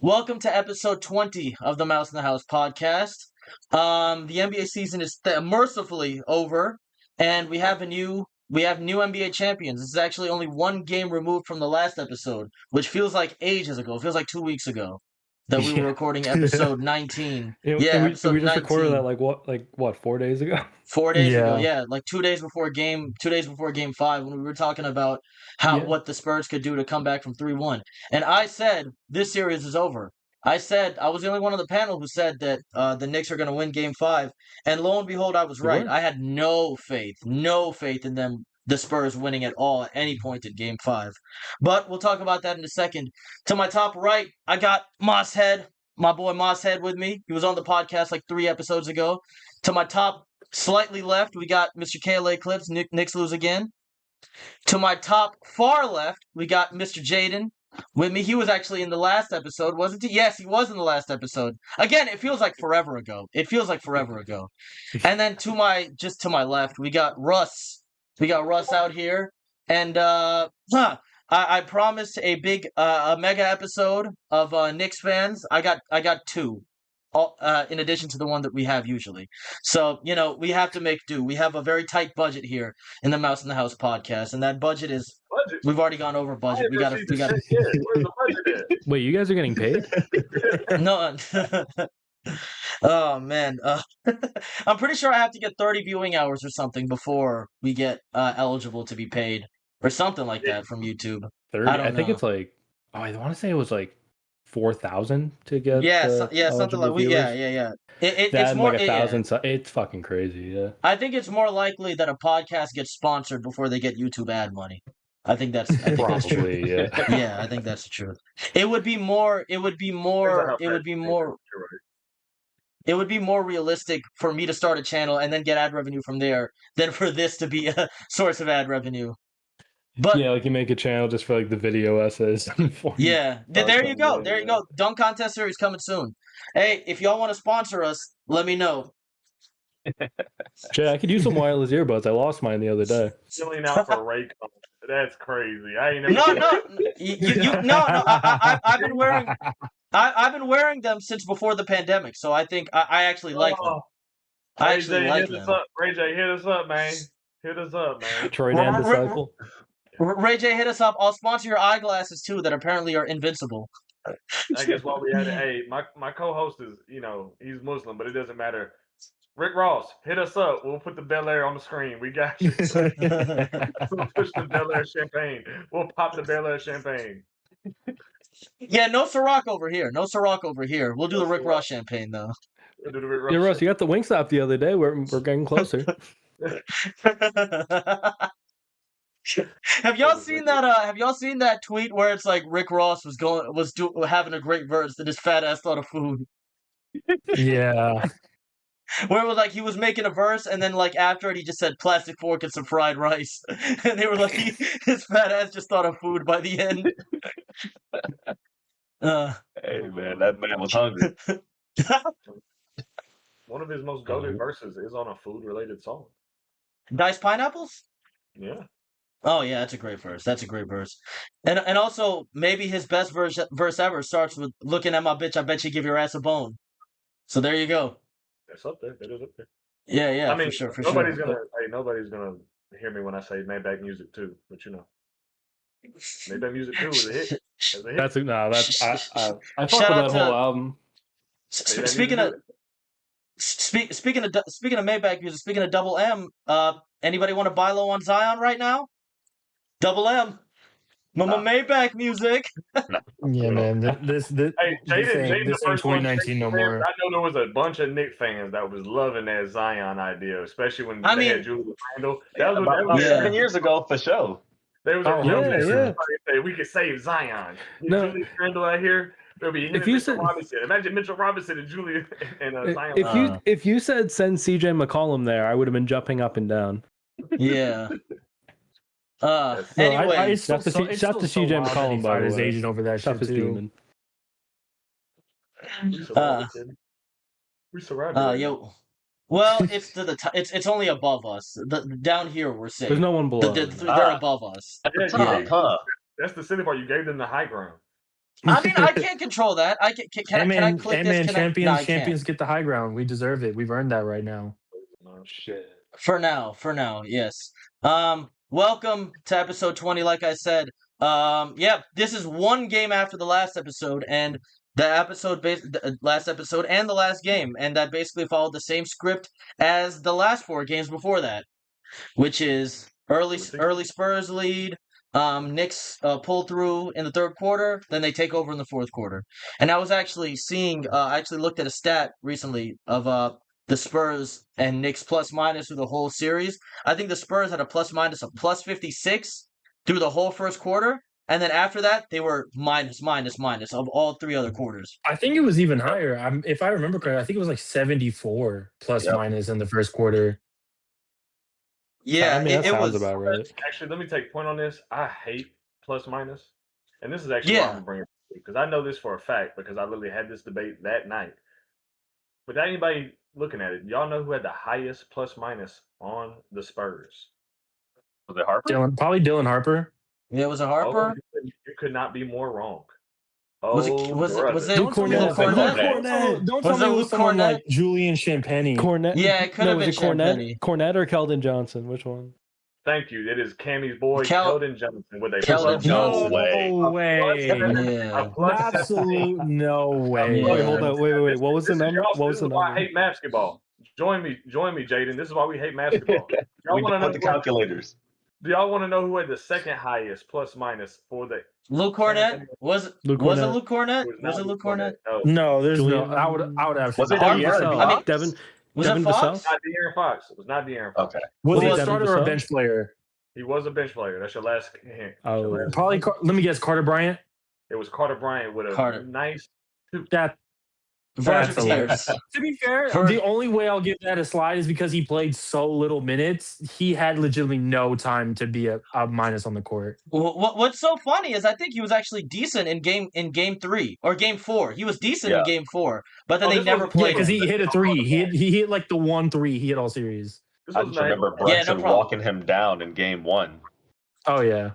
Welcome to episode 20 of the Mouse in the House podcast. The NBA season is mercifully over, and we have new NBA champions. This is actually only one game removed from the last episode, which feels like ages ago. It feels like 2 weeks ago that we were recording episode 19. And episode we just 19. recorded that like 4 days ago? 4 days ago, yeah, like 2 days before game 5 when we were talking about what the Spurs could do to come back from 3-1. And I said this series is over. I said I was the only one on the panel who said that the Knicks are going to win game 5, and lo and behold, I was right. I had no faith in them, the Spurs winning at all at any point in game 5. But we'll talk about that in a second. To my top right, I got MossHead, my boy MossHead with me. He was on the podcast like 3 episodes ago. To my top slightly left, we got Mr. KLA Clips, Knicks lose again. To my top far left, we got Mr. Jayden with me. He was actually in the last episode, wasn't he? Yes, he was in the last episode. Again, it feels like forever ago. And then to my left, we got Russ. We got Russ out here. And I promised a big a mega episode of Knicks fans. I got 2. In addition to the one that we have usually. So, we have to make do. We have a very tight budget here in the Mouse in the House podcast, and that budget is we've already gone over budget. We got Where's the budget at? Wait, you guys are getting paid? No. Oh man. I'm pretty sure I have to get 30 viewing hours or something before we get eligible to be paid or something like that from YouTube. 30? I think it's like I want to say it was like 4,000 to get. Something like yeah. It's more like 1,000. It's fucking crazy. Yeah. I think it's more likely that a podcast gets sponsored before they get YouTube ad money. I think that's true. Yeah. Yeah, I think that's the truth. It would be more realistic for me to start a channel and then get ad revenue from there than for this to be a source of ad revenue. But yeah, like you make a channel just for like the video essays. Yeah, there you go. Dunk contest series coming soon. Hey, if y'all want to sponsor us, let me know. Jay, I could use some wireless earbuds. I lost mine the other day. Chilling out for Raycon. That's crazy. I ain't never. No. I've been wearing them since before the pandemic, so I think I actually like them. I actually like them. Ray J, hit us up, man. Troy Dan disciple. Ray J, hit us up. I'll sponsor your eyeglasses too, that apparently are invincible. I guess while we had it, hey, my co-host is, he's Muslim, but it doesn't matter. Rick Ross, hit us up. We'll put the Bel Air on the screen. We got you. We'll push the Bel Air champagne. We'll pop the Bel Air champagne. Yeah, no Ciroc over here. We'll do the Rick Ross champagne though. Yeah, Russ, you got the Wingstop the other day. We're getting closer. Have y'all seen that tweet where it's like Rick Ross was having a great verse and his fat ass thought of food? Yeah. Where it was like he was making a verse and then like after it he just said plastic fork and some fried rice. And they were like his fat ass just thought of food by the end. Hey man, that man was hungry. One of his most goated verses is on a food related song. Diced pineapples? Yeah. Oh yeah, that's a great verse. And also maybe his best verse ever starts with "Looking at my bitch, I bet you give your ass a bone." So there you go. That's up there. That is up there. Yeah, I mean, for sure. Nobody's gonna hear me when I say Maybach music too, but Maybach music too is a hit. I fuck with that whole album. Speaking of Maybach music, speaking of Double M, anybody want to buy low on Zion right now? Double M. Maybach music. Yeah, man. This hey, Jayden, this ain't 2019 no more. I know there was a bunch of Knicks fans that was loving that Zion idea, especially when they had Julius Randle. That was about 7 years ago for sure. They was we could save Zion. Julius Randle out here. There'll be Robinson. Imagine Mitchell Robinson and Julius and Zion. If you said send CJ McCollum there, I would have been jumping up and down. Yeah. Anyway, shout to CJ McCollum by his agent over that shit too. We surrounded. Well, it's to it's only above us. Down here we're safe. There's no one below. They're above us. That's the silly part. You gave them the high ground. I mean, I can't control that. Can I click this? Champions get the high ground. We deserve it. We've earned that right now. Oh shit. For now, yes. Welcome to episode 20. Like I said, this is one game after the last episode, and the last episode and the last game, and that basically followed the same script as the last 4 games before that, which is early Spurs lead. Knicks pull through in the third quarter, then they take over in the fourth quarter. And I was actually seeing, I actually looked at a stat recently of the Spurs and Knicks plus minus through the whole series. I think the Spurs had a plus minus of plus 56 through the whole first quarter, and then after that they were minus of all 3 other quarters. I think it was even higher. If I remember correctly, I think it was like 74 plus minus in the first quarter. Yeah, I mean, that sounds about right. Actually, let me take point on this. I hate plus minus, and this is actually why I'm bringing it because I know this for a fact because I literally had this debate that night. Without anybody looking at it, y'all know who had the highest plus minus on the Spurs? Was it Harper? Probably Dylan Harper. Yeah, was it Harper? You could not be more wrong. Was it Luke Cornett? Don't tell me it was someone like Julian Champagny. Cornett? Yeah, it could have been Cornett or Keldon Johnson? Which one? Thank you. It is Cammy's boy, Keldon Johnson. With a Keldon No way. Absolute no way. Wait, hold on. Wait. What was the number? What was the number? I hate basketball. Join me, Jayden. This is why we hate basketball. We don't want the calculators. Do y'all want to know who had the second highest plus minus for the Luke Cornett? Was it Luke Cornett? Was it Luke Cornett? No, there's no. I would have. Was it Devin? Was it Fox? Not De'Aaron Fox. It was not De'Aaron Fox. Okay. Was he a starter or a bench player? He was a bench player. That's your last hint. Probably. Let me guess. Carter Bryant. It was Carter Bryant with a nice. That's hilarious. To be fair, the only way I'll give that a slide is because he played so little minutes. He had legitimately no time to be a minus on the court. What's so funny is I think he was actually decent in game 3 or game 4. He was decent in game 4, but then they never played. Yeah, because he hit a 3. He hit like the 1-3 he hit all series. I just remember Brunson walking him down in game 1. Oh yeah.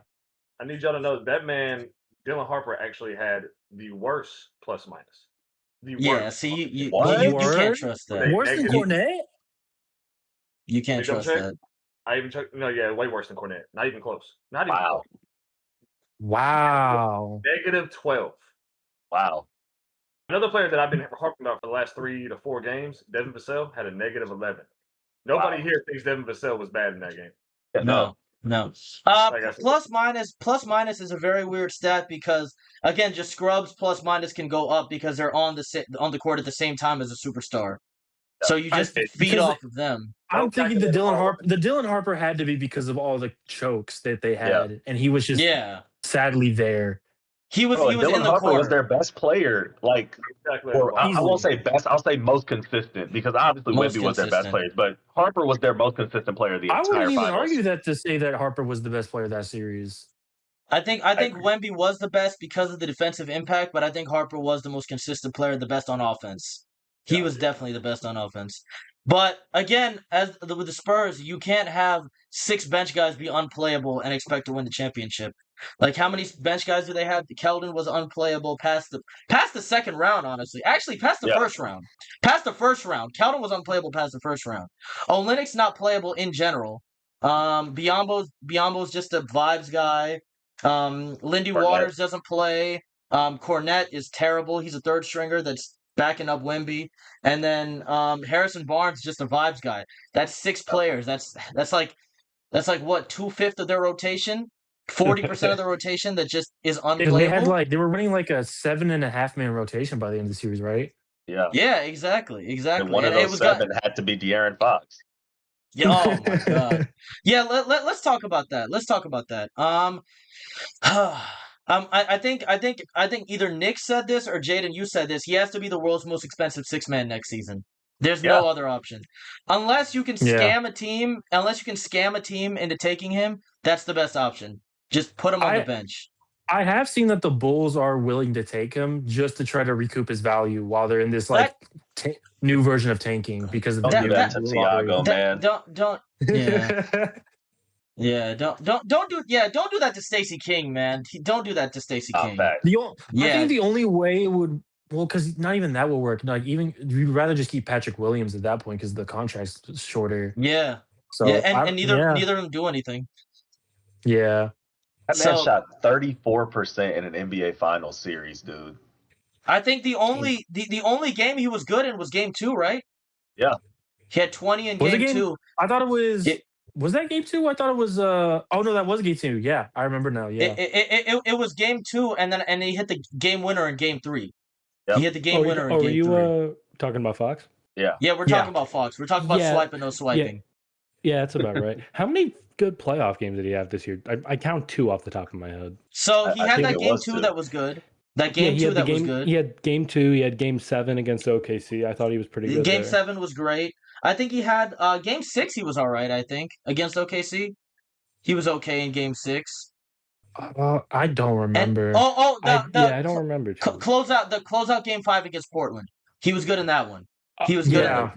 I need y'all to know that man Dylan Harper actually had the worst plus minus. Yeah, see, you can't trust that. Worse than Cornett? You can't trust that. I even checked. No, yeah, way worse than Cornett. Not even close. Not even close. Wow. -12. Wow. Another player that I've been harping about for the last 3 to 4 games, Devin Vassell, had a -11. Nobody here thinks Devin Vassell was bad in that game. Yeah, no. Plus minus is a very weird stat because again, just scrubs plus minus can go up because they're on the court at the same time as a superstar. So you just feed off of them. I'm thinking the Dylan Harper had to be because of all the chokes that they had, and he was just sadly there. He was in the Harper corner. Was their best player, I won't say best. I'll say most consistent because obviously Wemby was their best player, but Harper was their most consistent player the entire finals. I wouldn't even argue that to say that Harper was the best player of that series. I think Wemby was the best because of the defensive impact, but I think Harper was the most consistent player, the best on offense. He was definitely the best on offense. But again, with the Spurs, you can't have 6 bench guys be unplayable and expect to win the championship. Like, how many bench guys do they have? Keldon was unplayable past the second round, honestly. Actually, past the first round. Past the first round. Keldon was unplayable past the first round. Olynyk's not playable in general. Biyombo's just a vibes guy. Lindy Waters doesn't play. Cornett is terrible. He's a third stringer that's backing up Wemby. And then Harrison Barnes is just a vibes guy. That's 6 players. That's like what, 2/5 of their rotation? 40% of the rotation that just is unplayable. They were running like a 7.5-man rotation by the end of the series, right? Yeah. Yeah, exactly. And one of those 7 had to be De'Aaron Fox. Yeah. Oh my god. Yeah. Let's talk about that. I think either Nick said this or Jayden, you said this. He has to be the world's most expensive 6-man next season. There's no other option. Unless you can scam a team into taking him, that's the best option. Just put him on the bench. I have seen that the Bulls are willing to take him just to try to recoup his value while they're in this new version of tanking because of the Tiago, man. Don't. Yeah. Yeah, don't do that to Stacey King, man. Don't do that to Stacey King. I think the only way it would because not even that will work. Like even you'd rather just keep Patrick Williams at that point because the contract's shorter. Yeah. So and neither of them do anything. Yeah. That man shot 34% in an NBA Finals series, dude. I think the only game he was good in was game 2, right? Yeah. He had 20 in game 2. I thought it was. Was that game 2? I thought it was. Oh no, that was game 2. Yeah, I remember now. Yeah. It was game 2, and he hit the game winner in game 3. Yep. He hit the game winner in game 3. Are you talking about Fox? Yeah. Yeah, we're talking about Fox. We're talking about swiping, no swiping. Yeah, that's about right. How many good playoff games did he have this year? I count 2 off the top of my head. So he had that game 2 that was good. That game 2 that was good. He had game 2. He had game 7 against OKC. I thought he was pretty good. Game 7 was great. I think he had game 6. He was all right. I think against OKC, he was okay in game 6. I don't remember. I don't remember. Closeout game 5 against Portland. He was good in that one. He was good.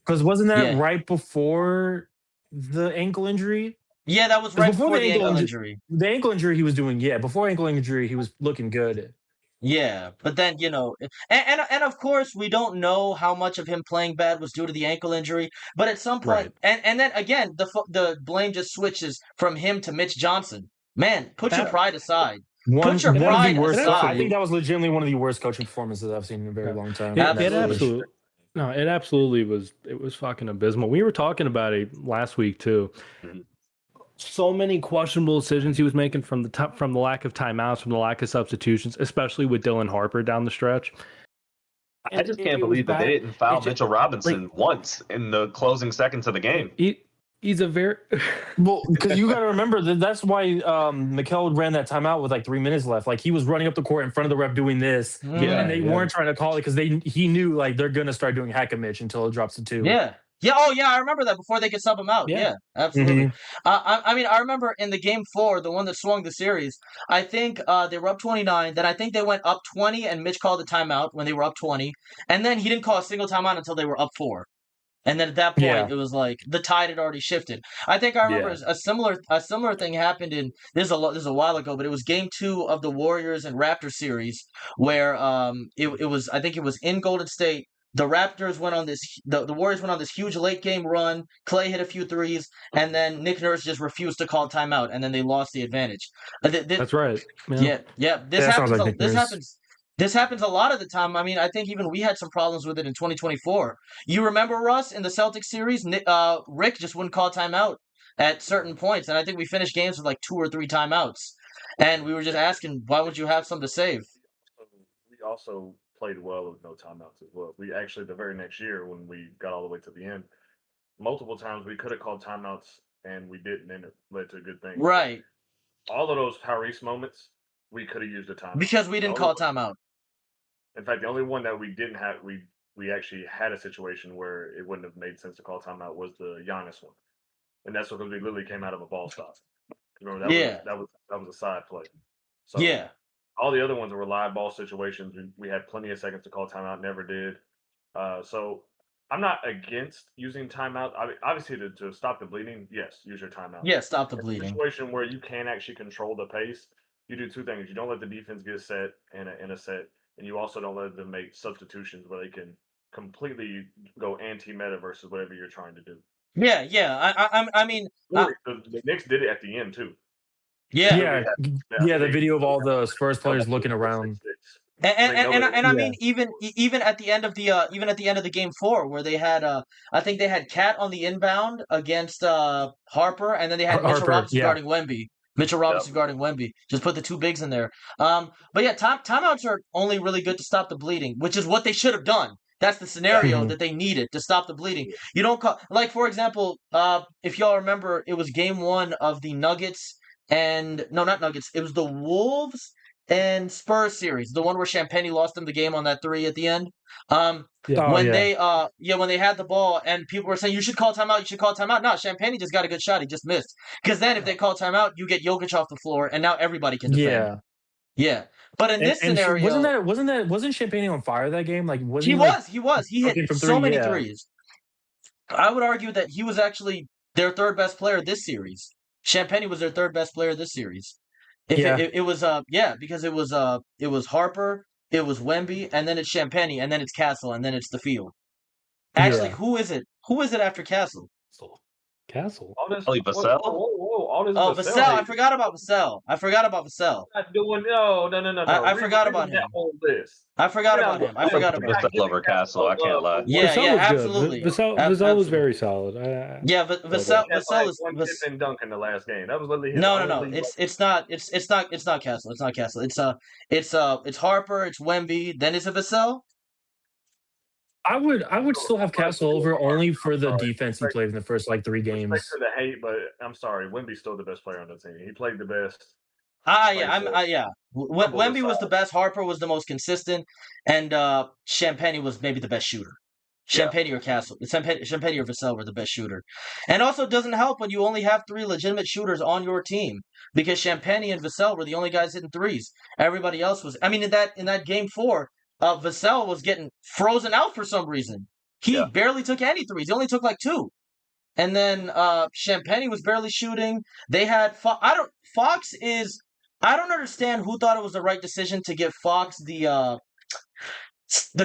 Because wasn't that right before the ankle injury? Yeah, that was right before the ankle injury. The ankle injury he was doing. Yeah, before ankle injury he was looking good. Yeah, but then and of course we don't know how much of him playing bad was due to the ankle injury. But at some point, and then again, the blame just switches from him to Mitch Johnson. Man, put your pride aside. Put your pride aside. I think that was legitimately one of the worst coaching performances I've seen in a very long time. It absolutely was. It was fucking abysmal. We were talking about it last week too. So many questionable decisions he was making from the lack of timeouts, from the lack of substitutions, especially with Dylan Harper down the stretch. I just can't believe that they didn't foul Mitchell Robinson once in the closing seconds of the game. He's a very well, because you got to remember that's why Mikal ran that timeout with like 3 minutes left. Like he was running up the court in front of the ref doing this, and they weren't trying to call it because he knew like they're gonna start doing hack a Mitch until it drops to 2. Yeah. I remember that before they could sub him out. Yeah, absolutely. I mean, I remember in the game 4, the one that swung the series. I think they were up 29. Then I think they went up 20, and Mitch called the timeout when they were up 20, and then he didn't call a single timeout until they were up 4. And then at that point, it was like the tide had already shifted. I think I remember a similar thing happened in this is a while ago, but it was game 2 of the Warriors and Raptors series where it was in Golden State. The Raptors went on this. The Warriors went on this huge late game run. Clay hit a few threes, and then Nick Nurse just refused to call timeout, and then they lost the advantage. That's right. Yeah. This happens a lot of the time. I mean, I think even we had some problems with it in 2024. You remember, Russ, in the Celtics series, Rick just wouldn't call timeout at certain points, and I think we finished games with like 2 or 3 timeouts, and we were just asking, why would you have some to save? We also played well with no timeouts as well. We actually, the very next year when we got all the way to the end, multiple times we could have called timeouts and we didn't, and it led to a good thing. Right. All of those Tyrese moments, we could have used a timeout. Because we didn't call a timeout. In fact, the only one that we didn't have, we actually had a situation where it wouldn't have made sense to call timeout was the Giannis one. And that's because we literally came out of a ball stop. Remember that was a side play. So all the other ones were live ball situations. We had plenty of seconds to call timeout, never did. So I'm not against using timeout. Obviously, to stop the bleeding, yes, use your timeout. Yeah, stop the bleeding. In a situation where you can actually control the pace, you do 2 things. You don't let the defense get set in a set, and you also don't let them make substitutions where they can completely go anti-meta versus whatever you're trying to do. Yeah. I mean, the Knicks did it at the end too. Yeah. The video of all the Spurs players looking around. And I mean, even at the end of the game 4, where they had I think they had Cat on the inbound against Harper, and then they had Mitchell Robinson guarding Wemby. Guarding Wemby. Just put the 2 bigs in there. But yeah, timeouts are only really good to stop the bleeding, which is what they should have done. That's the scenario that they needed to stop the bleeding. You don't call, like, for example, if y'all remember, it was game 1 of the Nuggets and no, not Nuggets. It was the Wolves and Spurs series, the one where Champagny lost them the game on that 3 at the end. When they had the ball and people were saying you should call timeout. No, Champagny just got a good shot. He just missed. Because then if they call timeout, you get Jokic off the floor, and now everybody can defend. Yeah. But in this scenario, wasn't Champagny on fire that game? Like he was. He hit so many threes. I would argue that he was actually their 3rd best player this series. Champagnie was their third best player this series. If Yeah. it was because it was Harper, it was Wemby, and then it's Champagnie, and then it's Castle, and then it's the field. Actually, Yeah. who is it? Who is it after Castle? Castle. All this, Probably Vassell? whoa, all this Oh, Vassell Vassell. I hate. forgot about Vassell. Not doing no. I forgot about him. That whole list. I forgot about him. I forgot about him. Vassell over Castle. I can't lie. Yeah, Vassell yeah, was absolutely. good. Vassell was Absolutely. very solid. Yeah, Vassell is one tip and dunk in the last game. That was literally his no. only It's not Castle. It's not Castle. It's Harper. It's Wemby. Then is it Vassell? I would still have Castle over only for the defense he played in the first like 3 games. Respect to the hate, but I'm sorry, Wemby's still the best player on the team. He played the best. Wemby was the best. Harper was the most consistent, and Champagnie was maybe the best shooter. Champagnie or Castle. Champagnie or Vassell were the best shooter. And also it doesn't help when you only have 3 legitimate shooters on your team, because Champagnie and Vassell were the only guys hitting threes. Everybody else was. I mean, in that game 4, Vassell was getting frozen out for some reason. He barely took any threes. He only took like 2. And then Champagnie was barely shooting. They had Fox is. I don't understand who thought it was the right decision to give Fox the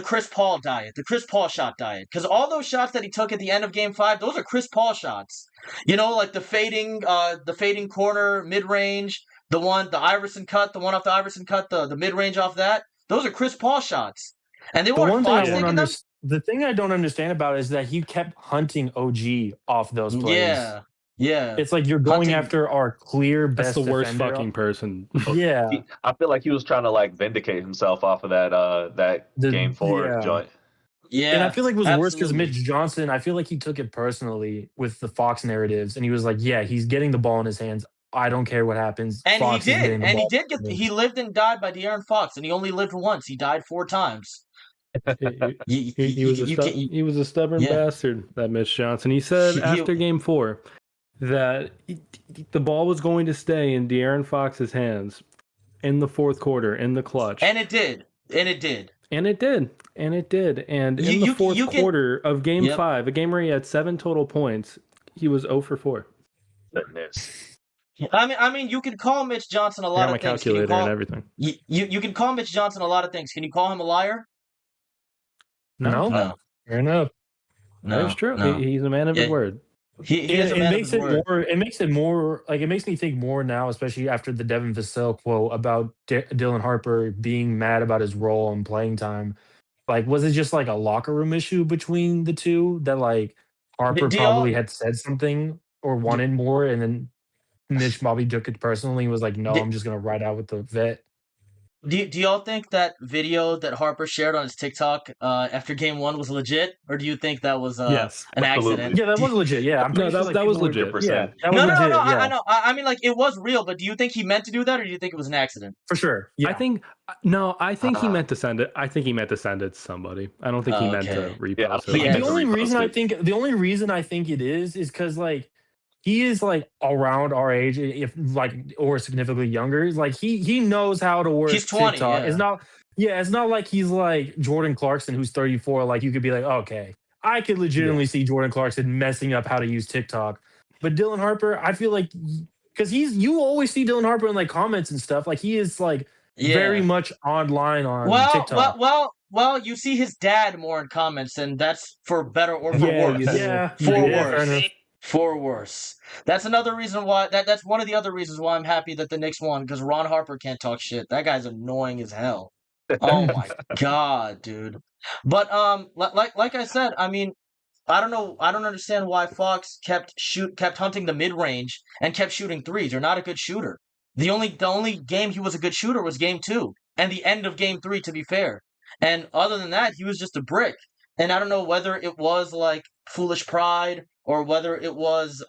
Chris Paul diet, the Chris Paul shot diet, because all those shots that he took at the end of Game 5, those are Chris Paul shots. You know, like the fading corner mid range, the Iverson cut, the one off the Iverson cut, the mid range off that. Those are Chris Paul shots, and they weren't Fox taking them. The thing I don't understand about is that he kept hunting OG off those plays. Yeah. It's like you're going after our clear best. That's the worst defender. fucking person. Yeah. I feel like he was trying to like vindicate himself off of that Game 4 joint. Yeah. And I feel like it was worse because Mitch Johnson, I feel like he took it personally with the Fox narratives, and he was like, yeah, he's getting the ball in his hands. I don't care what happens. And Fox he did. And he lived and died by De'Aaron Fox, and he only lived once. He died 4 times. He was a stubborn bastard, that Mitch Johnson. He said after Game 4 that the ball was going to stay in De'Aaron Fox's hands in the 4th quarter, in the clutch. And it did. And in the 4th quarter of Game 5, a game where he had 7 total points, he was 0 for 4. I mean, you can call Mitch Johnson a lot of things. Calculator and everything. You can call Mitch Johnson a lot of things. Can you call him a liar? No. Fair enough. No, that's true. No. He's a man of his word. It makes it more like, it makes me think more now, especially after the Devin Vassell quote about Dylan Harper being mad about his role and playing time. Like, was it just like a locker room issue between the two that like Harper probably had said something or wanted more, and then Mitch probably took it personally and was like, no, I'm just gonna ride out with the vet. Do y'all think that video that Harper shared on his TikTok after Game 1 was legit, or do you think that was an accident? Yeah, that was legit. Yeah, that was legit. Yeah, no. I know. I mean, like, it was real, but do you think he meant to do that, or do you think it was an accident? For sure. Yeah. I think he meant to send it. I think he meant to send it to somebody. I don't think he meant to repost it. The only reason I think it is because like, he is like around our age, if like, or significantly younger. Like he knows how to work. He's 20. TikTok. It's not like he's like Jordan Clarkson, who's 34. Like you could be like, okay, I could legitimately see Jordan Clarkson messing up how to use TikTok. But Dylan Harper, I feel like, because you always see Dylan Harper in like comments and stuff. Like he is like very much online on TikTok. Well, you see his dad more in comments, and that's for better or for worse. For worse. For worse. That's another reason why. That's one of the other reasons why I'm happy that the Knicks won, because Ron Harper can't talk shit. That guy's annoying as hell. Oh my god, dude. But like I said, I mean, I don't know. I don't understand why Fox kept hunting the mid range and kept shooting threes. You're not a good shooter. The only game he was a good shooter was Game 2 and the end of Game 3. To be fair, and other than that, he was just a brick. And I don't know whether it was like foolish pride, or whether it was,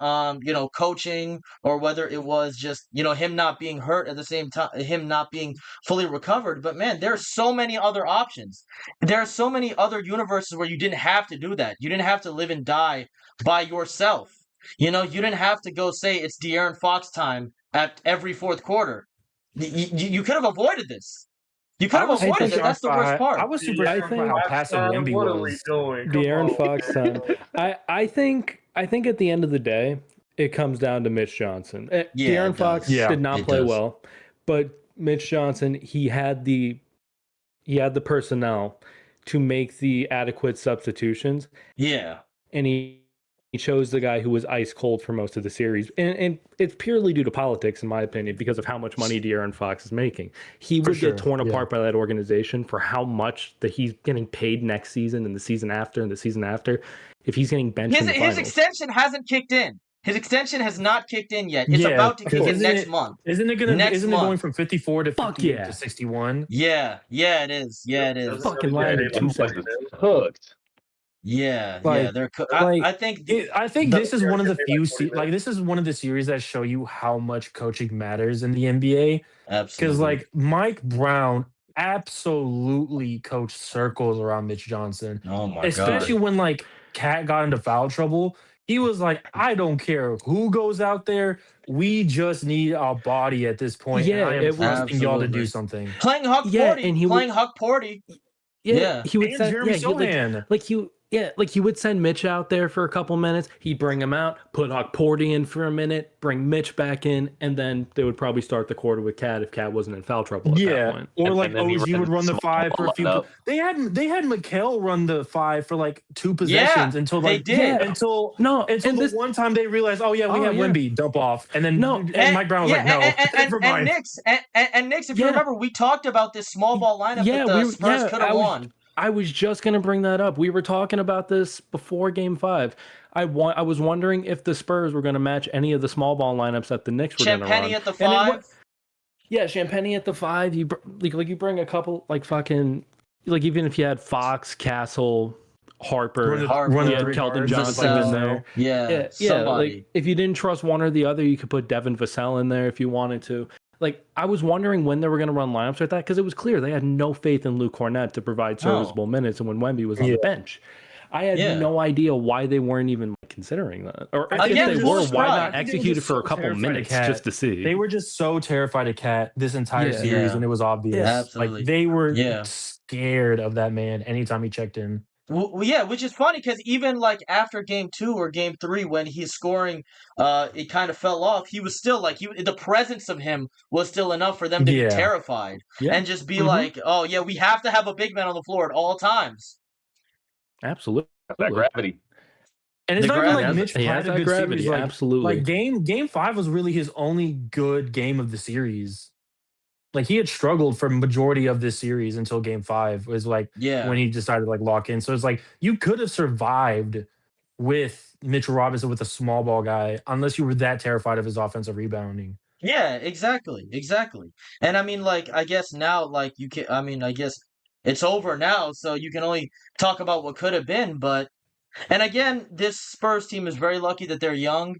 coaching, or whether it was just, him not being hurt at the same time, him not being fully recovered. But man, there are so many other options. There are so many other universes where you didn't have to do that. You didn't have to live and die by yourself. You didn't have to go say it's De'Aaron Fox time at every 4th quarter. You could have avoided this. You could have avoided it. That's the worst part. I was super surprised how passive Wemby was. De'Aaron Fox time. I think at the end of the day, it comes down to Mitch Johnson. Yeah, De'Aaron it Fox does. did not It play does. well, but Mitch Johnson, he had the personnel to make the adequate substitutions, Yeah. and he chose the guy who was ice cold for most of the series. And it's purely due to politics, in my opinion, because of how much money De'Aaron Fox is making. He would get torn apart by that organization for how much that he's getting paid next season and the season after and the season after. If he's getting benched in the finals. His extension hasn't kicked in. His extension has not kicked in yet. It's about to kick in next month. Isn't it going from 54 to 58 to 61? Yeah, it is. Yeah, it is. Fucking lying. Hooked. Yeah, Like, they're. I think this is one of the few this is one of the series that show you how much coaching matters in the NBA. Absolutely. Because like Mike Brown absolutely coached circles around Mitch Johnson. Oh my Especially God. when like Cat got into foul trouble. He was like, I don't care who goes out there. We just need a body at this point. Yeah, and I am trusting y'all to do something. Playing Huck Porty. And he Huck Porty. Yeah, he would And send Jeremy Sohan. he would send Mitch out there for a couple minutes. He'd bring him out, put Huck Porty in for a minute, bring Mitch back in, and then they would probably start the quarter with Cat if Cat wasn't in foul trouble at that point. Or like OG would run the 5 for a few. They had Mikal run the 5 for like 2 possessions until like they did. until this one time they realized, we have Wemby, dump off, and then Mike Brown was like, no, and Knicks, if you remember, we talked about this small ball lineup that the Spurs could have won. I was just going to bring that up. We were talking about this before Game 5. I was wondering if the Spurs were going to match any of the small ball lineups that the Knicks were going to run. Champagny at the 5. Champagny at the 5. You bring a couple even if you had Fox, Castle, Harper, Keldon Johnson in there. Yeah. Somebody. If you didn't trust one or the other, you could put Devin Vassell in there if you wanted to. I was wondering when they were going to run lineups like that because it was clear they had no faith in Luke Cornett to provide serviceable minutes, and when Wemby was on the bench. I had no idea why they weren't even considering that. Or if they were, why not execute it for a couple minutes just to see? They were just so terrified of Cat this entire series, and it was obvious. Yeah, absolutely. Like they were scared of that man anytime he checked in. Well, yeah, which is funny because even like after Game 2 or Game 3, when he's scoring, it kind of fell off. He was still like the presence of him was still enough for them to be terrified and just be like, "Oh yeah, we have to have a big man on the floor at all times." Absolutely, that gravity. And it's not even like Mitch had a good series. Like, absolutely. Like game 5 was really his only good game of the series. Like he had struggled for majority of this series until Game 5 was like when he decided to like lock in. So it's like you could have survived with Mitchell Robinson with a small ball guy unless you were that terrified of his offensive rebounding. Yeah, exactly. And I mean, like, I guess now, like, you can. I mean, I guess it's over now, so you can only talk about what could have been. But and again, this Spurs team is very lucky that they're young.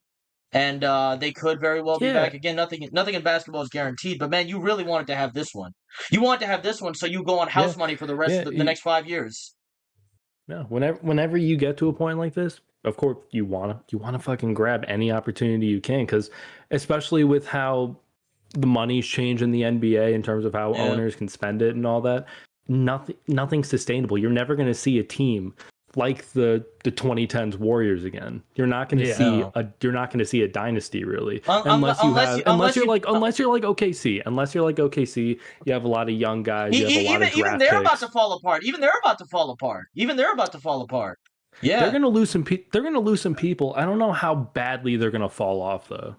And they could very well be back again. Nothing in basketball is guaranteed. But man, you really wanted to have this one. You want to have this one so you go on house money for the rest of the next 5 years. No, whenever you get to a point like this, of course you wanna fucking grab any opportunity you can, because especially with how the money's changed in the NBA in terms of how owners can spend it and all that, nothing's sustainable. You're never gonna see a team like the 2010s Warriors again. You're not going to see a dynasty really, unless you're like OKC. Unless you're like OKC, you have a lot of young guys. You have a lot of draft even they're picks. about to fall apart. Yeah, they're going to lose some. They're going to lose some people. I don't know how badly they're going to fall off though.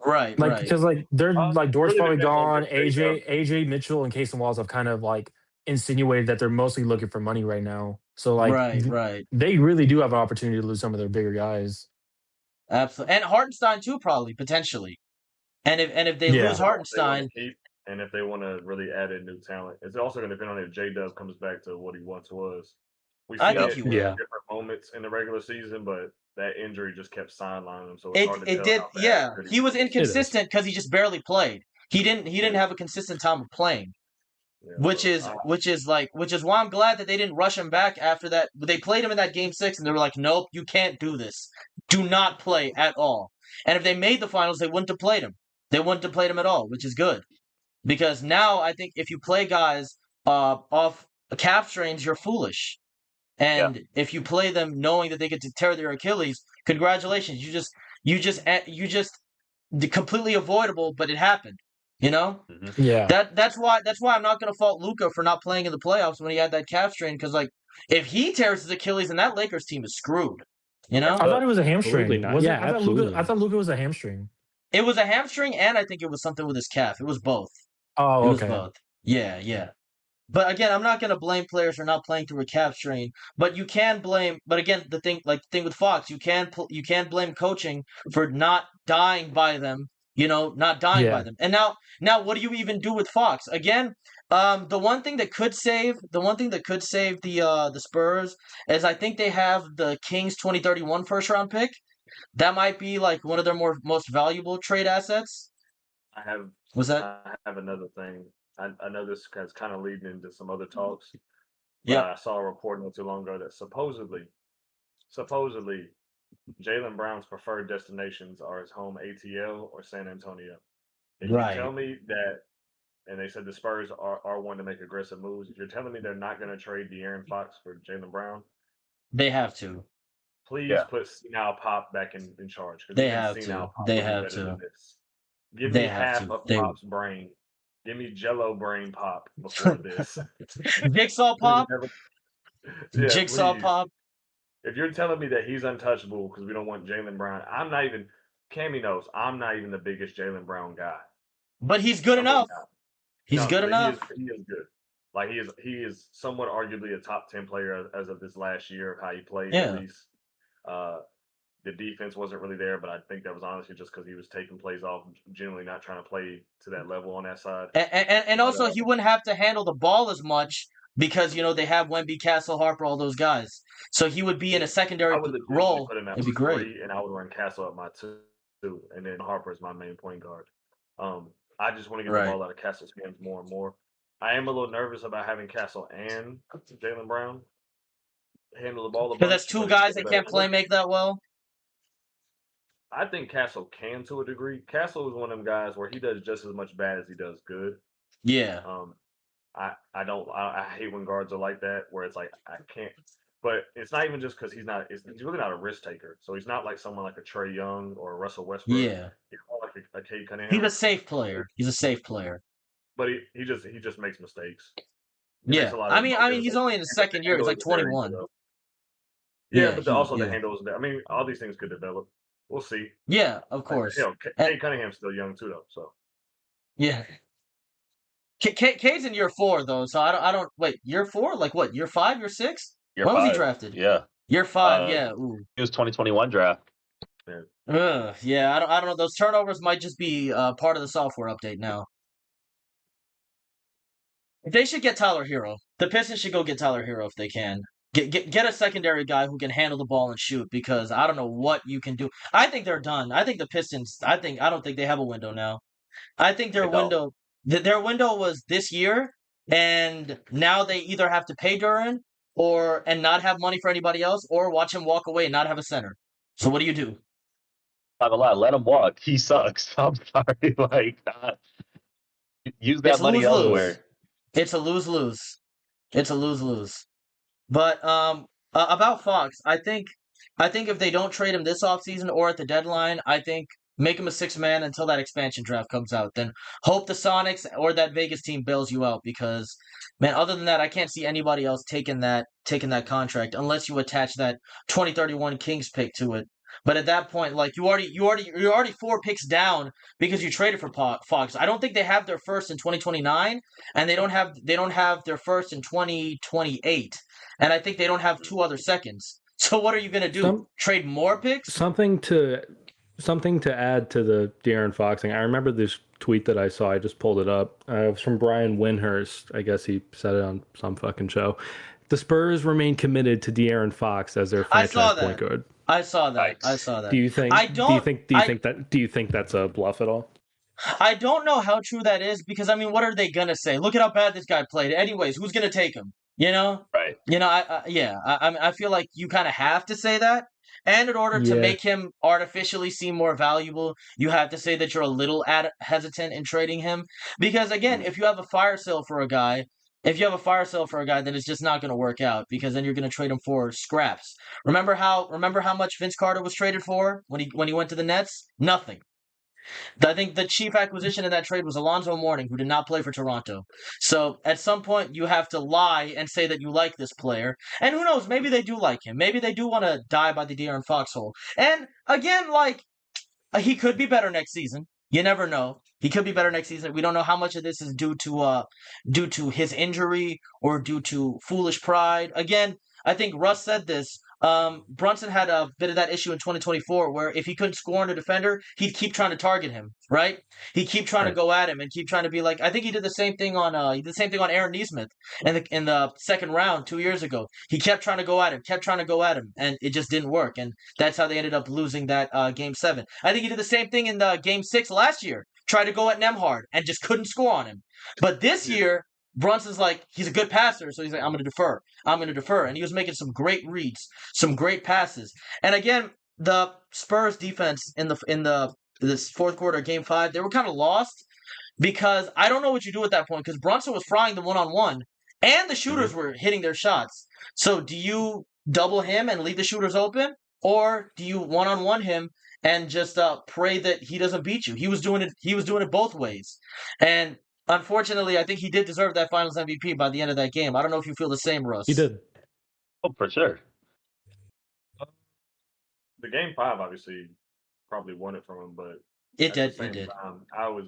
Right, because like they're like Dort's probably gone. AJ Mitchell and Casey Walls have kind of like insinuated that they're mostly looking for money right now. So like, they really do have an opportunity to lose some of their bigger guys. Absolutely, and Hartenstein too, probably potentially. And if they lose Hartenstein, and if they want to really add in new talent, it's also going to depend on if J-Dub comes back to what he once was. We see different moments in the regular season, but that injury just kept sidelining him. So it's hard to tell. He was inconsistent because he just barely played. He didn't have a consistent time of playing. Which is why I'm glad that they didn't rush him back after that. They played him in that Game 6, and they were like, "Nope, you can't do this. Do not play at all." And if they made the finals, they wouldn't have played him. They wouldn't have played him at all, which is good, because now I think if you play guys off calf strains, you're foolish. And if you play them knowing that they get to tear their Achilles, congratulations, you just completely avoidable, but it happened. You know, that's why I'm not going to fault Luka for not playing in the playoffs when he had that calf strain, because like if he tears his Achilles, then that Lakers team is screwed. You know, I thought it was a hamstring. Not. Yeah, absolutely. I thought Luka was a hamstring. It was a hamstring, and I think it was something with his calf. It was both. Oh, it was both. Yeah. But again, I'm not going to blame players for not playing through a calf strain. But you can blame. But again, the thing with Fox, you can blame coaching for not dying by them. You know, not dying by them. And now, what do you even do with Fox? Again, the one thing that could save the Spurs is I think they have the Kings 2031 first round pick. That might be like one of their most valuable trade assets. I have another thing. I know this is kind of leading into some other talks. Yeah, I saw a report not too long ago that supposedly, Jaylen Brown's preferred destinations are his home ATL or San Antonio. If you tell me that, and they said the Spurs are one to make aggressive moves, if you're telling me they're not going to trade De'Aaron Fox for Jaylen Brown, they have to. Please put Now Pop back in charge. They have to. They have to. Give me half of Pop's brain. Give me Jello brain Pop before this. Jigsaw Pop? Jigsaw please. Pop? If you're telling me that he's untouchable because we don't want Jaylen Brown, Cammy knows, I'm not even the biggest Jaylen Brown guy. But he's good enough. He's good enough. He is good. Like he is somewhat arguably a top 10 player as of this last year of how he played at least. The defense wasn't really there, but I think that was honestly just because he was taking plays off, generally not trying to play to that level on that side. And also, he wouldn't have to handle the ball as much because, you know, they have Wemby, Castle, Harper, all those guys. So he would be in a secondary role. It'd be great. And I would run Castle at my 2, and then Harper is my main point guard. I just want to get the ball out of Castle's hands more and more. I am a little nervous about having Castle and Jaylen Brown handle the ball. Because that's two guys that can't make that well. I think Castle can to a degree. Castle is one of them guys where he does just as much bad as he does good. Yeah. I hate when guards are like that, where it's like I can't. But it's not even just because he's really not a risk taker. So he's not like someone like a Trey Young or a Russell Westbrook. Yeah. He's more like a Cade Cunningham. He's a safe player. But he just makes mistakes. Yeah. I mean, he's only in his second year. He's like 21. Yeah, but also the handle isn't there. I mean, all these things could develop. We'll see. Yeah, of course. Cade Cunningham's still young too, though. So. Yeah. Cade's in year 4 though, so I don't wait. Year 4, like what? Year 5? Year 6? When was he drafted? Yeah. Year 5. Yeah. Ooh. He was 2021 draft. Yeah. I don't know. Those turnovers might just be part of the software update now. They should get Tyler Hero. The Pistons should go get Tyler Hero if they can. Get a secondary guy who can handle the ball and shoot, because I don't know what you can do. I think they're done. I think the Pistons. I don't think they have a window now. I think their window was this year, and now they either have to pay Duran and not have money for anybody else, or watch him walk away and not have a center. So what do you do? I'm a lot. Let him walk. He sucks. I'm sorry. Use that money elsewhere. It's a lose-lose. But about Fox, I think if they don't trade him this offseason or at the deadline, I think make him a 6-man until that expansion draft comes out. Then hope the Sonics or that Vegas team bails you out, because, man, other than that, I can't see anybody else taking that contract unless you attach that 2031 Kings pick to it. But at that point, like you're already 4 picks down because you traded for Fox. I don't think they have their first in 2029, and they don't have their first in 2028, and I think they don't have 2 other seconds. So what are you gonna do? Trade more picks? Something to add to the De'Aaron Fox thing. I remember this tweet that I saw. I just pulled it up. It was from Brian Windhurst. I guess he said it on some fucking show. The Spurs remain committed to De'Aaron Fox as their franchise point guard. I saw that. Do you think that's a bluff at all? I don't know how true that is, because I mean, what are they gonna say? Look at how bad this guy played. Anyways, who's gonna take him? You know? Right. You know, I feel like you kind of have to say that. And in order to make him artificially seem more valuable, you have to say that you're a little hesitant in trading him. Because again, if you have a fire sale for a guy, if you have a fire sale for a guy, then it's just not going to work out because then you're going to trade him for scraps. Remember how much Vince Carter was traded for when he went to the Nets? Nothing. I think the chief acquisition in that trade was Alonzo Mourning, who did not play for Toronto. So at some point, you have to lie and say that you like this player. And who knows? Maybe they do like him. Maybe they do want to die by the De'Aaron Fox hole. And again, like, he could be better next season. You never know. He could be better next season. We don't know how much of this is due to his injury or due to foolish pride. Again, I think Russ said this. Brunson had a bit of that issue in 2024 where if he couldn't score on a defender, he'd keep trying to target him, right? He'd keep trying to go at him and keep trying to be like, I think he did the same thing on Aaron Nesmith in the second round 2 years ago. He kept trying to go at him, and it just didn't work. And that's how they ended up losing that game 7. I think he did the same thing in the game 6 last year. Tried to go at Nembhard and just couldn't score on him. But this year, Brunson's like, he's a good passer, so he's like, I'm going to defer. And he was making some great reads, some great passes. And again, the Spurs defense in this fourth quarter of game 5, they were kind of lost because I don't know what you do at that point because Brunson was frying them one-on-one and the shooters were hitting their shots. So do you double him and leave the shooters open, or do you one-on-one him and just pray that he doesn't beat you? He was doing it both ways. And unfortunately, I think he did deserve that Finals MVP by the end of that game. I don't know if you feel the same, Russ. He did. Oh, for sure. The game 5 obviously probably won it from him, but it did. Time, I was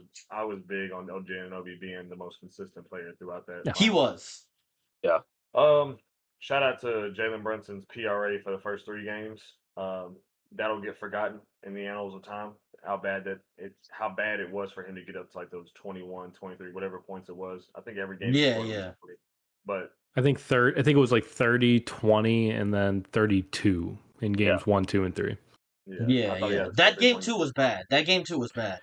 big on OG Anunoby being the most consistent player throughout that. Yeah. He was. Yeah. Shout out to Jalen Brunson's PRA for the first 3 games. That'll get forgotten in the annals of time. How bad it was for him to get up to like those 21, 23, whatever points it was. I think every game. Yeah. But I think it was like 30, 20, and then 32 in games 1, 2, and 3. Yeah. That game 2 was bad. Yeah, game 2 was flat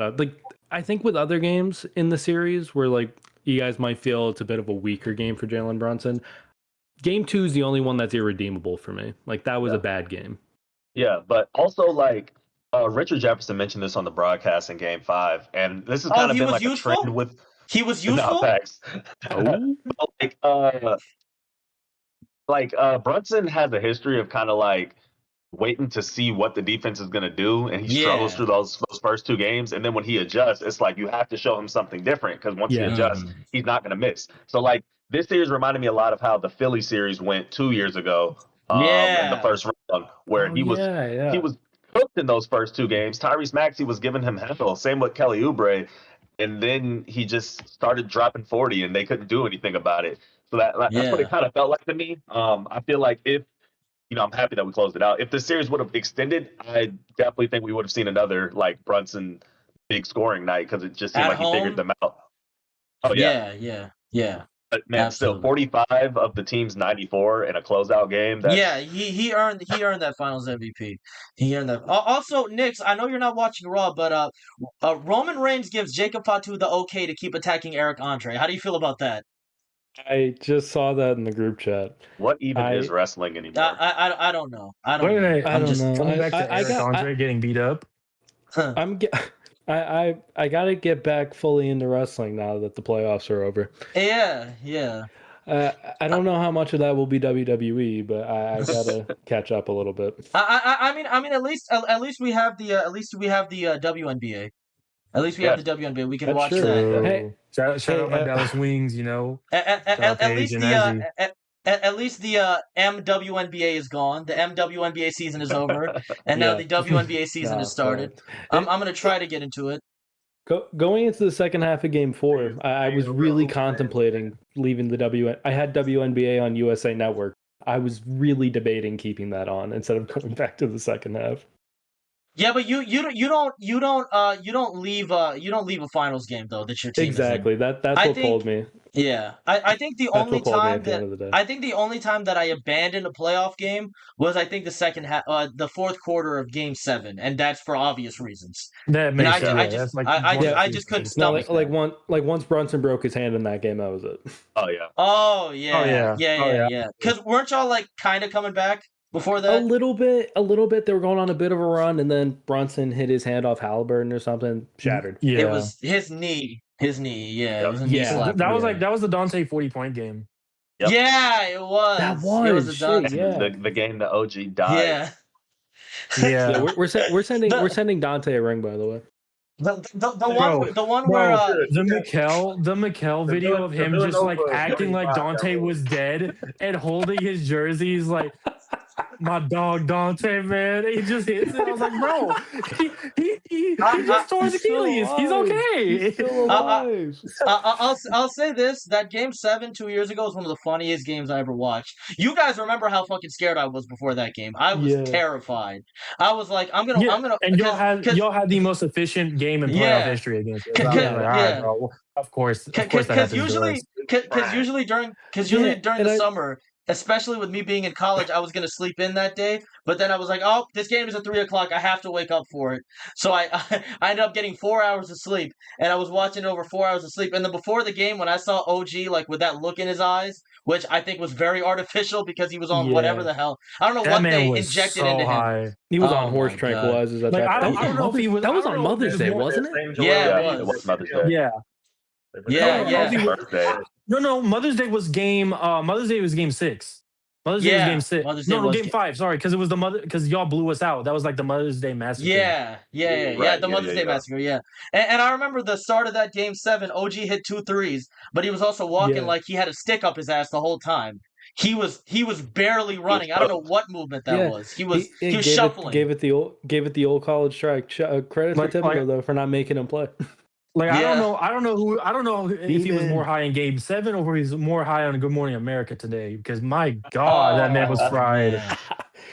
out. Like, I think with other games in the series where like you guys might feel it's a bit of a weaker game for Jalen Brunson, game 2 is the only one that's irredeemable for me. Like, that was a bad game. Yeah, but also like Richard Jefferson mentioned this on the broadcast in game 5, and this has kind of been like useful? A trend with. He was useful. Brunson has a history of kind of like waiting to see what the defense is going to do, and he struggles through those first 2 games, and then when he adjusts, it's like you have to show him something different because once he adjusts, he's not going to miss. So like this series reminded me a lot of how the Philly series went 2 years ago in the first round, where he was cooked in those first 2 games. Tyrese Maxey was giving him hell. Same with Kelly Oubre. And then he just started dropping 40 and they couldn't do anything about it. So that's what it kind of felt like to me. I feel like if, I'm happy that we closed it out. If the series would have extended, I definitely think we would have seen another like Brunson big scoring night because it just seemed like he figured them out. Oh, yeah. Yeah. But man, still 45 of the team's 94 in a closeout game. He earned that Finals MVP. He earned that. Also, Knicks, I know you're not watching Raw, but Roman Reigns gives Jacob Fatu the okay to keep attacking Eric Andre. How do you feel about that? I just saw that in the group chat. What even is wrestling anymore? I don't know. I don't know. I'm just coming back to Eric Andre getting beat up. I gotta get back fully into wrestling now that the playoffs are over. Yeah. I don't know how much of that will be WWE, but I gotta catch up a little bit. I mean, at least we have the WNBA. At least we have the WNBA. We can watch true. that. Hey, shout out my Dallas Wings. At least the MWNBA is gone. The MWNBA season is over, and now the WNBA season has started. I'm gonna try to get into it. Going into the second half of Game 4, I was really contemplating leaving the I had WNBA on USA Network. I was really debating keeping that on instead of going back to the second half. Yeah, but you don't leave a finals game though that your team exactly. That's what pulled me. Yeah, I think the only time that I abandoned a playoff game was I think the second half, the fourth quarter of Game 7, and that's for obvious reasons. That makes sense. I just couldn't stomach like once Brunson broke his hand in that game, that was it. Oh yeah. Oh yeah. Because weren't y'all like kind of coming back? before that? A little bit. They were going on a bit of a run, and then Brunson hit his hand off Halliburton or something, shattered. Yeah, it was his knee. Yeah, it was a knee slap. That was the Dante 40-point game. Yep. Yeah, it was. That was. It was a Dante. Yeah. The game that OG died. Yeah. We're sending Dante a ring, by the way. The one where the Mikel video of him just like acting like Dante was dead and holding his jersey. He's like, my dog Dante, man. He just hits it. I was like, bro, he just tore his Achilles. He's okay. He's still alive. I'll say this: that Game 7 2 years ago was one of the funniest games I ever watched. You guys remember how fucking scared I was before that game? I was terrified. I was like, I'm gonna. And y'all had the most efficient game in playoff history against it. Right, bro. Of course. Because usually during the summer, especially with me being in college, I was going to sleep in that day. But then I was like, oh, this game is at 3 o'clock. I have to wake up for it. So I ended up getting 4 hours of sleep. And I was watching it over 4 hours of sleep. And then before the game, when I saw OG like with that look in his eyes, which I think was very artificial because he was on whatever the hell. I don't know what they injected into him. He was on horse tranquilizers at that time. I don't know if he was. That was on Mother's Day, wasn't it? Yeah, it was Mother's Day. Yeah. No. Mother's Day was game. Mother's Day was game 6. Mother's Day was game 6. Mother's Day Game 5. Sorry, because it was because y'all blew us out. That was like the Mother's Day massacre. Yeah. The Mother's Day massacre. Yeah, and I remember the start of that game 7. OG hit 2 threes, but he was also walking like he had a stick up his ass the whole time. He was barely running. I don't know what movement that was. He was shuffling. Gave it the old college strike. Credit to Thibodeau though for not making him play. Like I don't know if he was more high in Game 7 or if he's more high on Good Morning America today. Because my God, that man was fried.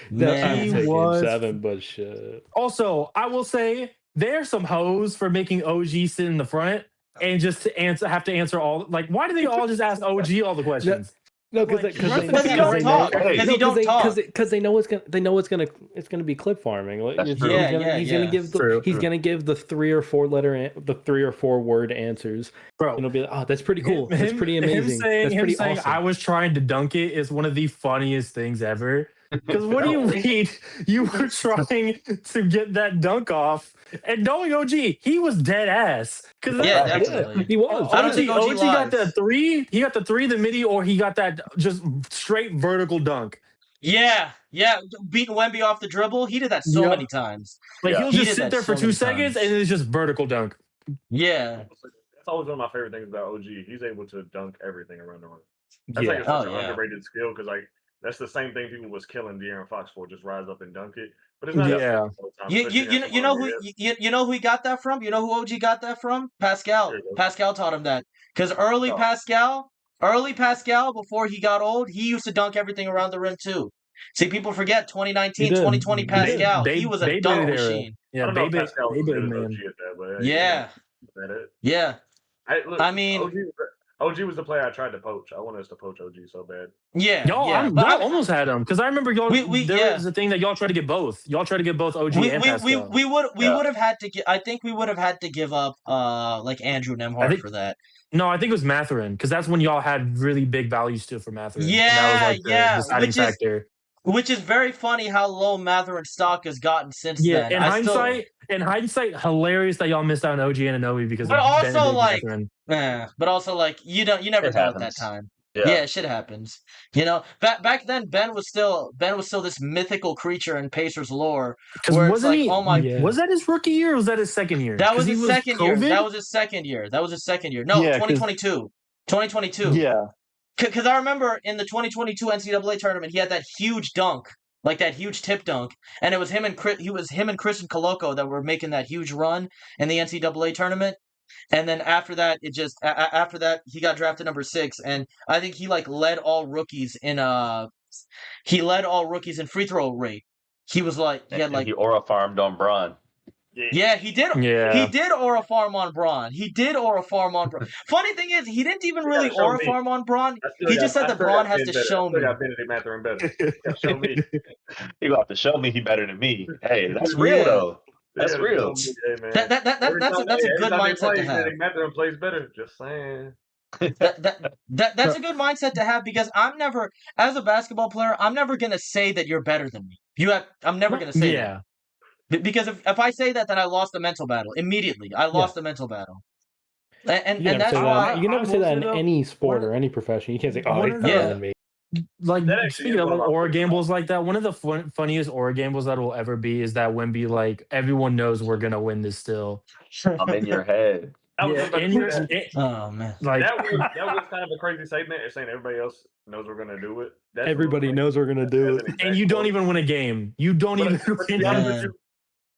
He was Game 7, but shit. Also, I will say there's some hoes for making OG sit in the front and just have to answer all. Like, why do they all just ask OG all the questions? No, because he don't talk. Because they know it's gonna be clip farming. He's gonna give the 3 or 4 word answers. Bro, it'll be like, oh, that's pretty cool. That's pretty amazing. That's pretty awesome. I was trying to dunk it is one of the funniest things ever. Because what do you mean? You were trying to get that dunk off, and knowing OG, he was dead ass. Definitely. He was. I don't think OG got the 3. He got the 3, the midi, or he got that just straight vertical dunk. Yeah. Beating Wemby off the dribble. He did that so many times. Like he'll just sit there for 2 seconds, and it's just vertical dunk. Yeah. That's always one of my favorite things about OG. He's able to dunk everything around the rim. That's like such an underrated skill because like. That's the same thing people was killing De'Aaron Fox for, just rise up and dunk it. But it's not you know who he got that from? You know who OG got that from? Pascal. Pascal taught him that. Because early Pascal, before he got old, he used to dunk everything around the rim too. See, people forget 2019, 2020 Pascal. He was a dunk machine. Yeah, baby man. Yeah. I mean, OG was the player I tried to poach. I wanted us to poach OG so bad. Y'all almost had him because I remember y'all. There was a thing that y'all tried to get both. Y'all tried to get both OG and Pascal. We would have had to. I think we would have had to give up like Andrew Nembhard for that. No, I think it was Mathurin because that's when y'all had really big value still for Mathurin. Yeah, and that was like the deciding factor. Which is very funny how low Mathurin's stock has gotten since then. In hindsight, hilarious that y'all missed out on OG and Anobi because but of also Mathurin. But also like you never know at that time. Yeah, shit happens. You know, back then Ben was still this mythical creature in Pacers lore. Where it's like, was that his rookie year or was that his second year? That was his second year. That was his second year. No, 2022. 2022. Yeah. Because I remember in the 2022 NCAA tournament, he had that huge dunk, like that huge tip dunk, and it was him and Christian Coloco that were making that huge run in the NCAA tournament. And then after that, he got drafted number 6, and I think he like led all rookies in free throw rate. He was like he aura farmed on Braun. Yeah, he did. Yeah. He did aura farm on Braun. Funny thing is, he didn't even really aura farm on Braun. He just said that Braun has to show me. Show me. He gonna have to show me he better than me. Hey, that's real though. That's real. That's a good mindset to have. Mathurin plays better. Just saying. That's a good mindset to have because I'm never, as a basketball player, I'm never gonna say that you're better than me. I'm never gonna say that. Because if I say that, then I lost the mental battle immediately. I lost the mental battle. And that's why you can never say that in any sport or any profession. You can't say, "Oh, he's better than me." Like speaking of aura gambles like that, one of the funniest aura gambles that will ever be is that Wemby, like, everyone knows we're gonna win this still. I'm in your head. Oh man, like that was kind of a crazy statement. It's saying everybody else knows we're gonna do it. Everybody knows we're gonna do it, and you don't even win a game. You don't even.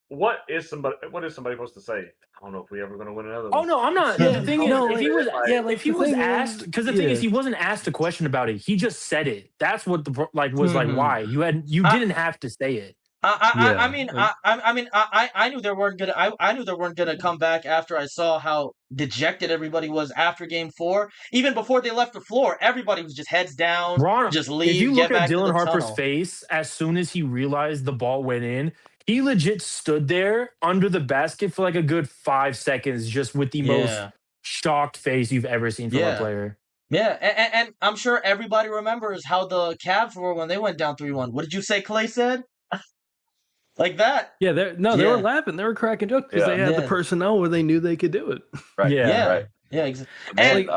What is somebody supposed to say? I don't know if we're ever going to win another one. Oh no, I'm not. The thing is, if he was asked, because the thing is, he wasn't asked a question about it. He just said it. That's what the was like. Why you didn't have to say it. I knew they weren't gonna. I knew they weren't gonna come back after I saw how dejected everybody was after Game 4. Even before they left the floor, everybody was just heads down. Just leave. If you look at Dylan Harper's face as soon as he realized the ball went in. He legit stood there under the basket for like a good 5 seconds, just with the most shocked face you've ever seen from a player. Yeah, and I'm sure everybody remembers how the Cavs were when they went down 3-1. What did you say Clay said? Like that. Yeah, they were laughing. They were cracking jokes because they had the personnel where they knew they could do it. Right. Yeah, exactly. And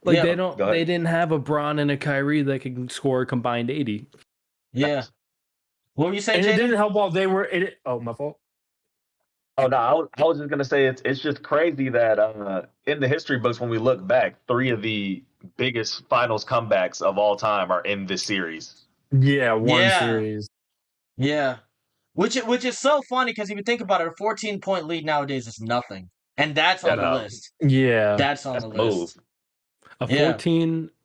they didn't have a Bron and a Kyrie that could score a combined 80. Yeah. What were you saying, and Jayden? It didn't help while they were in it. Oh, my fault. Oh no, I was just gonna say it's just crazy that in the history books when we look back, 3 of the biggest finals comebacks of all time are in this series. Yeah, one series. Yeah, which is so funny because if you think about it, a 14-point lead nowadays is nothing, and that's on the list. Yeah, that's on the list. A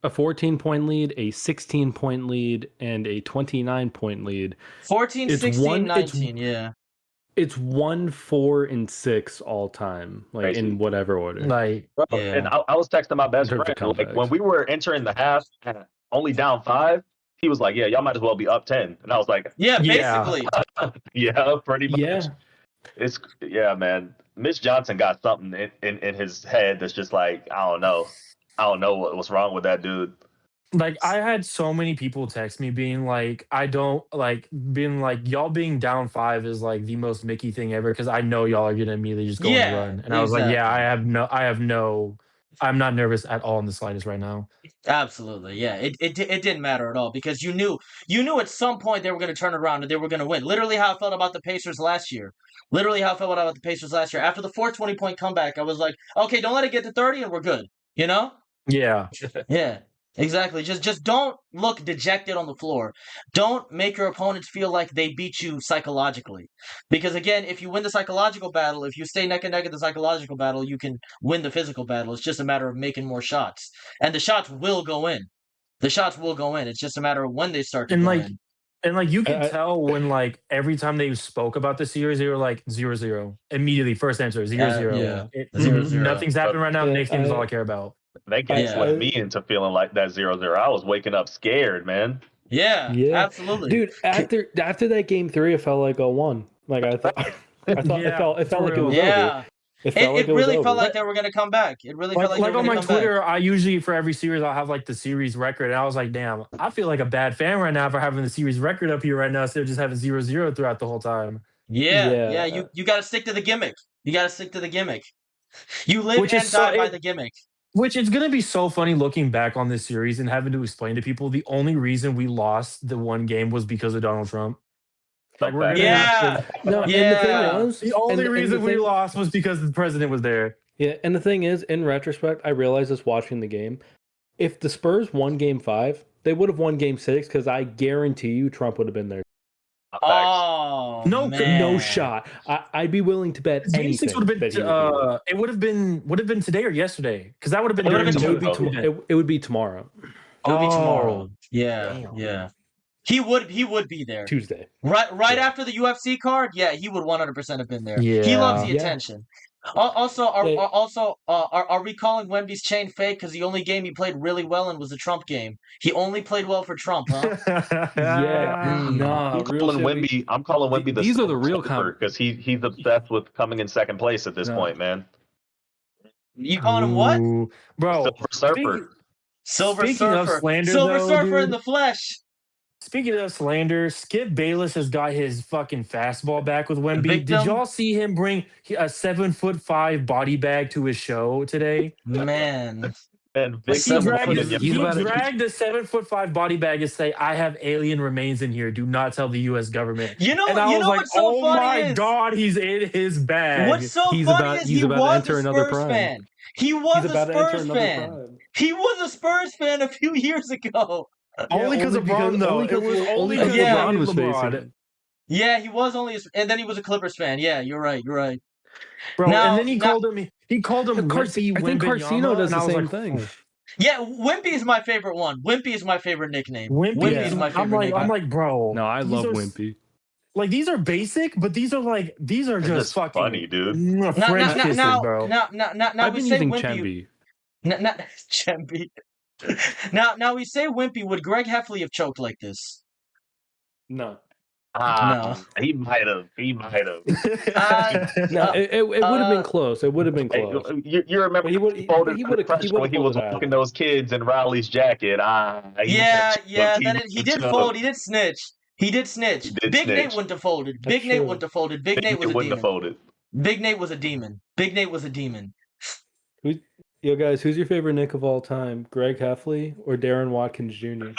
14-point lead, a 16-point lead, and a 29-point lead. 14, 16, 19, It's 1, 4, and 6 all time, like in whatever order. And I was texting my best friend like when we were entering the half, only down 5. He was like, "Yeah, y'all might as well be up 10," and I was like, "Yeah, basically, yeah, pretty much." Yeah, it's man. Mitch Johnson got something in his head that's just like I don't know what's wrong with that dude. Like I had so many people text me being like, y'all being down 5 is like the most Mickey thing ever because I know y'all are gonna immediately just go on a run. And I was like, I'm not nervous at all in the slightest right now. Absolutely, yeah. It didn't matter at all because you knew at some point they were going to turn around and they were going to win. Literally how I felt about the Pacers last year. After the 420-point comeback, I was like, okay, don't let it get to 30 and we're good. You know? Yeah. Yeah. Exactly. Just don't look dejected on the floor. Don't make your opponents feel like they beat you psychologically. Because again, if you win the psychological battle, if you stay neck and neck in the psychological battle, you can win the physical battle. It's just a matter of making more shots. And the shots will go in. It's just a matter of when they start to go in. And like you can tell when like every time they spoke about the series, they were like 0-0. Immediately, first answer, 0-0. 0-0. Nothing's happening right now. The next game is all I care about. They gaslit me into feeling like that 0-0. I was waking up scared, man. Yeah, absolutely, dude. After that game 3, it felt like 0-1. Like I thought it felt like it was over. It really felt like they were going to come back. It really felt like they were on my Twitter, I usually for every series I'll have like the series record, and I was like, damn, I feel like a bad fan right now for having the series record up here right now instead of just having 0-0 throughout the whole time. Yeah. You got to stick to the gimmick. You live and die by the gimmick. Which it's going to be so funny looking back on this series and having to explain to people the only reason we lost the one game was because of Donald Trump. Like we're the only reason we lost was because the president was there. Yeah, and the thing is, in retrospect, I realized this watching the game. If the Spurs won Game 5, they would have won Game 6 because I guarantee you Trump would have been there. Oh no shot. I'd be willing to bet anything. 6 would have been. It would have been today or yesterday because that would have been. It would be tomorrow. It would be tomorrow. Yeah. He would be there Tuesday. Right after the UFC card. Yeah, he would 100% have been there. Yeah. He loves the attention. Also, are we calling Wemby's chain fake because the only game he played really well in was the Trump game? He only played well for Trump, huh? I'm calling Wemby These are the real comments because he's obsessed with coming in second place at this point, man. You calling him what? Bro, Silver Surfer. Silver speaking of Surfer. slander, Silver though, Surfer dude, in the flesh. Speaking of slander, Skip Bayless has got his fucking fastball back with Wemby. Did Victim? y'all see him bring a 7'5" body bag to his show today? Man. And Like he dragged the 7'5" body bag and say, "I have alien remains in here. Do not tell the U.S. government." You know, and I was like, what's so "Oh funny my is, god, he's in his bag." What's so funny is he was a Spurs fan. He was a Spurs fan. He was a Spurs fan a few years ago. Only because of LeBron, though. It was only because LeBron was facing. Yeah, he was only, and then he was a Clippers fan. Yeah, you're right. You're right. Bro, and then he called him Wimpy. I think Carcino does the same thing. Yeah, Wimpy is my favorite one. Wimpy is my favorite nickname. Wimpy is my favorite nickname. I'm like, bro. No, I love Wimpy. Like, these are basic, but these are just fucking funny, dude. French kisses, bro. Now, I've been using Chemby. Chemby. Now we say Wimpy. Would Greg Heffley have choked like this? No. No. He might have. No, it would have been close. It would have been close. You remember he would when he was walking those kids in Riley's jacket. He did fold. He did snitch. Big Nate wouldn't have folded. Big Nate wouldn't have folded. Big Nate was a demon. Big Nate was a demon. Big Nate was a demon. Yo, guys, who's your favorite Knick of all time? Greg Heffley or Darren Watkins Jr.?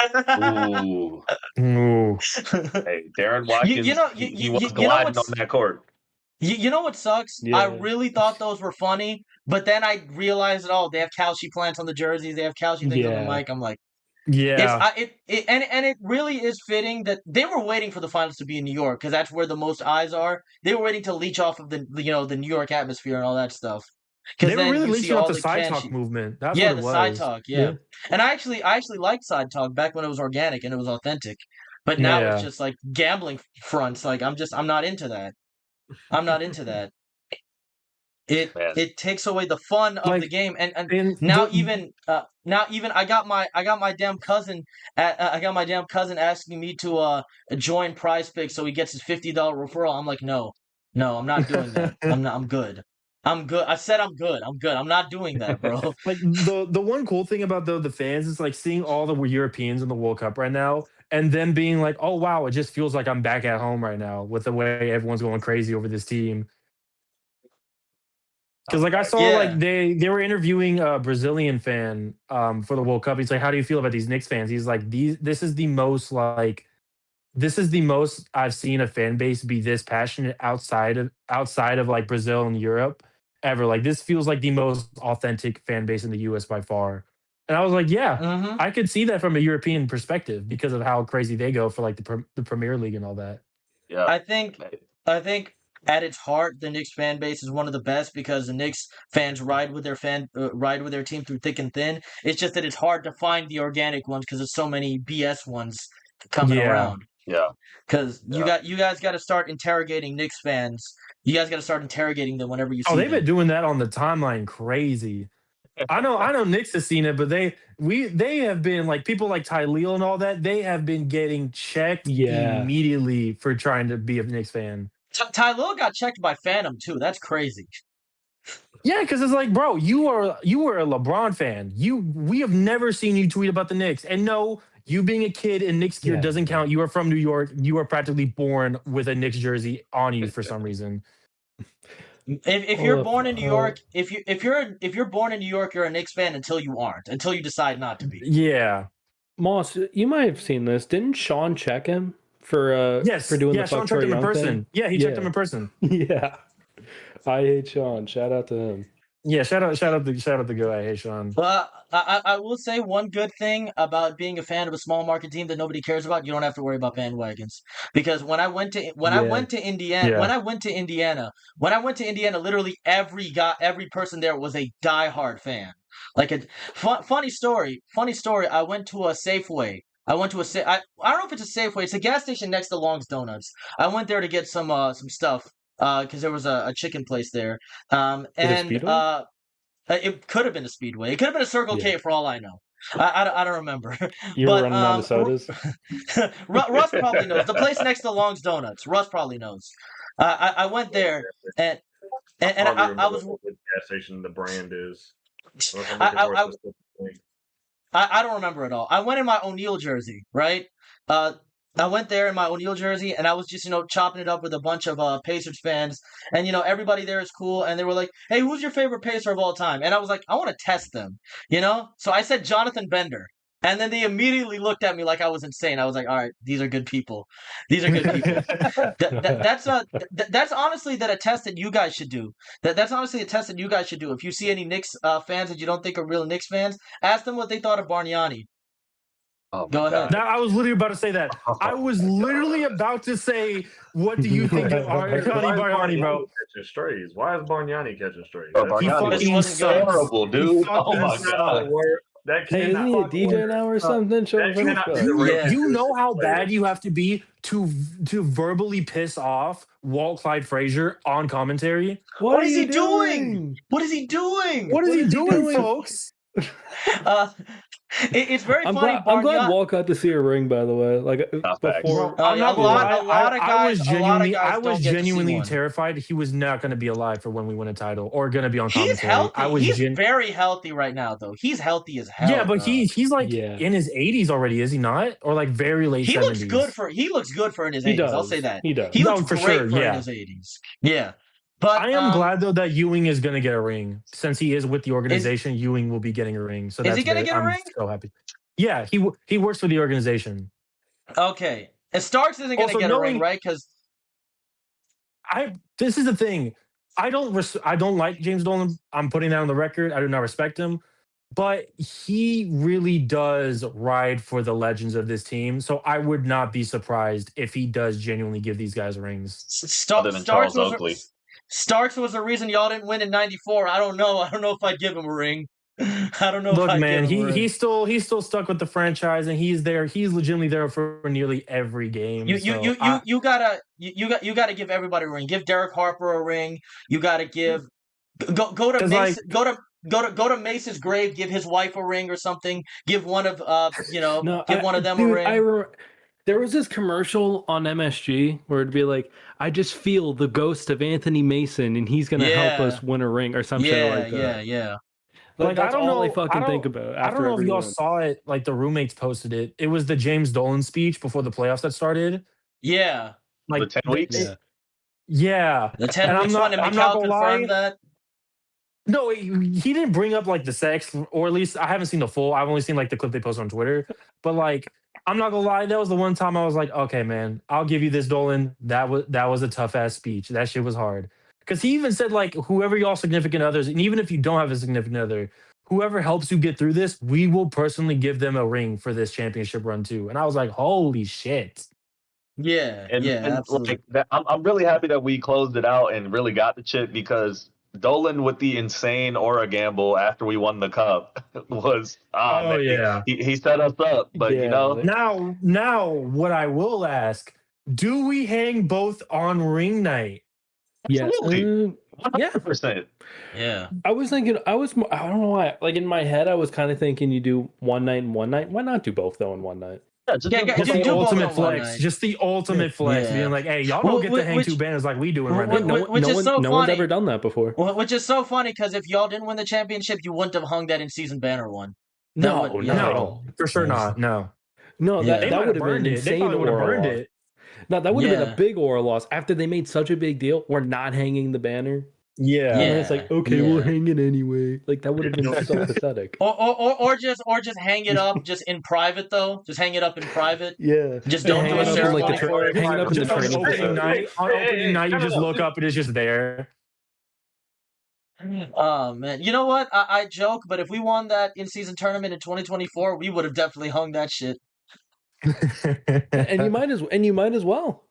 Ooh. Hey, Darren Watkins, he was gliding on that court. You know what sucks? Yeah. I really thought those were funny, but then I realized they have Calci plants on the jerseys. They have Calci things on the mic. I'm like, yeah. It really is fitting that they were waiting for the finals to be in New York because that's where the most eyes are. They were waiting to leech off of the New York atmosphere and all that stuff. They were really leeching off the side talk movement. That's what it was. Side talk. Yeah. And I actually liked side talk back when it was organic and it was authentic. But now it's just like gambling fronts. Like I'm not into that. It takes away the fun of the game. And now even I got my damn cousin asking me to join Prize Picks so he gets his $50 referral. I'm like, no, I'm not doing that. I'm good. I said I'm good. I'm not doing that, bro. Like the one cool thing about the fans is like seeing all the Europeans in the World Cup right now, and then being like, oh wow, it just feels like I'm back at home right now with the way everyone's going crazy over this team. Because like I saw like they were interviewing a Brazilian fan for the World Cup. He's like, how do you feel about these Knicks fans? He's like, this is the most I've seen a fan base be this passionate outside of like Brazil and Europe ever. Like this feels like the most authentic fan base in the US by far. And I was like, I could see that from a European perspective because of how crazy they go for like the Premier League and all that. Yeah. I think at its heart, the Knicks fan base is one of the best because the Knicks fans ride with their team through thick and thin. It's just that it's hard to find the organic ones because there's so many BS ones coming around. Yeah, because you guys got to start interrogating Knicks fans. You guys got to start interrogating them whenever you see. Oh, they've been doing that on the timeline, crazy. I know Knicks has seen it, but they have been like people like Ty Leal and all that. They have been getting checked immediately for trying to be a Knicks fan. Ty Leal got checked by Phantom too. That's crazy. Yeah, because it's like, bro, you were a LeBron fan. We have never seen you tweet about the Knicks, and no. You being a kid in Knicks gear doesn't count. You are from New York. You are practically born with a Knicks jersey on you for some reason. If you're born in New York, if you're born in New York, you're a Knicks fan until you aren't. Until you decide not to be. Yeah. Moss, you might have seen this. Didn't Sean check him for doing the Sean fuck checked him in person. Thing? Yeah, he checked him in person. Yeah. I hate Sean. Shout out to him. Yeah, shout out the guy. Hey, Sean. But I will say one good thing about being a fan of a small market team that nobody cares about. You don't have to worry about bandwagons because when I went to Indiana, literally every person there was a diehard fan. Like a funny story. I went to a Safeway. I don't know if it's a Safeway. It's a gas station next to Long's Donuts. I went there to get some stuff. Because there was a chicken place there, and it could have been a Speedway. It could have been a Circle K for all I know. I don't remember. You were running out of sodas. Russ probably knows the place next to Long's Donuts. Russ probably knows. I went there and And I was what gas station the brand is. I don't remember at all. I went in my O'Neal jersey, right? I went there in my O'Neal jersey, and I was just, chopping it up with a bunch of Pacers fans, and everybody there is cool, and they were like, "Hey, who's your favorite Pacer of all time?" And I was like, "I want to test them," So I said Jonathan Bender, and then they immediately looked at me like I was insane. I was like, "All right, these are good people. These are good people." That's honestly a test that you guys should do. That's honestly a test that you guys should do. If you see any Knicks fans that you don't think are real Knicks fans, ask them what they thought of Bargnani. Oh, Go ahead. Now, I was literally about to say that. I was literally about to say, what do you think of Bargnani, bro? Catching strays. Why is Bargnani catching strays? Bro, Bargnani was terrible, dude. Oh my god. Hey, isn't he a DJ now or something? You know how bad you have to be to verbally piss off Walt Clyde Frazier on commentary? What is he doing? What is he doing? What is he doing, folks? It's very funny. I'm glad Walt got to see a ring, by the way. Like before, I was genuinely terrified he was not going to be alive for when we win a title or going to be on commentary. He's healthy. He's very healthy right now, though. He's healthy as hell. Yeah, but he's like in his 80s already, is he not? Or like very late 70s. He looks good for in his 80s. I'll say that. He does. He looks great for in his 80s. Yeah. But I am glad though that Ewing is going to get a ring since he is with the organization. Ewing will be getting a ring. So is he going to get a ring? I'm so happy. Yeah, he works for the organization. Okay, and Starks isn't going to get a ring, right? Because this is the thing. I don't like James Dolan. I'm putting that on the record. I do not respect him, but he really does ride for the legends of this team. So I would not be surprised if he does genuinely give these guys rings. Starks was the reason y'all didn't win in '94. I don't know. I don't know if I'd give him a ring. I don't know. Look, man, he's still stuck with the franchise, and he's there. He's legitimately there for nearly every game. You gotta give everybody a ring. Give Derek Harper a ring. You gotta give go to Mason, go to Mace's grave. Give his wife a ring or something. Give one of one of them a ring. There was this commercial on MSG where it'd be like, "I just feel the ghost of Anthony Mason, and he's gonna help us win a ring" or some shit like that. Yeah. Like that's all I fucking think about. I don't know if y'all saw it. Like the roommates posted it. It was the James Dolan speech before the playoffs had started. Yeah, like the 10 weeks. Yeah, the 10 weeks one. And Mikal confirmed that. No, he didn't bring up like the sex, or at least I haven't seen the full. I've only seen like the clip they posted on Twitter. But like, I'm not gonna lie, that was the one time I was like, okay, man, I'll give you this, Dolan. That was a tough ass speech. That shit was hard. Because he even said, like, whoever y'all significant others, and even if you don't have a significant other, whoever helps you get through this, we will personally give them a ring for this championship run too. And I was like, holy shit. Yeah, and absolutely. Like I'm really happy that we closed it out and really got the chip, because Dolan with the insane aura gamble after we won the cup was he set us up. But now what I will ask, do we hang both on ring night? Absolutely. 100%. Yeah. I was thinking, I don't know why. Like in my head, I was kind of thinking you do one night and one night. Why not do both though in one night? Yeah, just the ultimate flex. Just the ultimate flex. Being like, hey, y'all don't get to hang two banners like we doing right now. No one's ever done that before. Which is so funny, because if y'all didn't win the championship, you wouldn't have hung that in season banner one. No, for sure not. No, that would have been insane. They would have burned it. No, that would have been a big aura loss. After they made such a big deal, we're not hanging the banner. Yeah. And it's like, okay, we'll hang it anyway. Like that would have been so pathetic. Or just hang it up just in private though. Just hang it up in private. Yeah. Just don't do a ceremony for it. Hang it up in the training opening night. On opening night, you just look up and it's just there. Oh man, you know what? I joke, but if we won that in-season tournament in 2024, we would have definitely hung that shit. And you might as well.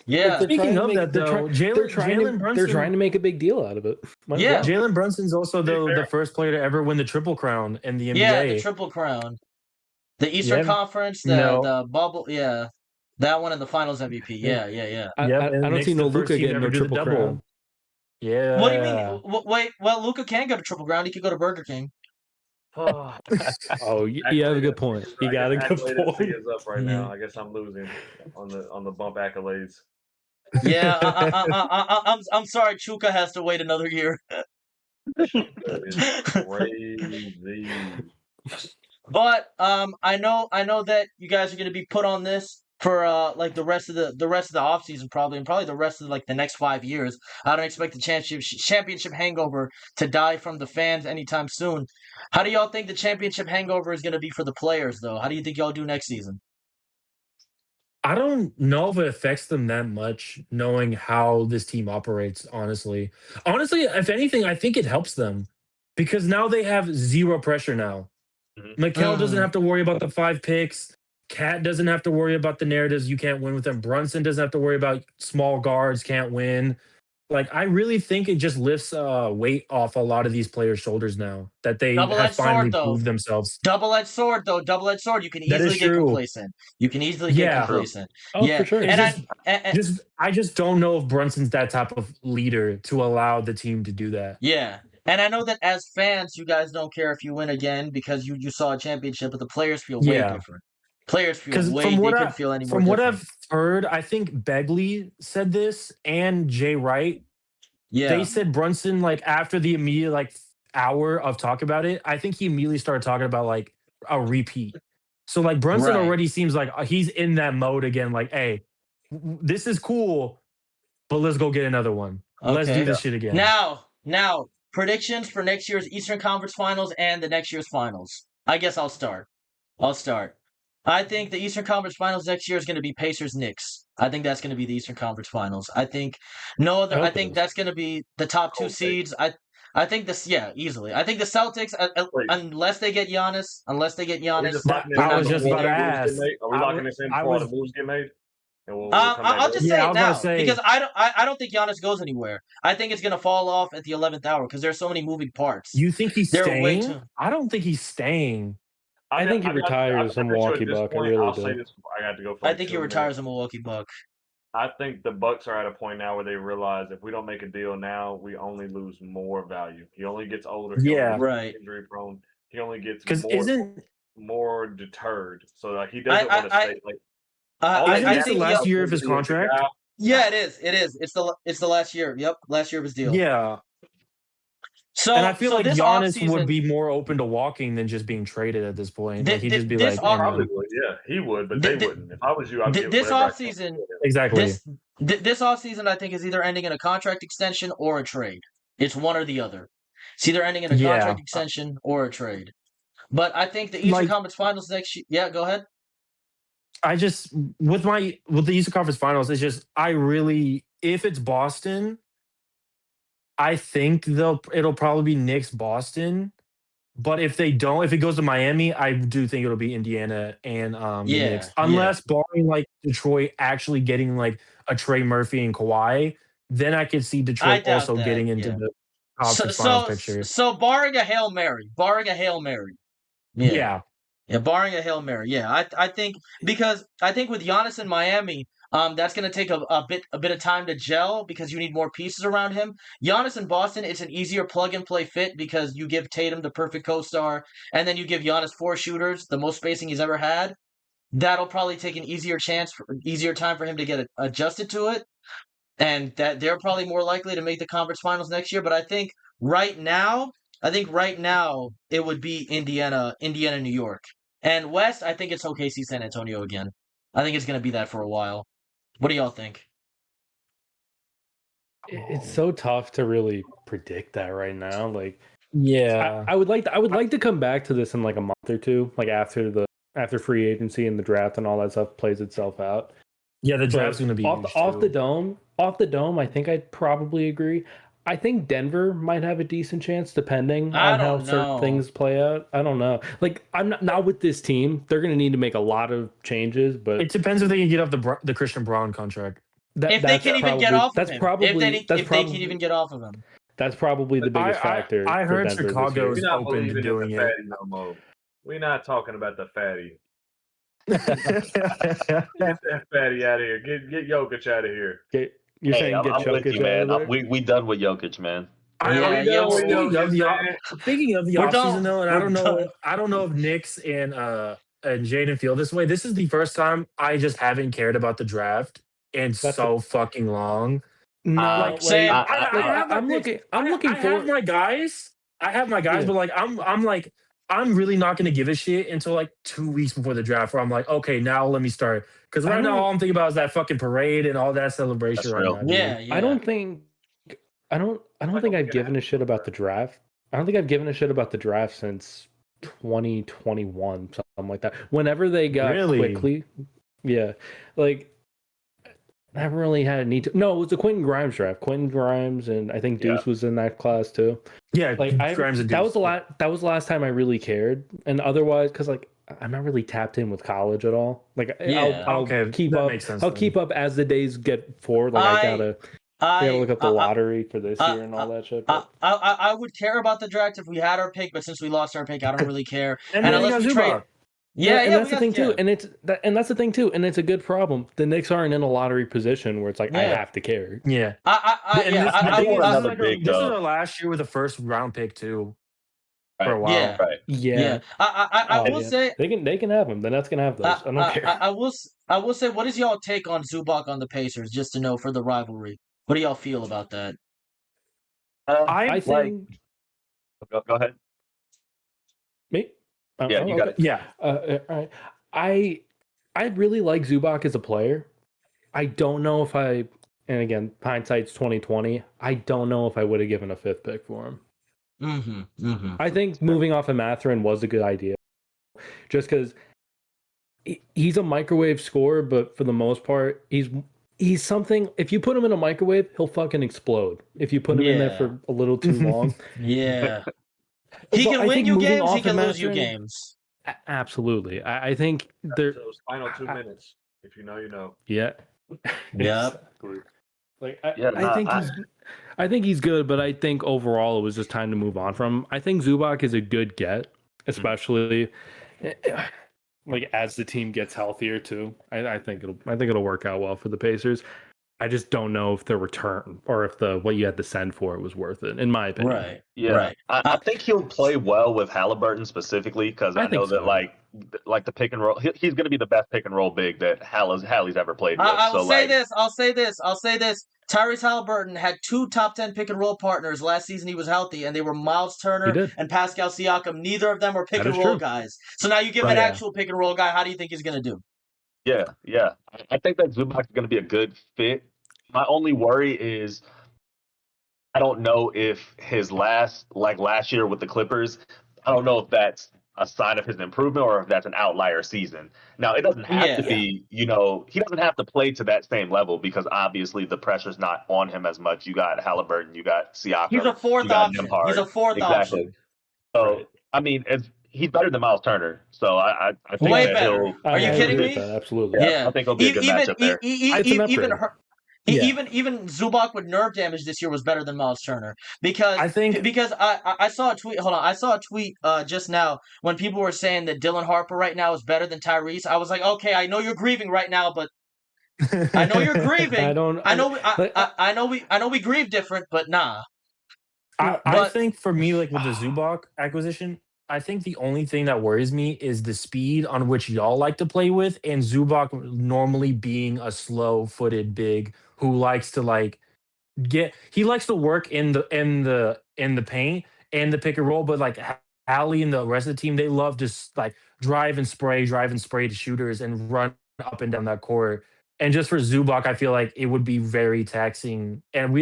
Yeah. Speaking of that, though, Jalen Brunson, they're trying to make a big deal out of it. Jalen Brunson's also the first player to ever win the Triple Crown in the NBA. Yeah, the Triple Crown, the Eastern Conference, the bubble. Yeah, that one, and the Finals MVP. Yeah. I don't see no Luka getting no Triple Crown. Yeah. What do you mean? Wait, well, Luka can go to Triple Crown. He could go to Burger King. You have a good point. You got a good point. Is up right now. I guess I'm losing on the bump accolades. Yeah, I'm sorry. Chuka has to wait another year. It's crazy. But I know that you guys are gonna be put on this for like the rest of the offseason probably, and probably the rest of like the next 5 years. I don't expect the championship hangover to die from the fans anytime soon. How do y'all think the championship hangover is gonna be for the players though? How do you think y'all do next season? I don't know if it affects them that much, knowing how this team operates. Honestly, if anything, I think it helps them because now they have zero pressure. Now, Mikal doesn't have to worry about the 5 picks. Cat doesn't have to worry about the narratives. You can't win with them. Brunson doesn't have to worry about small guards can't win. Like, I really think it just lifts weight off a lot of these players' shoulders now that they have finally proved themselves. Double-edged sword, though. Double-edged sword. You can easily get complacent. You can easily get complacent. Oh, for sure. I just don't know if Brunson's that type of leader to allow the team to do that. Yeah. And I know that as fans, you guys don't care if you win again because you saw a championship, but the players feel way different. Players feel way they couldn't feel any more From what different. I've heard, I think Begley said this and Jay Wright. Yeah. They said Brunson, like, after the immediate like hour of talk about it, I think he immediately started talking about like a repeat. So like Brunson already seems like he's in that mode again. Like, hey, this is cool, but let's go get another one. Okay. Let's do this shit again. Now, predictions for next year's Eastern Conference Finals and the next year's Finals. I guess I'll start. I think the Eastern Conference Finals next year is going to be Pacers-Knicks. I think that's going to be the Eastern Conference Finals. I think I think that's going to be the top 2 seeds. I think this, easily. I think the Celtics, unless they get Giannis. I was just about to ask. Are we locking this in before the moves get made? I'll just say it now because I don't think Giannis goes anywhere. I think it's going to fall off at the 11th hour because there's so many moving parts. You think he's staying? I don't think he's staying. I think he retires as a Milwaukee Buck. I really do. I think he retires as a Milwaukee Buck. I think the Bucks are at a point now where they realize if we don't make a deal now, we only lose more value. He only gets older. Injury prone. He only gets more deterred. So like he doesn't want to stay. Like I think the last year of his contract. Yeah, it is. It's the last year. Yep, last year of his deal. Yeah. So, and I feel like Giannis would be more open to walking than just being traded at this point. Like he'd just be like, probably would. Yeah, he would, but they wouldn't. If I was you, I'd give this offseason. Exactly. This offseason, I think, is either ending in a contract extension or a trade. It's one or the other. It's either ending in a contract extension or a trade. But I think the Eastern Conference Finals next year. Yeah, go ahead. I just with the Eastern Conference Finals, it's just if it's Boston. I think it'll probably be Knicks Boston, but if it goes to Miami, I do think it'll be Indiana and Knicks, unless barring like Detroit actually getting like a Trey Murphy and Kawhi, then I could see Detroit also getting into the conference finals picture. So barring a Hail Mary, barring a Hail Mary, I think because I think with Giannis in Miami. That's going to take a bit of time to gel because you need more pieces around him. Giannis in Boston, it's an easier plug-and-play fit because you give Tatum the perfect co-star, and then you give Giannis 4 shooters, the most spacing he's ever had. That'll probably take an easier time for him to get adjusted to it, and that they're probably more likely to make the conference finals next year. But I think right now it would be Indiana, New York. And West, I think it's OKC San Antonio again. I think it's going to be that for a while. What do y'all think? It's so tough to really predict that right now. Like, I would like to come back to this in like a month or two, like after free agency and the draft and all that stuff plays itself out. Yeah, the draft's going to be off the dome. I think I'd probably agree. I think Denver might have a decent chance depending on how certain things play out. I don't know. Like, I'm not with this team. They're going to need to make a lot of changes, but it depends if they can get off the Christian Braun contract. If they can even get off of him. If they can even get off of him. That's probably the biggest factor. I heard Chicago's open to doing it. We're not talking about the fatty. Get that fatty out of here. Get Jokic out of here. You're saying get Jokic, man. We done with Jokic, man. Speaking of the offseason, though, and I don't know if Knicks and Jayden feel this way. This is the first time I just haven't cared about the draft and so fucking long. No, like same. I'm looking for. I have my guys. But like I'm really not going to give a shit until like 2 weeks before the draft, where I'm like, okay, now let me start. Because right now all I'm thinking about is that fucking parade and all that celebration right now. Dude. Yeah. I don't think I've given a shit about the draft. I don't think I've given a shit about the draft since 2021, something like that. Whenever they got quickly, like I haven't really had a need to. No, it was the Quentin Grimes draft. Quentin Grimes and I think Deuce was in that class too. Yeah, like Grimes and Deuce. That was the last time I really cared. And otherwise, because like I'm not really tapped in with college at all. Like I'll keep up. I'll keep up as the days get forward. Like I gotta look up the lottery for this year and all that shit. I would care about the draft if we had our pick, but since we lost our pick, I don't really care. and unless we trade. And that's the thing too. And that's the thing too. And it's a good problem. The Knicks aren't in a lottery position where it's like I have to care. Yeah. This is our last year with a first round pick too. For a while. Yeah. Right. Yeah. I will say they can have them. The Nets can have those. I don't care. I will say, what is y'all take on Zubac on the Pacers? Just to know for the rivalry. What do y'all feel about that? I think. Go ahead. Me? Yeah, you got it. Yeah. All right. I really like Zubac as a player. I don't know if and again, hindsight's 2020. I don't know if I would have given a 5th pick for him. I think moving off of Mathurin was a good idea, just because he's a microwave scorer, but for the most part, he's something. If you put him in a microwave, he'll fucking explode. If you put him in there for a little too long, he can win you games. He can lose you games. Absolutely. I think those final 2 minutes. If you know, you know. Yeah. Exactly. Like I think he's good, but I think overall it was just time to move on from him. I think Zubac is a good get, especially like as the team gets healthier too. I think it'll work out well for the Pacers. I just don't know if the return or if what you had to send for it was worth it, in my opinion. Right. Yeah. Right. I think he'll play well with Halliburton specifically because I know that like the pick and roll, he's going to be the best pick and roll big that Hallie's ever played with. I'll say this. Tyrese Halliburton had 2 top 10 pick and roll partners last season. He was healthy, and they were Miles Turner and Pascal Siakam. Neither of them were pick and roll guys. So now you give him an actual pick and roll guy. How do you think he's going to do? Yeah. I think that Zubac is going to be a good fit. My only worry is I don't know if his last year with the Clippers, I don't know if that's a sign of his improvement or if that's an outlier season. Now, it doesn't have to be, he doesn't have to play to that same level because obviously the pressure's not on him as much. You got Halliburton, you got Siakam. He's a 4th option. He's a 4th option. So, I mean, he's better than Miles Turner. So I think way that better. Are you kidding me? Absolutely. Yeah. I think it'll be a good matchup there. Even Zubac with nerve damage this year was better than Miles Turner because I saw a tweet. Hold on, I saw a tweet just now when people were saying that Dylan Harper right now is better than Tyrese. I was like, okay, I know you're grieving right now, but I know you're grieving. I know we grieve different, but nah. I think for me, like with the Zubac acquisition, I think the only thing that worries me is the speed on which y'all like to play with, and Zubac normally being a slow-footed big who likes to he likes to work in the paint and the pick and roll, but like Hallie and the rest of the team, they love to like drive and spray to shooters and run up and down that court. And just for Zubac, I feel like it would be very taxing. And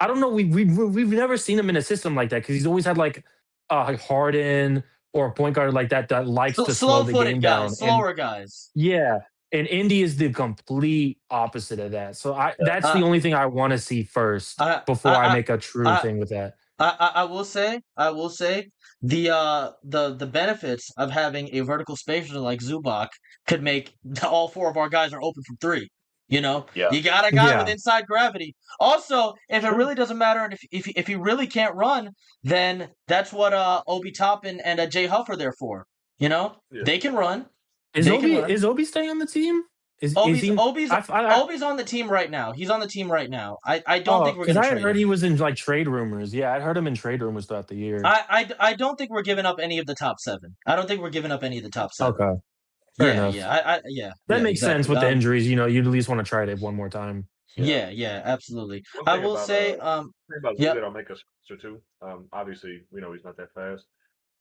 I don't know, we've never seen him in a system like that because he's always had like Harden or a point guard like that likes to slow the game down. Slower guys. Yeah. And Indy is the complete opposite of that. So that's the only thing I want to see first before I make a true thing with that. I will say the benefits of having a vertical spacer like Zubac could make all 4 of our guys are open from 3. You got a guy with inside gravity. Also, if it really doesn't matter, and if he really can't run, then that's what Obi Toppin and Jay Huff are there for. They can run. Is Obi staying on the team? Obi's on the team right now. He's on the team right now. I don't think we're going to trade him. I heard he was in like trade rumors. Yeah, I heard him in trade rumors throughout the year. I don't think we're giving up any of the top 7. I don't think we're giving up any of the top 7. Okay. Fair enough. That makes sense with the injuries. You'd at least want to try it one more time. Yeah, absolutely. I will say, that'll make us faster too. Obviously, we know he's not that fast,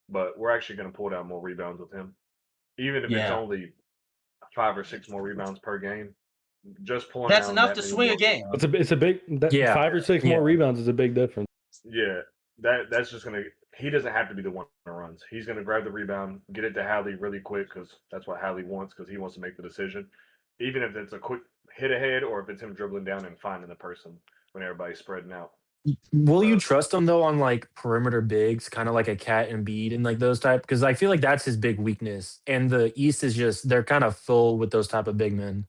but we're actually going to pull down more rebounds with him, even if it's only 5 or 6 more rebounds per game. Just pulling that's down enough to swing a game. It's a big 5 or 6 more rebounds is a big difference. Yeah, that's just gonna. He doesn't have to be the one that runs. He's gonna grab the rebound, get it to Hallie really quick because that's what Hallie wants because he wants to make the decision, even if it's a quick hit ahead or if it's him dribbling down and finding the person when everybody's spreading out. Will you trust him though on like perimeter bigs, kind of like a Cat and Embiid and like those type? Because I feel like that's his big weakness, and the East is just they're kind of full with those type of big men.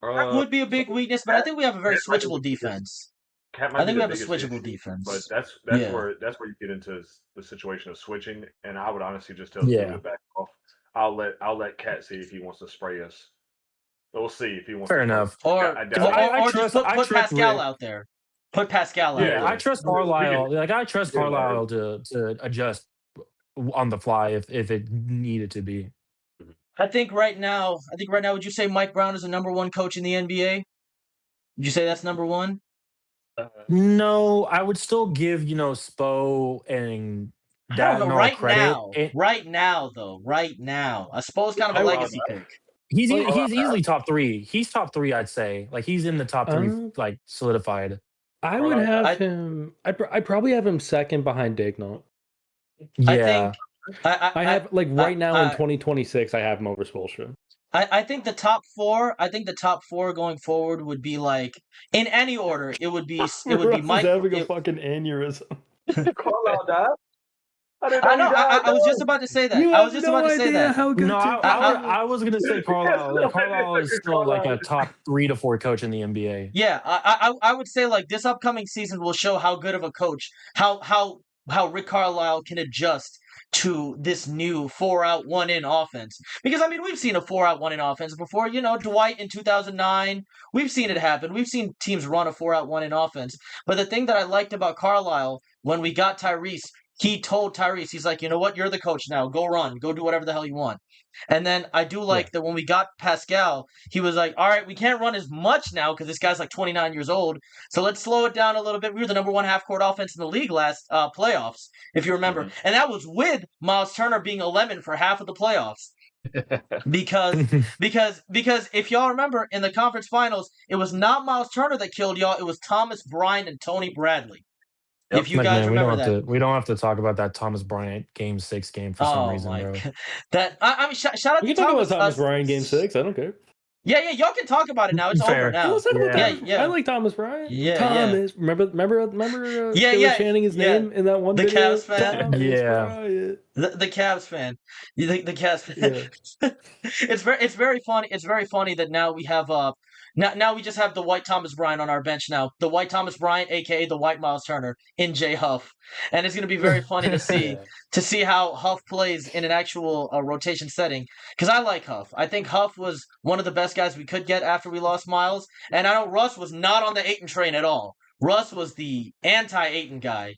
That would be a big weakness, but I think we have a very switchable defense. I think we have a switchable defense. But that's where you get into the situation of switching, and I would honestly just tell him to back off. I'll let Cat see if he wants to spray us. We'll see if he wants. Fair enough. Or just put Pascal out there. Put Pascal out there. Yeah, I trust Carlisle. Like I trust Carlisle to adjust on the fly if it needed to be. I think right now, would you say Mike Brown is the number 1 coach in the NBA? Would you say that's number 1? No, I would still give Spo and credit. Right now, Spo's kind of a legacy pick. He's easily top 3. He's top 3, I'd say. Like he's in the top 3, like solidified. I would have him. I probably have him second behind Daigneault. Yeah. I have right now in 2026. I have him over Spoelstra. I think the top 4. I think the top 4 going forward would be like in any order. It would be Mike. Having a fucking aneurysm. Carlisle died. I know. I was just about to say that. I was just about to say that. I was gonna say Carlisle. Carlisle is still like a top 3 to 4 coach in the NBA. Yeah, I would say like this upcoming season will show how good of a coach, how Rick Carlisle can adjust to this new 4-out 1-in offense. Because I mean, we've seen a 4-out 1-in offense before. Dwight in 2009, we've seen it happen. We've seen teams run a 4-out 1-in offense. But the thing that I liked about Carlisle when we got Tyrese, he told Tyrese, he's like, you know what, you're the coach now. Go run. Go do whatever the hell you want. And then I do like that when we got Pascal, he was like, all right, we can't run as much now because this guy's like 29 years old. So let's slow it down a little bit. We were the number 1 half-court offense in the league last playoffs, if you remember. Mm-hmm. And that was with Miles Turner being a lemon for half of the playoffs. because if y'all remember, in the conference finals, it was not Miles Turner that killed y'all. It was Thomas Bryant and Tony Bradley. If you guys remember that. We don't have to talk about that Thomas Bryant Game 6 game for some reason, bro. I mean, shout out to Thomas Bryant Game 6. I don't care. Yeah, y'all can talk about it now. It's over now. I like Thomas Bryant. Yeah, Thomas. Yeah. Remember chanting his name in that one the video? Cavs fan. The Cavs fan. The Cavs fan. It's very funny. It's very funny that now we have Now we just have the white Thomas Bryant on our bench now. The white Thomas Bryant, a.k.a. the white Miles Turner, in J. Huff. And it's going to be very funny to see how Huff plays in an actual rotation setting. Because I like Huff. I think Huff was one of the best guys we could get after we lost Miles. And I know Russ was not on the Ayton train at all. Russ was the anti-Ayton guy.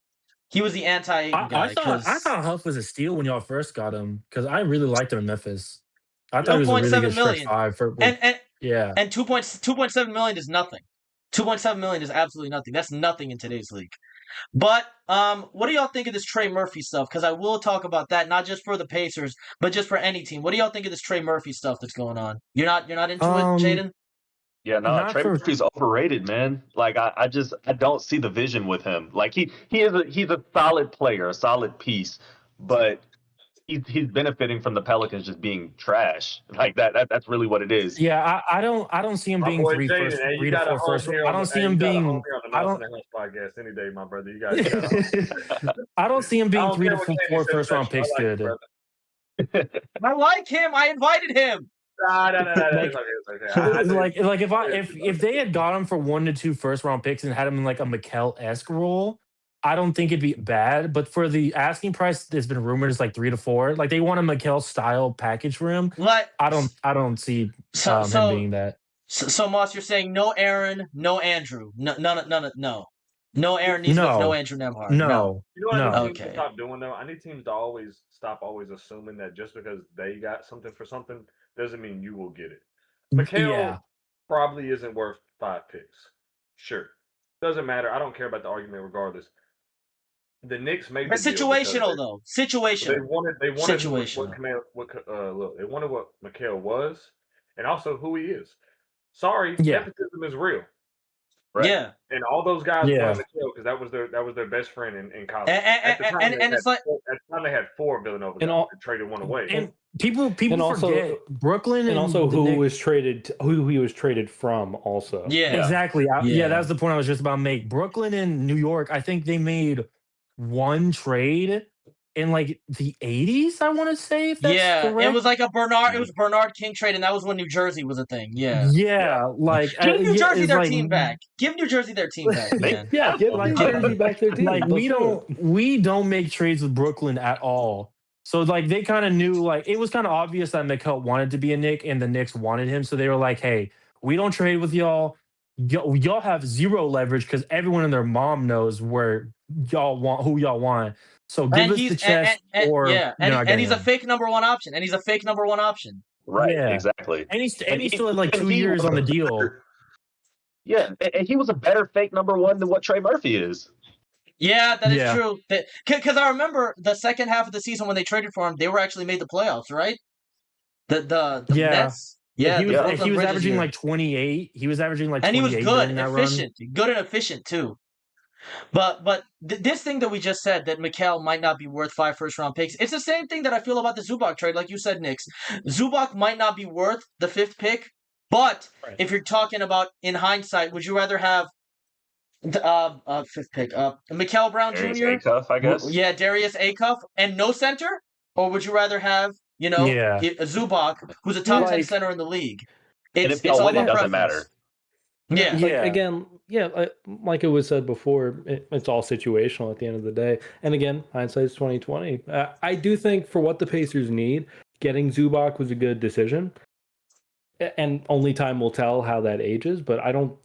He was the anti-Ayton guy. I thought Huff was a steal when y'all first got him. Because I really liked him in Memphis. I thought he was a really good stretch 5 for... Yeah. And 2.7 million is nothing. 2.7 million is absolutely nothing. That's nothing in today's league. But what do y'all think of this Trey Murphy stuff? Because I will talk about that, not just for the Pacers, but just for any team. What do y'all think of this Trey Murphy stuff that's going on? You're not into it, Jayden? Yeah, no, Trey Murphy's overrated, man. Like I don't see the vision with him. Like he's a solid player, a solid piece, but he's benefiting from the Pelicans just being trash. Like that's really what it is. Yeah, I don't see him being 3 to 4 first. I don't see him being. I don't podcast any day, my brother. You got. I don't see him being 3 to 4 first round picks. Good. I like him. I invited him. No. Like if they had got him for 1 to 2 first round picks and had him in like a Mikal-esque role, I don't think it'd be bad. But for the asking price, there's been rumored it's like 3 to 4. Like they want a Mikal style package for him. I don't see him being that. So Moss, you're saying no Aaron, no Andrew, no. No Aaron Nesmith, no Andrew Nembhard. No. You know what I need teams Okay. to stop doing though? I need teams to stop assuming that just because they got something for something doesn't mean you will get it. Mikal probably isn't worth 5 picks. Sure. Doesn't matter. I don't care about the argument regardless. The Knicks made the deal situational though. Situational. They wanted what Mikal was, and also who he is. Sorry, nepotism is real. Right? Yeah. And all those guys wanted Mikal because that was their best friend in college. At the time they had 4 Villanova guys and traded one away. And people forget Brooklyn and also who he was traded from also. Yeah. Exactly. That was the point I was just about to make. Brooklyn and New York, I think they made one trade in like the 80s, I want to say, if that's correct. It was like it was Bernard King trade, and that was when New Jersey was a thing. Like give New Jersey their team back. Give New Jersey their team back, man. Give New Jersey back their team. Like we don't make trades with Brooklyn at all. So like they kind of knew, like it was kind of obvious that Mikal wanted to be a Knick and the Knicks wanted him. So they were like, hey, we don't trade with y'all. Y'all have zero leverage because everyone and their mom knows where y'all want, who y'all want. So give us the chest, and he's a fake number one option. Right, exactly. And he still had like 2 years on the deal. Yeah, and he was a better fake number one than what Trey Murphy is. Yeah, that is true. Because I remember the second half of the season when they traded for him, they were actually made the playoffs, right? The Nets. Yeah, he was averaging like 28. He was averaging like 28. And he was good, and efficient too. But this thing that we just said, that Mikal might not be worth 5 first-round picks, it's the same thing that I feel about the Zubac trade, like you said, Knicks. Zubac might not be worth the 5th pick, but if you're talking about in hindsight, would you rather have the 5th pick, Mikal Brown Darius Jr.? Acuff, I guess. Yeah, Darius Acuff, and no center? Or would you rather have, Zubac, who's a top 10 center in the league? It's all win, it doesn't matter. Again, like it was said before, it's all situational at the end of the day. And again, hindsight's 2020. I do think for what the Pacers need, getting Zubac was a good decision. And only time will tell how that ages. But I don't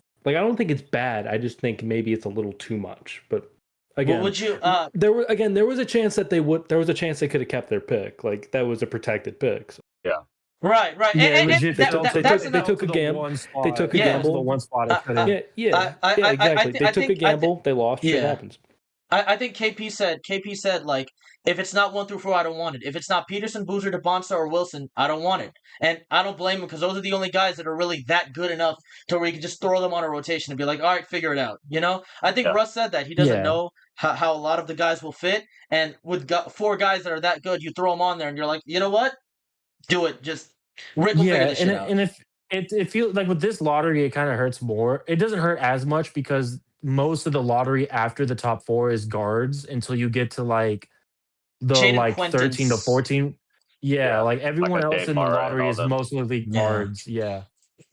think it's bad. I just think maybe it's a little too much. But again, would you? There was a chance that they would. There was a chance they could have kept their pick. Like that was a protected pick. So. Yeah. Right. Yeah, they took a gamble. They took a gamble. The one spot. Exactly. They took a gamble. They lost. Shit happens. I think KP said like, if it's not 1 through 4, I don't want it. If it's not Peterson, Boozer, DeBonsta, or Wilson, I don't want it. And I don't blame him because those are the only guys that are really that good enough to where you can just throw them on a rotation and be like, all right, figure it out. I think Russ said that he doesn't know how a lot of the guys will fit, and with 4 guys that are that good, you throw them on there and you're like, you know what? Do it. Just Rick will figure this shit out. And if it feels like with this lottery, it kind of hurts more. It doesn't hurt as much because most of the lottery after the top 4 is guards until you get to like the Jaden 13 to 14. Yeah, like everyone else in the lottery is mostly guards. Yeah.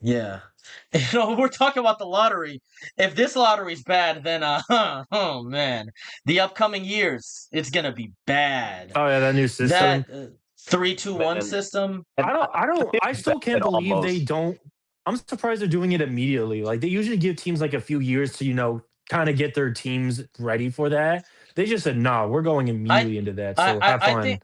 We're talking about the lottery. If this lottery's bad, then oh man, the upcoming years, it's gonna be bad. Oh yeah, that new system. That 3-2-1 system. I still can't believe they don't. I'm surprised they're doing it immediately. Like they usually give teams like a few years to kind of get their teams ready for that. They just said, "Nah, we're going immediately into that." So have fun.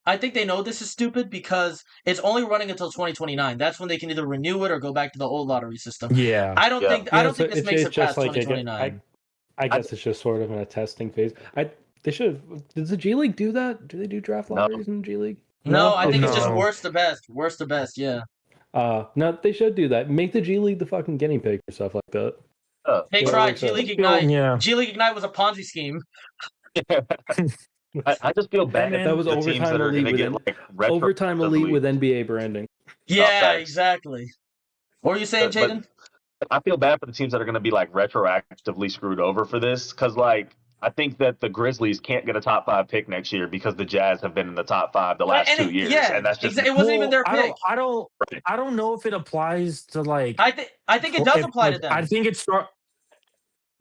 I think they know this is stupid because it's only running until 2029. That's when they can either renew it or go back to the old lottery system. Yeah, I don't think this makes it past 2029. I guess it's just sort of in a testing phase. They should. Does the G League do that? Do they do draft lotteries in the G League? No, I think it's just worst to best. Worst to best, yeah. No, they should do that. Make the G League the fucking guinea pig or stuff like that. They tried G League Ignite. Yeah. G League Ignite was a Ponzi scheme. I just feel bad. That was overtime elite overtime elite with NBA branding. Yeah, exactly. What are you saying, Jayden? I feel bad for the teams that are going to be like retroactively screwed over for this because I think that the Grizzlies can't get a top 5 pick next year because the Jazz have been in the top 5 the last 2 years, and that's just it wasn't even their pick. I don't know if it applies to like. I think it does apply to them. I think it's.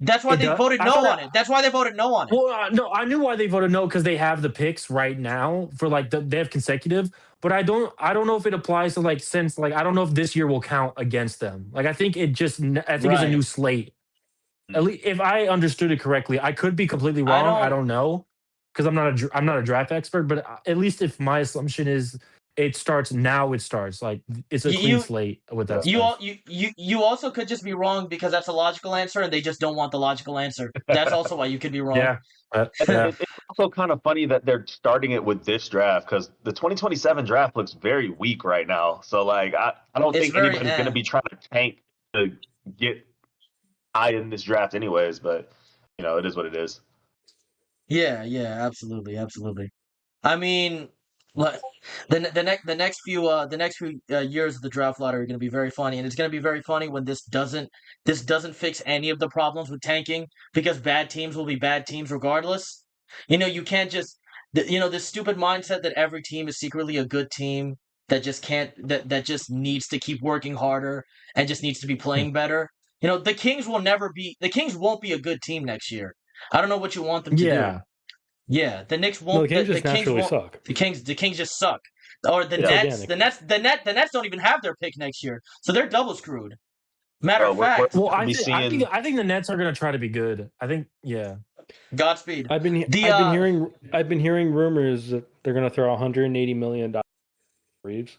That's why they voted no on it. That's why they voted no on it. Well, no, I knew why they voted no because they have the picks right now for like they have consecutive. But I don't know if it applies to like since like I don't know if this year will count against them. Like I think it's a new slate. At least if I understood it correctly, I could be completely wrong. I don't know because I'm not a draft expert. But at least if my assumption is it starts now, it starts like it's a clean slate with that stuff. You also could just be wrong because that's a logical answer, and they just don't want the logical answer. That's also why you could be wrong. Yeah. It's also kind of funny that they're starting it with this draft because the 2027 draft looks very weak right now. So like I don't think anybody's going to be trying to tank to get high in this draft anyways, but it is what it is. Yeah, absolutely. I mean, the next few years of the draft lottery are going to be very funny, and it's going to be very funny when this doesn't fix any of the problems with tanking because bad teams will be bad teams regardless. You can't just this stupid mindset that every team is secretly a good team that just can't that just needs to keep working harder and just needs to be playing better. The Kings won't be a good team next year. I don't know what you want them to do. Yeah, the Knicks won't. No, the Kings just naturally suck. The Kings just suck. Or the Nets. The Nets don't even have their pick next year, so they're double screwed. Matter of fact, I think the Nets are going to try to be good. I think, yeah. Godspeed. I've been hearing rumors that they're going to throw $180 million Reeves.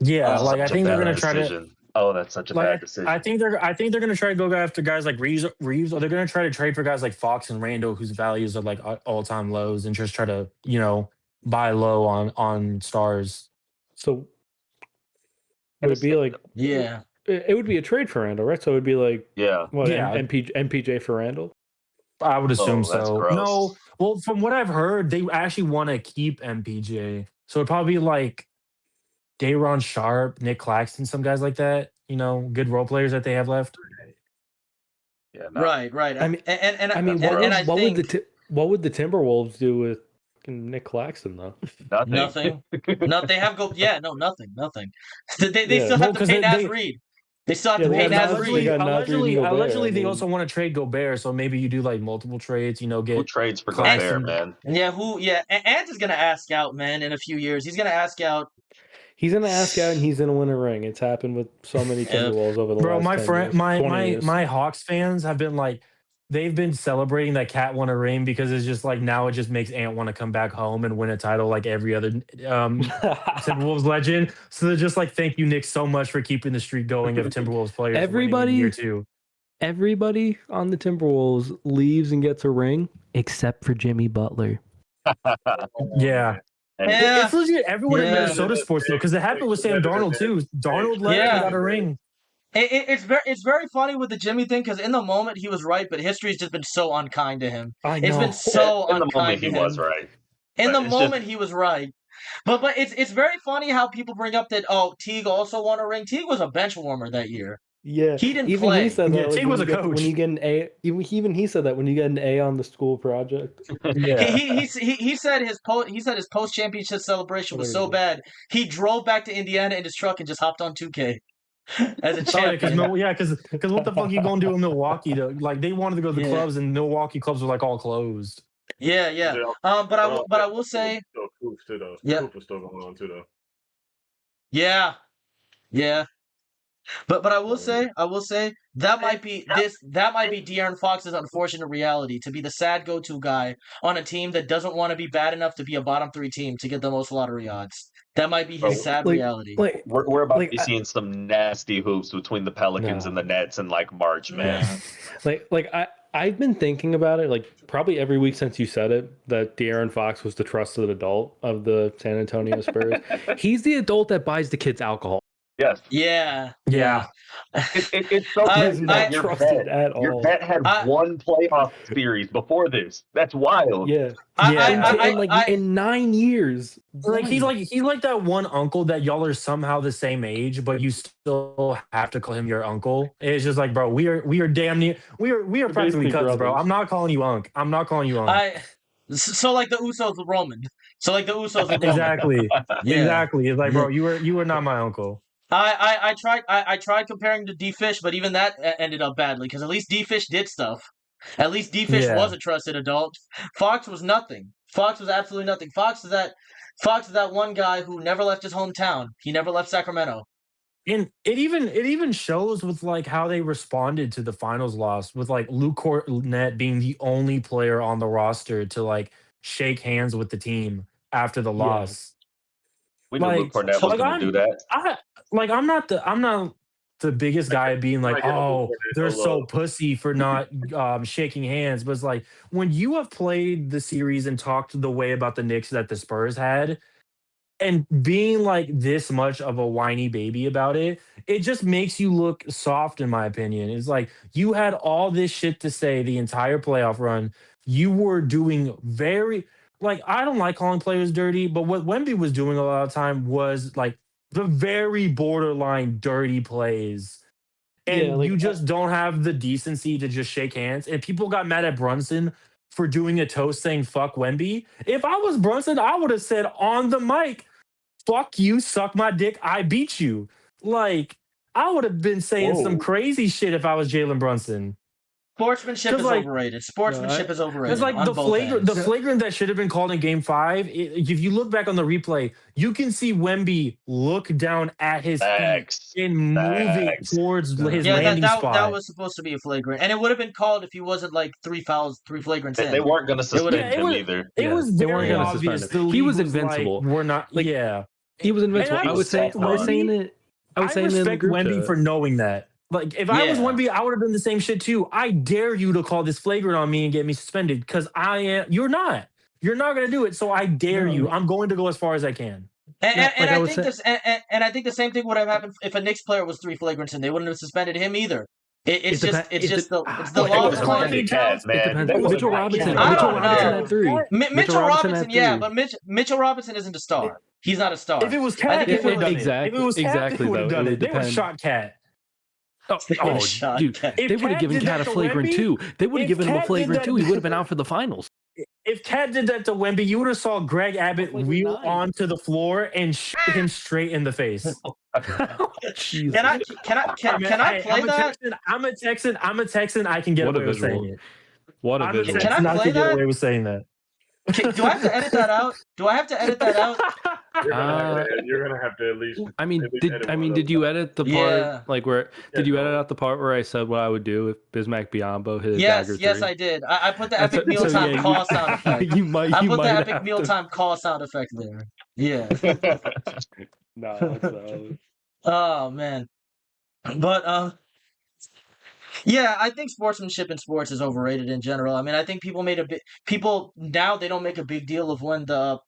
Yeah, I think they're going to try to. Oh, that's such a bad decision. I think they're going to try to go after guys like Reeves, or they're going to try to trade for guys like Fox and Randall, whose values are like all-time lows, and just try to buy low on stars. So would it be like It would be a trade for Randall, right? So it would be like MPJ for Randall. I would assume so. Gross. No, well, from what I've heard, they actually want to keep MPJ, so it'd probably be like Day'Ron Sharp, Nick Claxton, some guys like that, good role players that they have left. Yeah, right. I mean, what would the Timberwolves do with Nick Claxton though? Nothing. No, they have nothing. They still have to pay Naz Reid. They still have to pay Naz Reid. Allegedly, they also want to trade Gobert, so maybe you do like multiple trades. Get who trades for Gobert, man? Yeah, Ant is gonna ask out, man. In a few years, he's gonna ask out. He's gonna ask out, and he's gonna win a ring. It's happened with so many Timberwolves over the last 10 years. My Hawks fans have been like, they've been celebrating that Cat won a ring because it's just like now it just makes Ant want to come back home and win a title like every other Timberwolves legend. So they're just like, thank you, Nick, so much for keeping the streak going of Timberwolves players. Everybody on the Timberwolves leaves and gets a ring except for Jimmy Butler. Yeah. It's legit everyone in Minnesota sports though, because it happened with Sam Darnold too. Darnold left and got a ring. It's very funny with the Jimmy thing because in the moment he was right, but history's just been so unkind to him. I know. It's been so unkind to him. He was right. In the moment he was right. But it's very funny how people bring up that Teague also won a ring. Teague was a bench warmer that year. Yeah, he didn't play. He said that, Teague was a coach. When you get an A, even he said that when you get an A on the school project. Yeah. He said his post championship celebration was so bad he drove back to Indiana in his truck and just hopped on 2K as a champion. Because what the fuck you gonna do in Milwaukee? They wanted to go to the clubs and Milwaukee clubs were like all closed. Yeah. But I will say. Hoop was still going on too though. Yeah. But I will say that might be De'Aaron Fox's unfortunate reality to be the sad go-to guy on a team that doesn't want to be bad enough to be a bottom 3 team to get the most lottery odds. That might be his sad reality. We're about to be seeing some nasty hoops between the Pelicans and the Nets in like March, man. I've been thinking about it probably every week since you said it that De'Aaron Fox was the trusted adult of the San Antonio Spurs. He's the adult that buys the kids alcohol. Yes. Yeah. It's so crazy that your vet had one playoff series before this. That's wild. Yeah. In 9 years. He's like that one uncle that y'all are somehow the same age, but you still have to call him your uncle. It's just like, bro, we are damn near we are practically cousins, bro. I'm not calling you Unc. So like the Usos with Roman. Exactly. Exactly. It's like, bro, you were not my uncle. I tried comparing to D-Fish, but even that ended up badly because at least D-Fish did stuff. At least D-Fish was a trusted adult. Fox was nothing. Fox was absolutely nothing. Fox is that one guy who never left his hometown. He never left Sacramento. And it even shows with like how they responded to the finals loss, with like Luke Cornett being the only player on the roster to like shake hands with the team after the loss. We knew Luke Cornett was going to do that. I'm not the biggest guy being like, oh, they're so pussy for not shaking hands. But it's like, when you have played the series and talked the way about the Knicks that the Spurs had, and being like this much of a whiny baby about it, it just makes you look soft, in my opinion. It's like, you had all this shit to say the entire playoff run. You were doing like, I don't like calling players dirty, but what Wemby was doing a lot of time was like the very borderline dirty plays. And you just don't have the decency to just shake hands. And people got mad at Brunson for doing a toast saying fuck Wemby. If I was Brunson, I would have said on the mic, fuck you, suck my dick, I beat you. Like, I would have been saying some crazy shit if I was Jalen Brunson. Sportsmanship is overrated. Sportsmanship is overrated. It's like the flagrant that should have been called in Game 5. If you look back on the replay, you can see Wemby look down at his feet and moving towards his landing spot. That was supposed to be a flagrant, and it would have been called if he wasn't like 3 flagrants in. They weren't going to suspend him either. It was very obvious. He was invincible. We're not. He was invincible. I was saying it. I respect Wemby for knowing that. Like, if I was Wemby, I would have done the same shit too. I dare you to call this flagrant on me and get me suspended, because you're not going to do it. So I dare you. I'm going to go as far as I can. And I think the same thing would have happened if a Knicks player was 3 flagrants and they wouldn't have suspended him either. It's the law. Mitchell Robinson had 3. Mitchell Robinson, yeah, but Mitchell Robinson isn't a star. He's not a star. If it was Cat, they would have done it. If it was Cat, they would have done it. They would have shot Cat. Dude, they would have given Cat a flagrant 2. They would have given him a flagrant 2. He would have been out for the finals. If Cat did that to Wemby, you would have saw Greg Abbott wheel onto the floor and shoot him straight in the face. Can I play that? I'm a Texan. I can get away with saying it. What a visual. Can I play that? Get away with saying that. Do I have to edit that out? You're gonna have to at least. Did you edit the part where? Did you edit out the part where I said what I would do if Bismack Biyombo hit a dagger 3? Yes, I did. I put the epic mealtime call sound effect. I put the epic mealtime call sound effect there. Yeah. No. Oh man, but yeah, I think sportsmanship in sports is overrated in general. I mean, I think people now they don't make a big deal of when the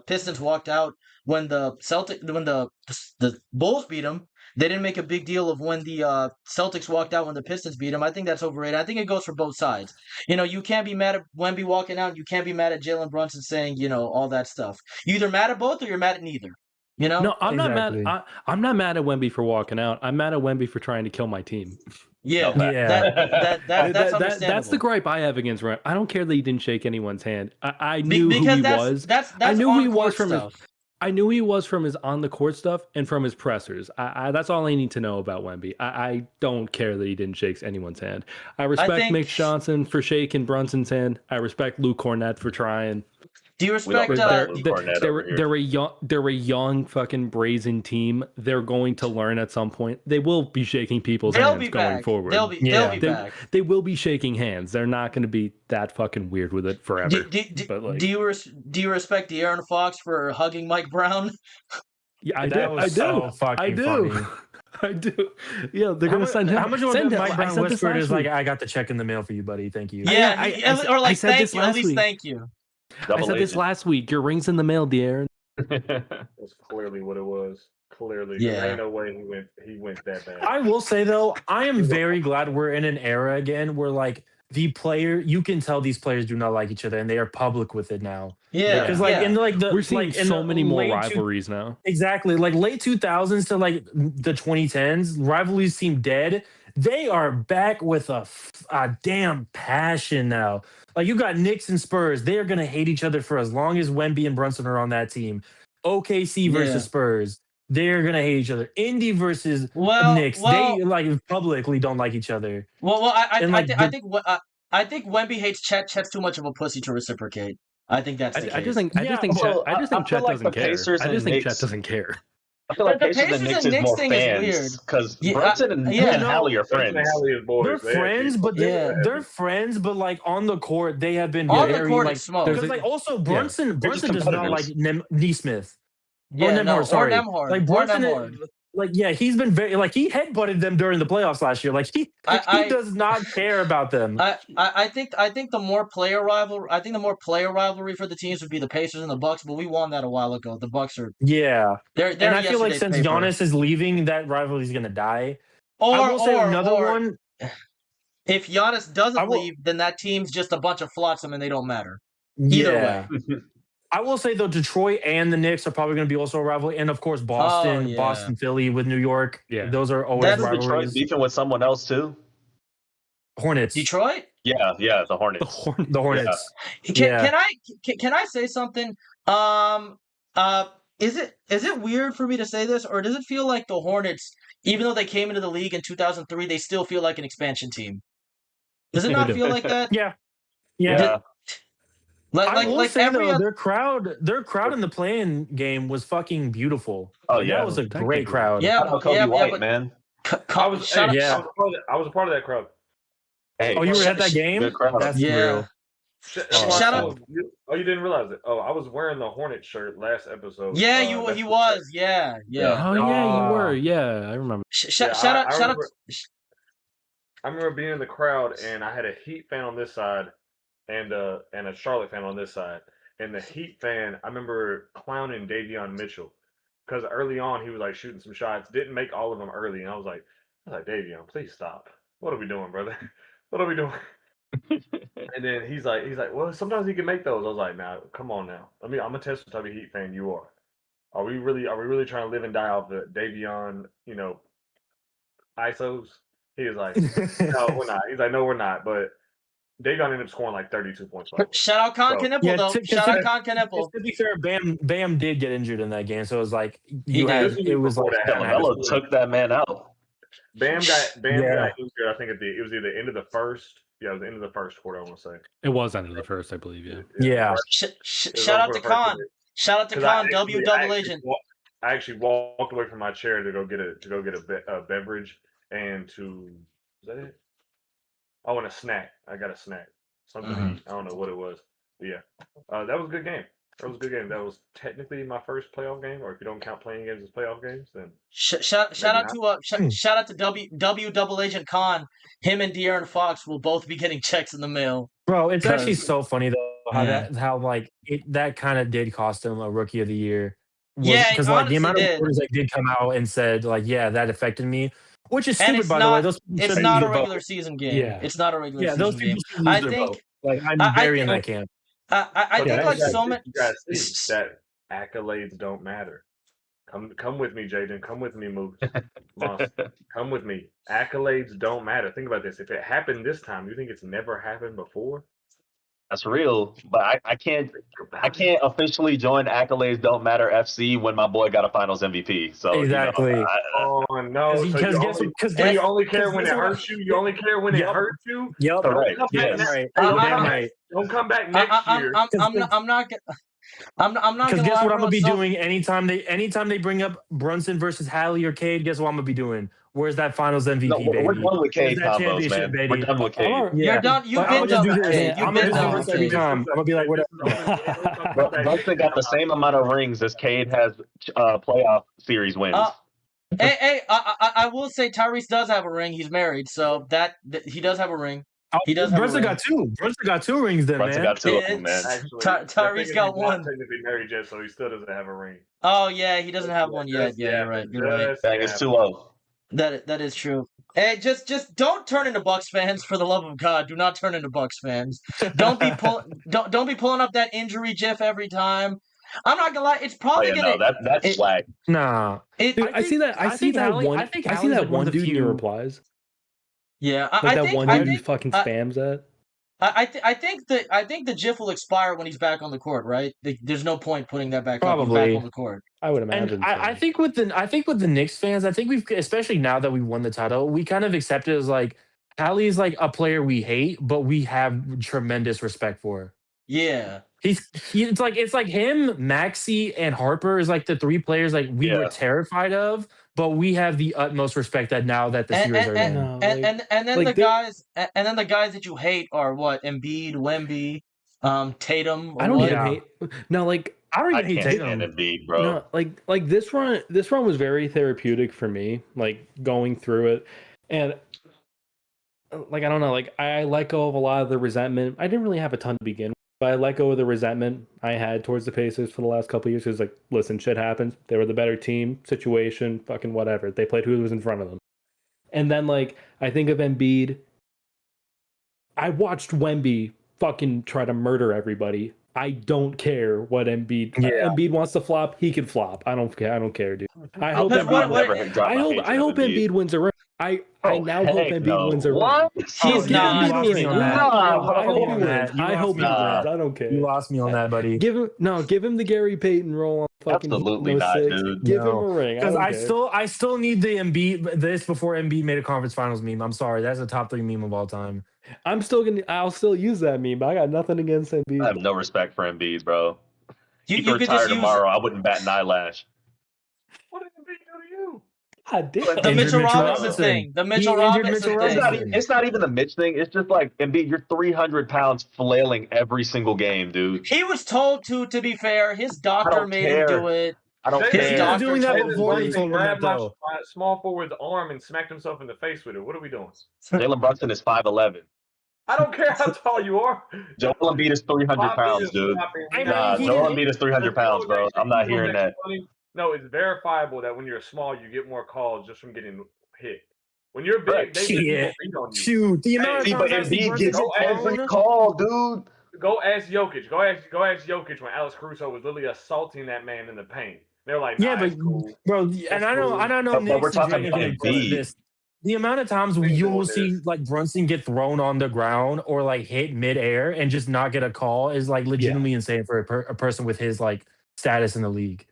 Pistons walked out, when the Bulls beat them. They didn't make a big deal of when the Celtics walked out when the Pistons beat them. I think that's overrated. I think it goes for both sides. You can't be mad at Wemby walking out. You can't be mad at Jalen Brunson saying, all that stuff. You're either mad at both or you're mad at neither. No, I'm not mad. I'm not mad at Wemby for walking out. I'm mad at Wemby for trying to kill my team. Yeah. That's understandable. That's the gripe I have against Ryan. I don't care that he didn't shake anyone's hand. I knew who he was. I knew who he was from his. I knew he was from his on the court stuff and from his pressers. That's all I need to know about Wemby. I don't care that he didn't shake anyone's hand. I respect Mitch Johnson for shaking Brunson's hand. I respect Luke Cornett for trying. Do you respect? They're a young fucking brazen team. They're going to learn at some point. They will be shaking people's hands going forward. They'll be back. They will be shaking hands. They're not going to be that fucking weird with it forever. Do you respect De'Aaron Fox for hugging Mike Brown? Yeah, I do. I do. Yeah, they're going to send him. How much of Mike Brown whispered is like, I got the check in the mail for you, buddy. Thank you. Yeah, or like, thank you. At least thank you. I said this last week. Your ring's in the mail, De'Aaron. That's clearly what it was. Clearly, there ain't no way he went that bad. I will say though, I am very glad we're in an era again where like you can tell these players do not like each other, and they are public with it now. Yeah, because we're seeing so many more rivalries now. Exactly, like late 2000s to like the 2010s, rivalries seem dead. They are back with a damn passion now. Like, you got Knicks and Spurs. They are going to hate each other for as long as Wemby and Brunson are on that team. OKC versus Spurs. They're going to hate each other. Indy versus Knicks. They like publicly don't like each other. I think Wemby hates Chet. Chet's too much of a pussy to reciprocate. I think that's the case. I just think Chet doesn't care. I just think Chet doesn't care. I feel like The Pacers and Knicks is more thing is weird. fans because Yeah, Brunson and Hallie are Brunson friends. and Hallie is boys. They're friends, but they're friends, but like on the court, they have been On the very court, like it's smoke. because like also Brunson just does not like competitors. Neesmith. Yeah, Or Nemhard, sorry. Nemhard. Like Brunson, like he's been very like he headbutted them during the playoffs last year. Like he does not care about them. I think the more player rivalry for the teams would be the Pacers and the Bucks, but we won that a while ago. The Bucks are they're and I feel like since paper. Giannis is leaving, that rivalry is gonna die. Or I will say another one. If Giannis doesn't leave, then that team's just a bunch of flotsam and they don't matter. Either way. I will say though, Detroit and the Knicks are probably going to be also a rivalry, and of course Boston, Philly with New York. Yeah, those are always rivalries. Detroit beefing with someone else too. Hornets. Detroit. Yeah, the Hornets. The Hornets. Yeah. Can I say something? Is it weird for me to say this, or does it feel like the Hornets, even though they came into the league in 2003, they still feel like an expansion team? Does it not feel like that? Yeah. I will say though, their crowd in the play-in game was fucking beautiful. Oh yeah, that was a great crowd. Yeah, Kobe White, man. I was a part of that crowd. Hey, you were at that game? That's real. Shout out! Oh, you didn't realize it. Oh, I was wearing the Hornet shirt last episode. Yeah, he was. Yeah. Oh yeah, you were. Yeah, I remember. Shout out! I remember being in the crowd, and I had a Heat fan on this side, and a Charlotte fan on this side. And the Heat fan, I remember clowning Davion Mitchell because early on he was like shooting some shots, didn't make all of them early, and I was like, Davion, please stop. What are we doing, brother? What are we doing? And then he's like, well, sometimes he can make those. I was like, nah, come on now. I'm gonna test what type of Heat fan you are. Are we really trying to live and die off the Davion, ISOs? He was like, no, we're not. He's like, no, we're not. But Davion ended up scoring like 32 points. Shout out Con Knipple, though. Shout out Con Knipple. To be fair, Bam did get injured in that game, so it was like LaMelo took that man out. Bam got injured. I think it was either the end of the first. Yeah, it was the end of the first quarter. I want to say it was end of the first, I believe. Yeah. Shout out to Con. Shout out to Con. Double agent. I actually walked away from my chair to go get a beverage and is that it? Oh, and a snack. I got a snack. Something to eat. I don't know what it was. But yeah, that was a good game. That was technically my first playoff game, or if you don't count playing games as playoff games, then shout out to double agent Con. Him and De'Aaron Fox will both be getting checks in the mail. Bro, it's actually so funny though that kind of did cost him a Rookie of the Year. Because the amount of reporters that did come out and said that affected me, which is stupid by the way. It's not a regular season game. Yeah. It's not a regular season game. I think I'm very in that camp. I think like so many. You guys see that accolades don't matter. Come with me, Jayden. Come with me, Moose. Moss. Come with me. Accolades don't matter. Think about this. If it happened this time, you think it's never happened before? That's real, but I can't officially join Accolades Don't Matter FC when my boy got a Finals MVP. So exactly. Oh no! Because you only care when it hurts you. You only care when it hurts you. Yep. Right. Don't come back next year. I'm not. Because guess what I'm gonna be doing anytime they bring up Brunson versus Hallie or Cade. Guess what I'm gonna be doing? Where's that Finals MVP, baby? We're done with Cade combos, man. Baby? We're done with Cade. You're done. You've been done with Cade. I'm gonna do this every time. I'm gonna be like, whatever. Brunson got the same amount of rings as Cade has playoff series wins. Hey, I will say Tyrese does have a ring. He's married, so that he does have a ring. He does. Brunson got two. Brunson got two rings. Then Brunson got two of them, man. Tyrese got one. Technically married yet, so he still doesn't have a ring. Oh yeah, he doesn't have one yet. Yeah, you're right. You're right. Dang, it's 2-0. That is true. Hey, just don't turn into Bucks fans, for the love of God. Do not turn into Bucks fans. Don't be pulling up that injury gif every time. I'm not gonna lie. It's probably that's swag. Nah, I see that one dude in your replies. Yeah, like that one dude who fucking spams that. I think the GIF will expire when he's back on the court, right? There's no point putting that back on the court. I would imagine. And I think with the Knicks fans, I think we've, especially now that we won the title, we kind of accept it as like Hallie's like a player we hate, but we have tremendous respect for. Yeah. It's like him, Maxey, and Harper is like the three players like we were terrified of, but we have the utmost respect that now that the series are in. And then the guys that you hate are what? Embiid, Wemby, Tatum. I don't even hate. No, like I don't even hate Tatum. Embiid, bro. No, like this run was very therapeutic for me. Like going through it, and like I don't know, like I let go of a lot of the resentment. I didn't really have a ton to begin with, but I let go of the resentment I had towards the Pacers for the last couple of years. Because like, listen, shit happens. They were the better team, situation, fucking whatever. They played who was in front of them. And then like I think of Embiid. I watched Wemby fucking try to murder everybody. I don't care what Embiid. Embiid wants to flop. He can flop. I don't care. I don't care, dude. I hope Embiid wins a ring. I now hope Embiid wins a ring. What? He's not. I hope he wins. I don't care. You lost me on that, buddy. Give him the Gary Payton role on fucking Absolutely not, dude. Give him a ring. Because I still need the Embiid this before Embiid made a conference finals meme. I'm sorry, that's a top 3 meme of all time. I'll still use that meme, but I got nothing against Embiid. I have no respect for Embiid, bro. You could retire tomorrow. I wouldn't bat an eyelash. What did Embiid do to you? The Mitchell Robinson thing. The Mitchell Robinson thing. It's not even the Mitch thing. It's just like Embiid, you're 300 pounds flailing every single game, dude. He was told to be fair. His doctor made him do it. I don't care. He was doing that before he told him that, though. Small forward's arm and smacked himself in the face with it. What are we doing? Jalen Brunson is 5'11". I don't care how tall you are. Joel Embiid is 300 pounds, dude. Joel Embiid is 300 pounds, bro. I'm not hearing that. No, it's verifiable that when you're small, you get more calls just from getting hit. When you're big, they just beat on you. Shoot, the amount of times Embiid gets every call, dude. Go ask Jokic. Go ask Jokic when Alex Caruso was literally assaulting that man in the paint. They're like, nah, but cool. Bro, and I know Knicks and Jayden this. The amount of times you will see like Brunson get thrown on the ground or like hit midair and just not get a call is like legitimately insane for a person with his like status in the league.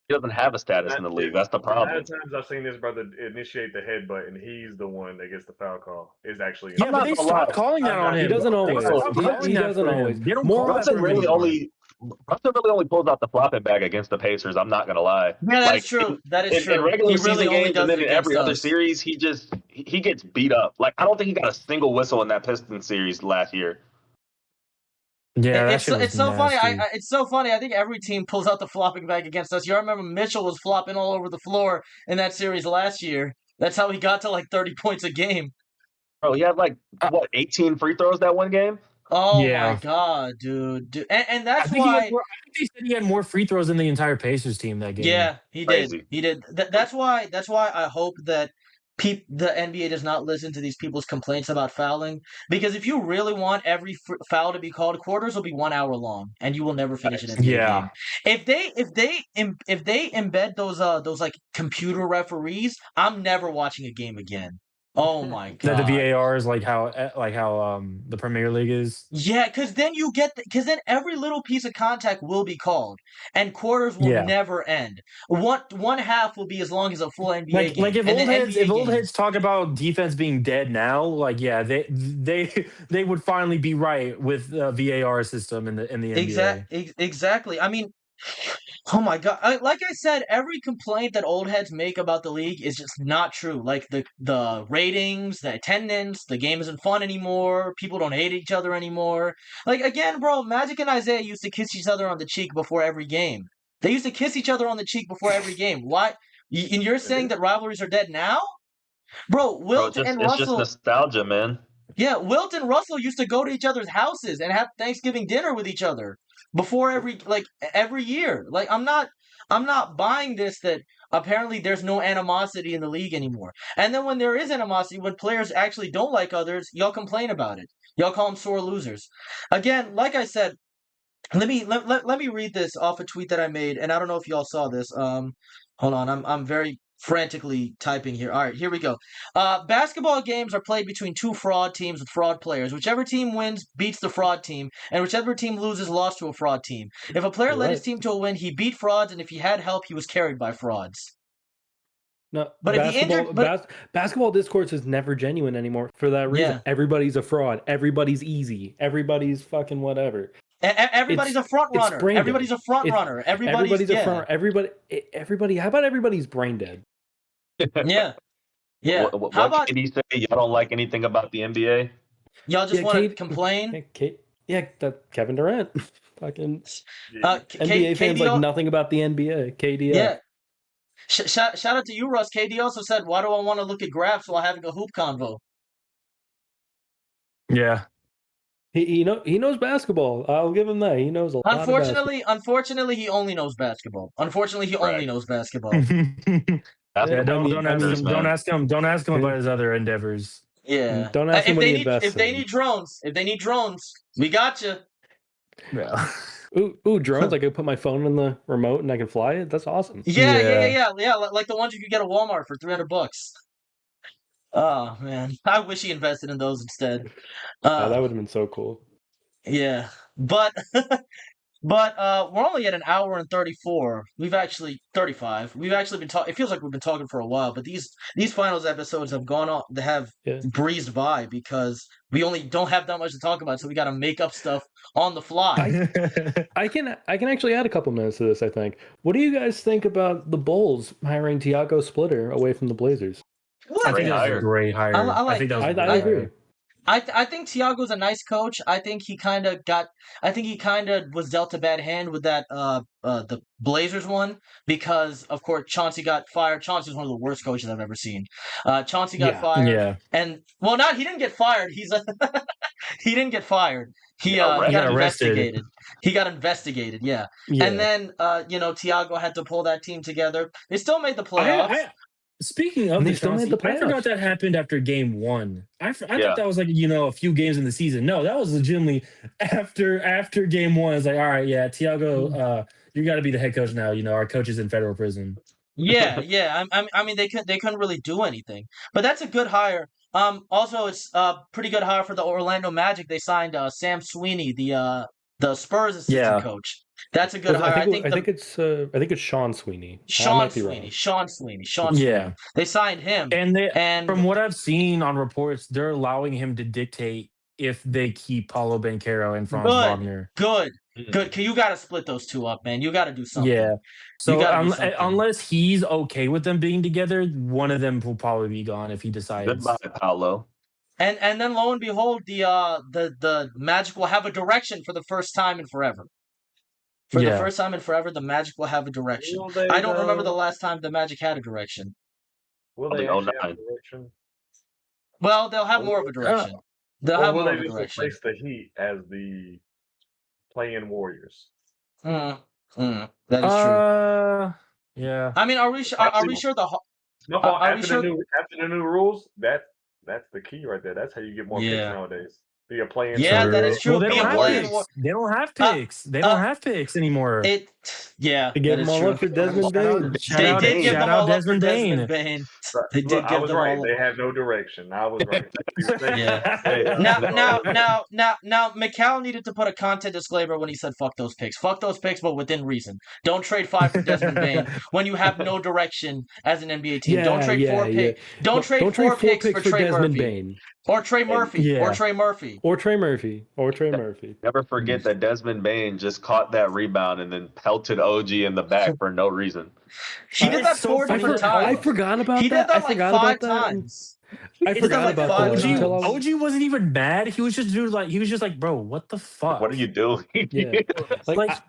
He doesn't have a status in the league. That's the problem. A lot of times I've seen this brother initiate the headbutt, and he's the one that gets the foul call. Is actually but they stopped calling that on him. He doesn't always. He doesn't always. Brunson really only pulls out the flopping bag against the Pacers. I'm not gonna lie. Yeah, that's true. That is true. In regular season games and then in every other series, he gets beat up. Like I don't think he got a single whistle in that Pistons series last year. Yeah, it's so funny. It's so funny. I think every team pulls out the flopping bag against us. You remember Mitchell was flopping all over the floor in that series last year. That's how he got to like 30 points a game. Bro, he had like 18 free throws that one game. Oh my god, dude. And that's why I think they said he had more free throws than the entire Pacers team that game. Yeah, he did. He did. That's why I hope that the NBA does not listen to these people's complaints about fouling, because if you really want every foul to be called, quarters will be 1 hour long, and you will never finish an NBA game. If they embed those like computer referees, I'm never watching a game again. Oh my god! The VAR is like how the Premier League is. Yeah, because then then every little piece of contact will be called, and quarters will never end. One half will be as long as a full NBA game. Like if old heads talk about defense being dead now, like they would finally be right with the VAR system in the NBA. Exactly. I mean. Oh my god! Like I said, every complaint that old heads make about the league is just not true. Like the ratings, the attendance, the game isn't fun anymore. People don't hate each other anymore. Like again, bro, Magic and Isaiah used to kiss each other on the cheek before every game. They used to kiss each other on the cheek before every game. Why? And you're saying that rivalries are dead now, bro? Wilt and Russell. It's just nostalgia, man. Yeah, Wilt and Russell used to go to each other's houses and have Thanksgiving dinner with each other before every year. Like I'm not buying this that apparently there's no animosity in the league anymore. And then when there is animosity, when players actually don't like others, y'all complain about it. Y'all call them sore losers. Again, like I said, let me read this off a tweet that I made, and I don't know if y'all saw this. Hold on, I'm very frantically typing here. All right, here we go. Basketball games are played between two fraud teams with fraud players. Whichever team wins beats the fraud team, and whichever team loses lost to a fraud team. If a player led his team to a win, he beat frauds, and if he had help, he was carried by frauds. No, but basketball discourse is never genuine anymore for that reason. Yeah. Everybody's a fraud. Everybody's easy. Everybody's fucking whatever. Everybody's a front runner. brain dead. Everybody's a front runner. Everybody's a front. Everybody. How about everybody's brain dead? Yeah. Yeah. What How about KD say? Y'all don't like anything about the NBA? y'all just want to complain? Kevin Durant. Fucking NBA NBA fans like nothing about the NBA. KD. Yeah. Shout out to you, Russ. KD also said, "Why do I want to look at graphs while having a hoop convo?" Yeah. He knows basketball. I'll give him that. He knows a lot. Unfortunately, he only knows basketball. Only knows basketball. Yeah, don't ask him about his other endeavors. Yeah. Don't ask him what he invests if they need drones, we got you. Yeah. Ooh, drones! I could put my phone in the remote and I can fly it. That's awesome. Yeah. Like the ones you could get at Walmart for $300. Oh man, I wish he invested in those instead. That would have been so cool. Yeah, but we're only at an hour and 34. 35. We've actually been talking. It feels like we've been talking for a while, but these finals episodes have gone on. They have breezed by because we only don't have that much to talk about, so we got to make up stuff on the fly. I can actually add a couple minutes to this. I think. What do you guys think about the Bulls hiring Tiago Splitter away from the Blazers? I think that was a great hire. I agree. I think Tiago's a nice coach. I think he kind of was dealt a bad hand with that the Blazers one because of course Chauncey got fired. Chauncey's one of the worst coaches I've ever seen. Chauncey got fired. Yeah. And he didn't get fired. He didn't get fired. He got investigated. He got investigated. Yeah. And then Tiago had to pull that team together. They still made the playoffs. Speaking of Chauncey, I forgot that happened after game 1. I thought that was like, a few games in the season. No, that was legitimately after game 1. It's like, all right, yeah, Tiago, you got to be the head coach now. Our coach is in federal prison. Yeah. I mean, they couldn't really do anything, but that's a good hire. Also, it's a pretty good hire for the Orlando Magic. They signed Sam Sweeney, the Spurs assistant coach. That's a good hire. I think it's Sean Sweeney. Sean Sweeney. Yeah. They signed him. And from what I've seen on reports, they're allowing him to dictate if they keep Paulo Banchero and Franz Wagner. Good. You got to split those two up, man. You got to do something. Yeah. So unless he's okay with them being together, one of them will probably be gone if he decides. Goodbye, Paulo. And then lo and behold, the Magic will have a direction for the first time in forever. For the first time in forever, the Magic will have a direction. I don't remember the last time the Magic had a direction. Will they actually have a direction? Well, they'll have more of a direction. They'll have more of a direction. Replace the Heat as the play-in Warriors? That is true. Yeah. I mean, are we sure after the new rules, that's the key right there. That's how you get more picks nowadays. Be a play-in. Yeah, that is true. Well, they don't have picks. They don't have picks anymore. They gave them all up for Desmond Bain. They did give them all up for Desmond Bain. They did give them all. They had no direction. I was right. Now, Mikal needed to put a content disclaimer when he said "fuck those picks." Fuck those picks, but within reason. Don't trade 5 for Desmond Bain when you have no direction as an NBA team. Don't trade 4 picks. Don't trade 4 picks for Trey Murphy. Or Trey Murphy. Never forget that Desmond Bain just caught that rebound and then pelted OG in the back for no reason. He did that 4 different times. I forgot about that. He did that like 5 times. I forgot about that. OG wasn't even mad. He was just like, bro, what the fuck? What are you doing? Yeah.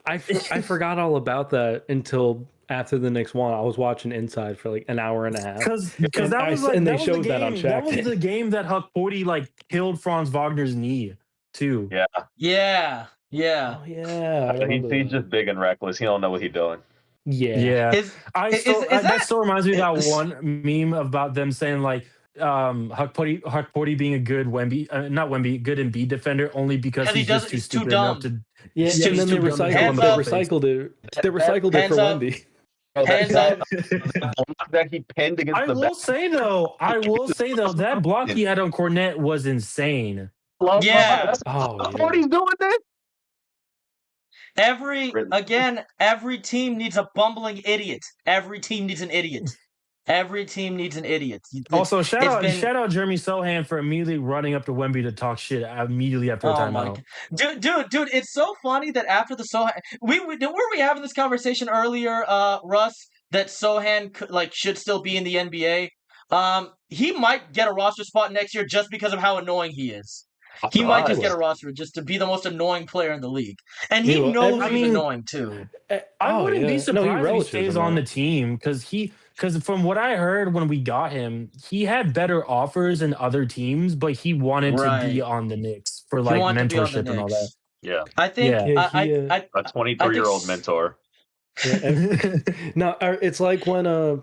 I forgot all about that until after the Knicks won. I was watching Inside for like an hour and a half. Because that was they showed that on Shaq. That was the game that Huck 40 killed Franz Wagner's knee too. Yeah. Oh, yeah. He's just big and reckless. He don't know what he's doing. Yeah. That still reminds me of that one meme about them saying Huck 40 being a good good Embiid defender only because he's just too stupid enough to. Yeah, and then they recycled it. They recycled it for Wemby. Hands up. That he pinned against the back. I will say though, that block he had on Cornette was insane. Yeah. What he's doing there? Every team needs a bumbling idiot. Every team needs an idiot. Every team needs an idiot. Also, shout out Jeremy Sohan for immediately running up to Wemby to talk shit immediately after a timeout. Dude, it's so funny that after the Sohan, were we having this conversation earlier, Russ, that Sohan should still be in the NBA. He might get a roster spot next year just because of how annoying he is. He might just get a roster just to be the most annoying player in the league, and he knows he's annoying too. I wouldn't be surprised if he stays on the team because from what I heard when we got him, he had better offers in other teams, but he wanted to be on the Knicks for mentorship and all that. Yeah, I think a 23-year-old mentor. Yeah, no, it's like when it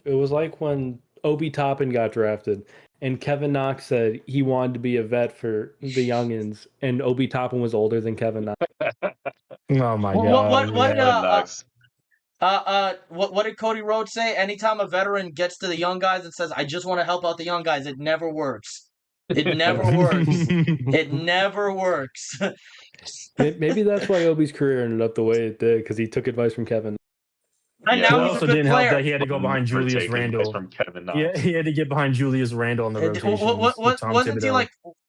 was like when Obi Toppin got drafted. And Kevin Knox said he wanted to be a vet for the youngins, and Obi Toppin was older than Kevin Knox. Oh my god! What did Cody Rhodes say? Anytime a veteran gets to the young guys and says, "I just want to help out the young guys," it never works. It never works. It never works. Maybe that's why Obi's career ended up the way it did, because he took advice from Kevin. And now also didn't help that he had to go behind Julius Randle. Yeah, he had to get behind Julius Randle in the rotation.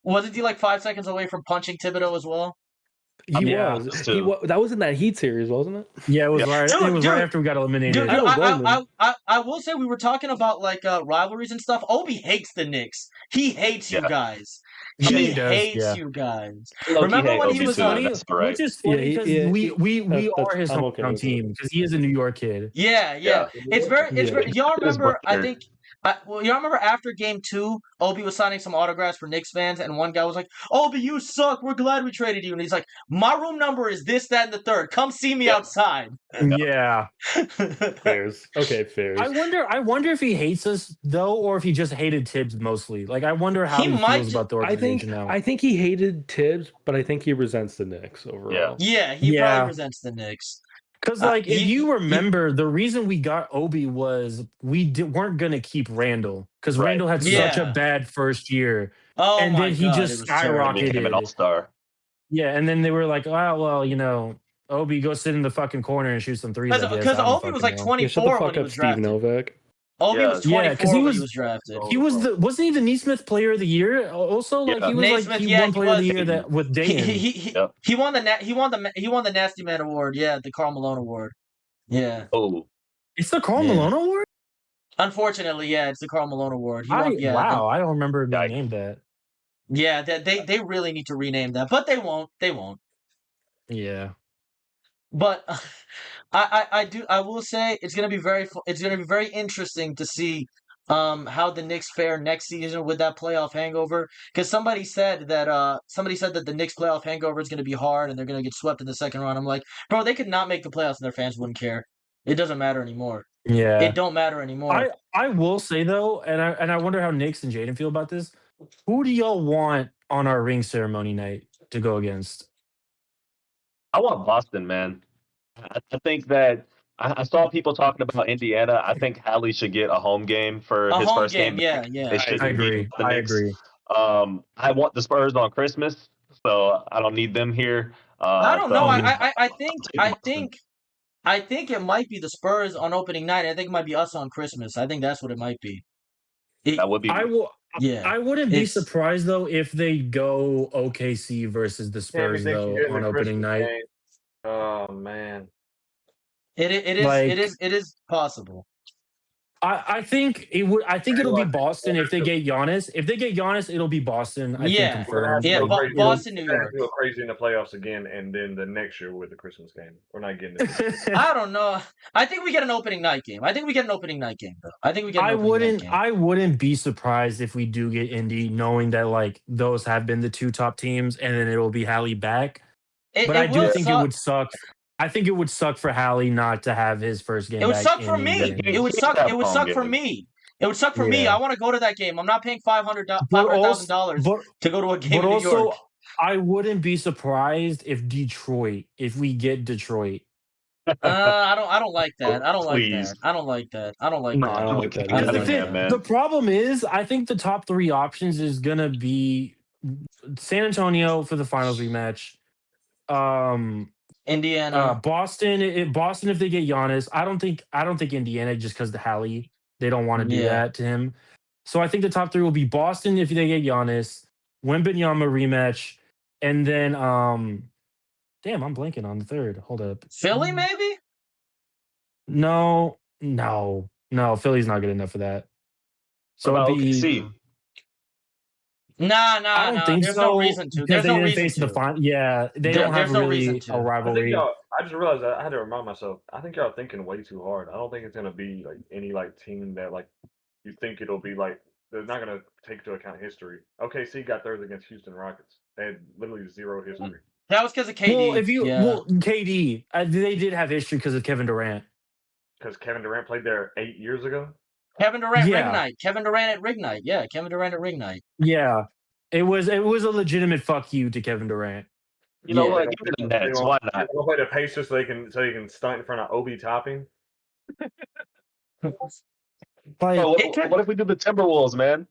Wasn't he like 5 seconds away from punching Thibodeau as well? He was. That was in that Heat series, wasn't it? Yeah, it was right. It was right after we got eliminated. I will say we were talking about rivalries and stuff. Obi hates the Knicks. He hates you guys. He hates you guys. Remember when he was funny? Which is funny because we are his hometown team because he is a New York kid. Yeah. It's very. Y'all remember? I think. Y'all remember after game 2, Obi was signing some autographs for Knicks fans, and one guy was like, "Obi, you suck. We're glad we traded you." And he's like, "My room number is this, that, and the third. Come see me outside." Yeah. Fairs. Okay, fairs. I wonder if he hates us though, or if he just hated Tibbs mostly. I wonder how he feels about the organization now. I think he hated Tibbs, but I think he resents the Knicks overall. Yeah, he probably resents the Knicks. Because, if you remember, the reason we got Obi was we weren't going to keep Randall. Because Randall had such a bad first year. Oh, and then he just skyrocketed. He became an all-star. Yeah, and then they were like, oh, well, Obi, go sit in the fucking corner and shoot some threes. Because Obi was like 24 when he was drafted. Steve Novak. Obi was 24 when he was drafted. He was wasn't he the Naismith Player of the Year? Also, he was Naismith, he won Player of the Year with Dayton. He won the Nasty Man Award. Yeah, the Karl Malone Award. Yeah. Oh, it's the Karl Malone Award. Unfortunately, yeah, it's the Karl Malone Award. Wow, I don't remember being named that. Yeah, they really need to rename that, but they won't. They won't. Yeah. But I will say it's gonna be very interesting to see how the Knicks fare next season with that playoff hangover. Because somebody said that the Knicks playoff hangover is gonna be hard and they're gonna get swept in the second round. I'm like, bro, they could not make the playoffs and their fans wouldn't care. It doesn't matter anymore. Yeah, it don't matter anymore. I will say though, and I wonder how Knicks and Jayden feel about this. Who do y'all want on our ring ceremony night to go against? I want Boston, man. I think that I saw people talking about Indiana. I think Hallie should get a home game for his first game. Yeah. I agree. I want the Spurs on Christmas, so I don't need them here. I don't know. I think it might be the Spurs on opening night. I think it might be us on Christmas. I think that's what it might be. That would be. I wouldn't be surprised though if they go OKC versus the Spurs though on opening night. Oh man, it is possible. I think it would. I think it'll be Boston if they get Giannis. If they get Giannis, it'll be Boston. I think confirmed. Yeah, Boston, New York. Go crazy in the playoffs again, and then the next year with the Christmas game. We're not getting it. I don't know. I think we get an opening night game. Though. I wouldn't be surprised if we do get Indy, knowing that those have been the two top teams, and then it'll be Hallie back. But I do think it would suck. I think it would suck for Hallie not to have his first game. It would suck for me. It would suck for me. It would suck for me. I want to go to that game. I'm not paying $500,000 to go to a game in New York. I wouldn't be surprised if we get Detroit. I don't like that. I don't like that. The problem is, I think the top 3 options is gonna be San Antonio for the finals rematch. Indiana. Boston. Boston, if they get Giannis, I don't think Indiana, just because the Hallie, they don't want to do that to him. So I think the top 3 will be Boston if they get Giannis, Wembanyama rematch, and then damn, I'm blanking on the third. Hold up. Philly, maybe? No. Philly's not good enough for that. So it'd be OKC. Nah. I don't think There's so, no reason to. because There's no they didn't reason face to. the final. Yeah, they don't have no really reason to. a rivalry. I just realized I had to remind myself. I think y'all thinking way too hard. I don't think it's gonna be like any like team that like you think it'll be like. They're not gonna take into account history. OKC got theirs against Houston Rockets. They had literally 0 history. That was because of KD. Well, KD, they did have history because of Kevin Durant. Because Kevin Durant played there 8 years ago. Kevin Durant ring night. Kevin Durant at ring night. Yeah, Kevin Durant at ring night. Yeah, it was a legitimate fuck you to Kevin Durant. You know what? Give me the Nets. Why not? They'll play the Pacers so they can stunt in front of Obi Toppin. What if we do the Timberwolves, man?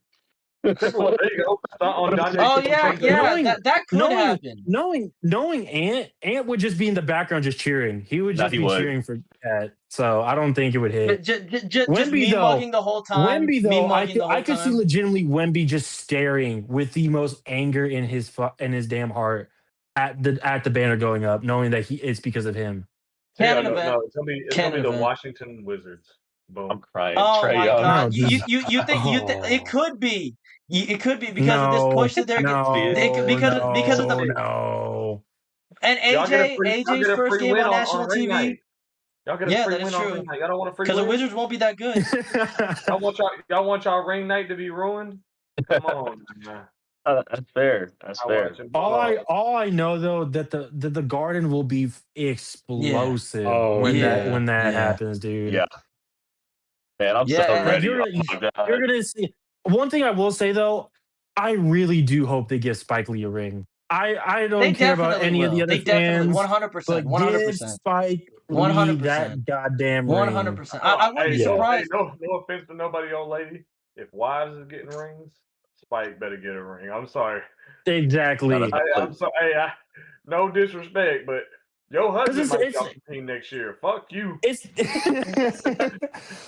There you go. That could happen. Knowing Ant would just be in the background just cheering. He would just be cheering for that. So I don't think it would hit. Just Wemby mugging the whole time. Wemby though, I could see legitimately Wemby just staring with the most anger in his damn heart at the banner going up, knowing that it's because of him. It's gonna be the Washington Wizards. Boom. I'm crying. Oh Trey my Young. God! You think it could be? It could be because of this push that they're getting. Because of the. No. And AJ's first game on national TV. Y'all get a free win on ring night. Y'all don't want a free win? Because the Wizards won't be that good. y'all want y'all ring night to be ruined? Come on, man. That's fair. All I know though that the Garden will be explosive when that happens, dude. Yeah. Man, I'm so ready. You're gonna see. One thing I will say though, I really do hope they give Spike Lee a ring. I don't care about any of the other fans. 100%. 100%. Spike Lee that goddamn ring. 100%. I wouldn't be surprised. No offense to nobody, old lady. If wives is getting rings, Spike better get a ring. I'm sorry. Exactly. I'm sorry. Hey, no disrespect, but your husband might be off the team next year. Fuck you. It's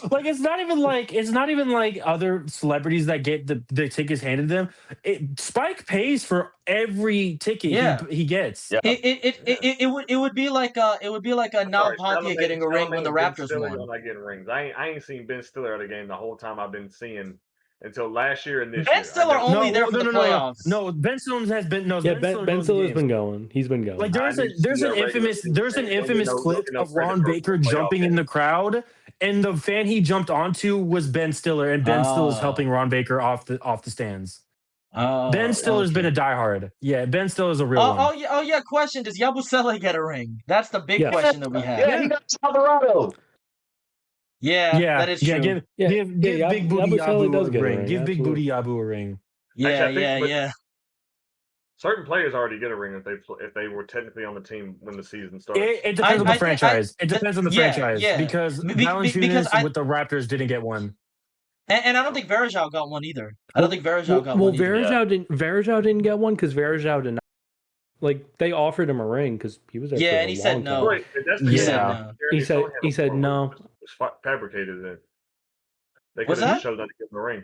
like it's not even like other celebrities that get the tickets handed to them. Spike pays for every ticket he gets. Yeah. It would be like a Nal Pontia getting a ring when the Raptors won. Not getting rings. I ain't seen Ben Stiller at a game the whole time I've been seeing. Until last year and this year. Ben Stiller only there for the playoffs. No, Ben Stiller has been. No, yeah, Ben Stiller's been going. He's been going. Like there's an infamous clip of Ron Baker jumping in the crowd, and the fan he jumped onto was Ben Stiller, and Ben Stiller's helping Ron Baker off the stands. Ben Stiller's been a diehard. Yeah, Ben Stiller's a real one. Oh yeah. Question: does Yabusele get a ring? That's the big question that we have. Yeah, he got Colorado. Yeah, that is true. Give Big Booty Yabu a ring. Give Big Booty Yabu a ring. Yeah. Certain players already get a ring if they were technically on the team when the season starts. It depends on the franchise. It depends on the franchise because Valanciunas with the Raptors didn't get one. And I don't think Varejao got one either. I don't think Varejao got one. Well, Varejao didn't get one because Varejao did not. Like they offered him a ring because he was there. Yeah, and he said no. Right, he said no. Was fabricated then. They could have showed that to give him a ring.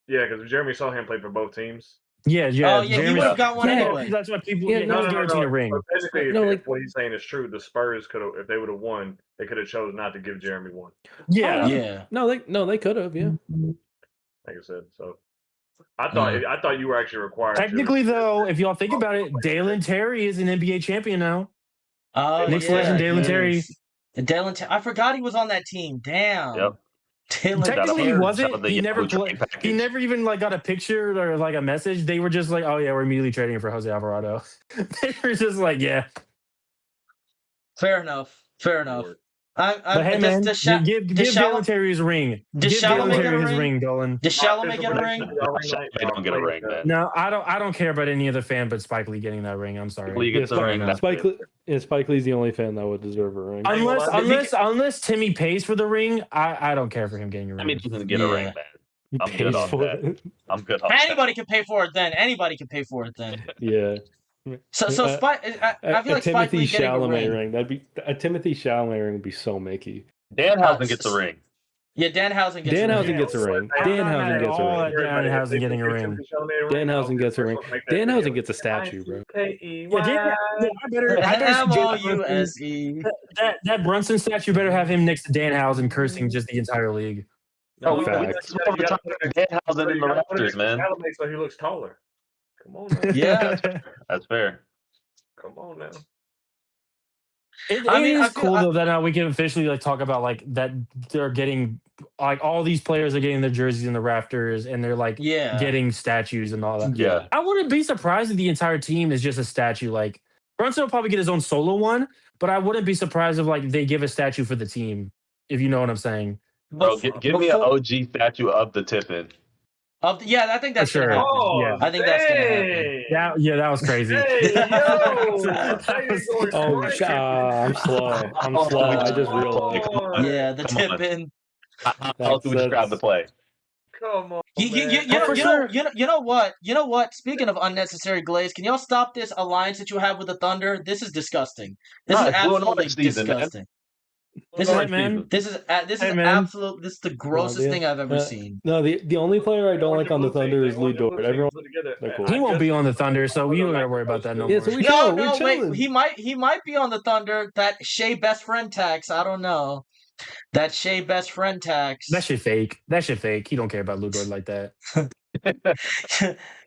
Yeah, because Jeremy Sohan played for both teams. Yeah. Oh, yeah, he would have got one anyway. That's why people guaranteed a ring. Technically, if what he's saying is true, the Spurs could have, if they would have won, they could have chose not to give Jeremy one. Yeah. No, they could have. Yeah. Like I said, so I thought you were actually required. Technically, though, if y'all think about it, Dalen Terry is an NBA champion now. Knicks legend Dalen Terry. I forgot he was on that team. Damn. Yep. Technically, he wasn't. He never played. He never even got a picture or a message. They were just like, "Oh yeah, we're immediately trading him for Jose Alvarado." They were just like, "Yeah." Fair enough. But hey, man, give Dalen Terry his ring. Give Dalen Terry his ring, Dolan. Does Shalom get a ring? They don't get a ring, man. No, I don't care about any other fan but Spike Lee getting that ring. I'm sorry. Spike Lee's the only fan that would deserve a ring. Unless Timmy pays for the ring, I don't care for him getting a ring. I mean, he doesn't get a ring, man. I'm good on that. Anybody can pay for it then. Yeah. So I feel like Spike Timothy Lee getting a ring. ring. That'd be a Timothy Chalamet ring would be so Mickey. Danhausen gets a ring. Yeah, Danhausen gets a ring. Danhausen gets a ring. Danhausen gets a ring. Danhausen getting a ring. Danhausen gets a ring. Danhausen gets a statue, bro. I better MOUSE. that Brunson statue better have him next to Danhausen cursing just the entire league. No, we Danhausen in the Raptors, man. So he looks taller. Come on, man. Yeah, that's fair. Come on now. It's cool though that now we can officially like talk about like that they're getting like all these players are getting their jerseys in the rafters and they're like getting statues and all that. Yeah, I wouldn't be surprised if the entire team is just a statue. Like Brunson will probably get his own solo one, but I wouldn't be surprised if like they give a statue for the team, if you know what I'm saying. Bro, give me an OG statue of the Tiffin. I think that's sure. Yeah, I think that's gonna happen. That was crazy. I'm slow. I just realized. Yeah, the Tiffin. How else do we describe the play? Come on. You know what? Speaking of unnecessary glaze, can y'all stop this alliance that you have with the Thunder? This is disgusting. This is absolutely disgusting. This is absolute. This is the grossest thing I've ever seen. No, the only player I don't like on the Thunder is Lou Dort. Everyone, cool. He won't be on the Thunder, so you don't gotta worry about that no more. So wait. He might be on the Thunder. That Shea best friend tax. I don't know. That Shea best friend tax. That shit fake. He don't care about Lou Dort like that.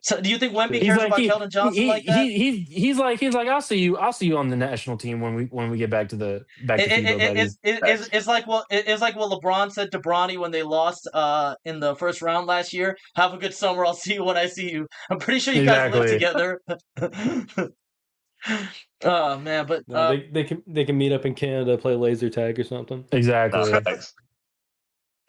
So do you think Wemby cares about Keldon Johnson like that? He's like I'll see you on the national team when we get back to it's like what LeBron said to Bronny when they lost in the first round last year. Have a good summer. I'll see you when I see you. I'm pretty sure you guys live together. Oh man, but they can meet up in Canada, play laser tag or something. Exactly.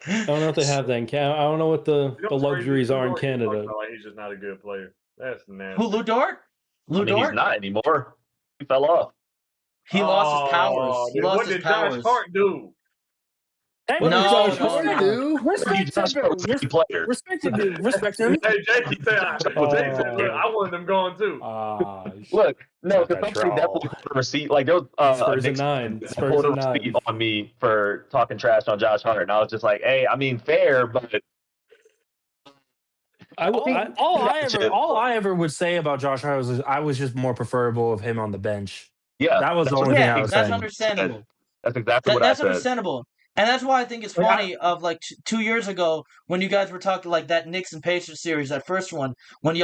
I don't know if they have that in Canada. I don't know what the luxuries are in Canada. He's just not a good player. That's nasty. Who, Lou Dort? Dort? He's not anymore. He fell off. He lost his powers. What did Josh Hart do? Hey, Respect him. Hey, Jake said, I wanted them gone too. Look, no, because somebody definitely put a receipt. Like, there was Spurs and 9. Spurs and 9 on me for talking trash on Josh Hart. And I was just like, hey, I mean, fair, but. All I ever would say about Josh Hart was I was just more preferable of him on the bench. Yeah. That was the only thing I was saying. That's understandable. That's exactly what I said. That's understandable. And that's why I think it's funny of like 2 years ago when you guys were talking like that Knicks and Pacers series, that first one, when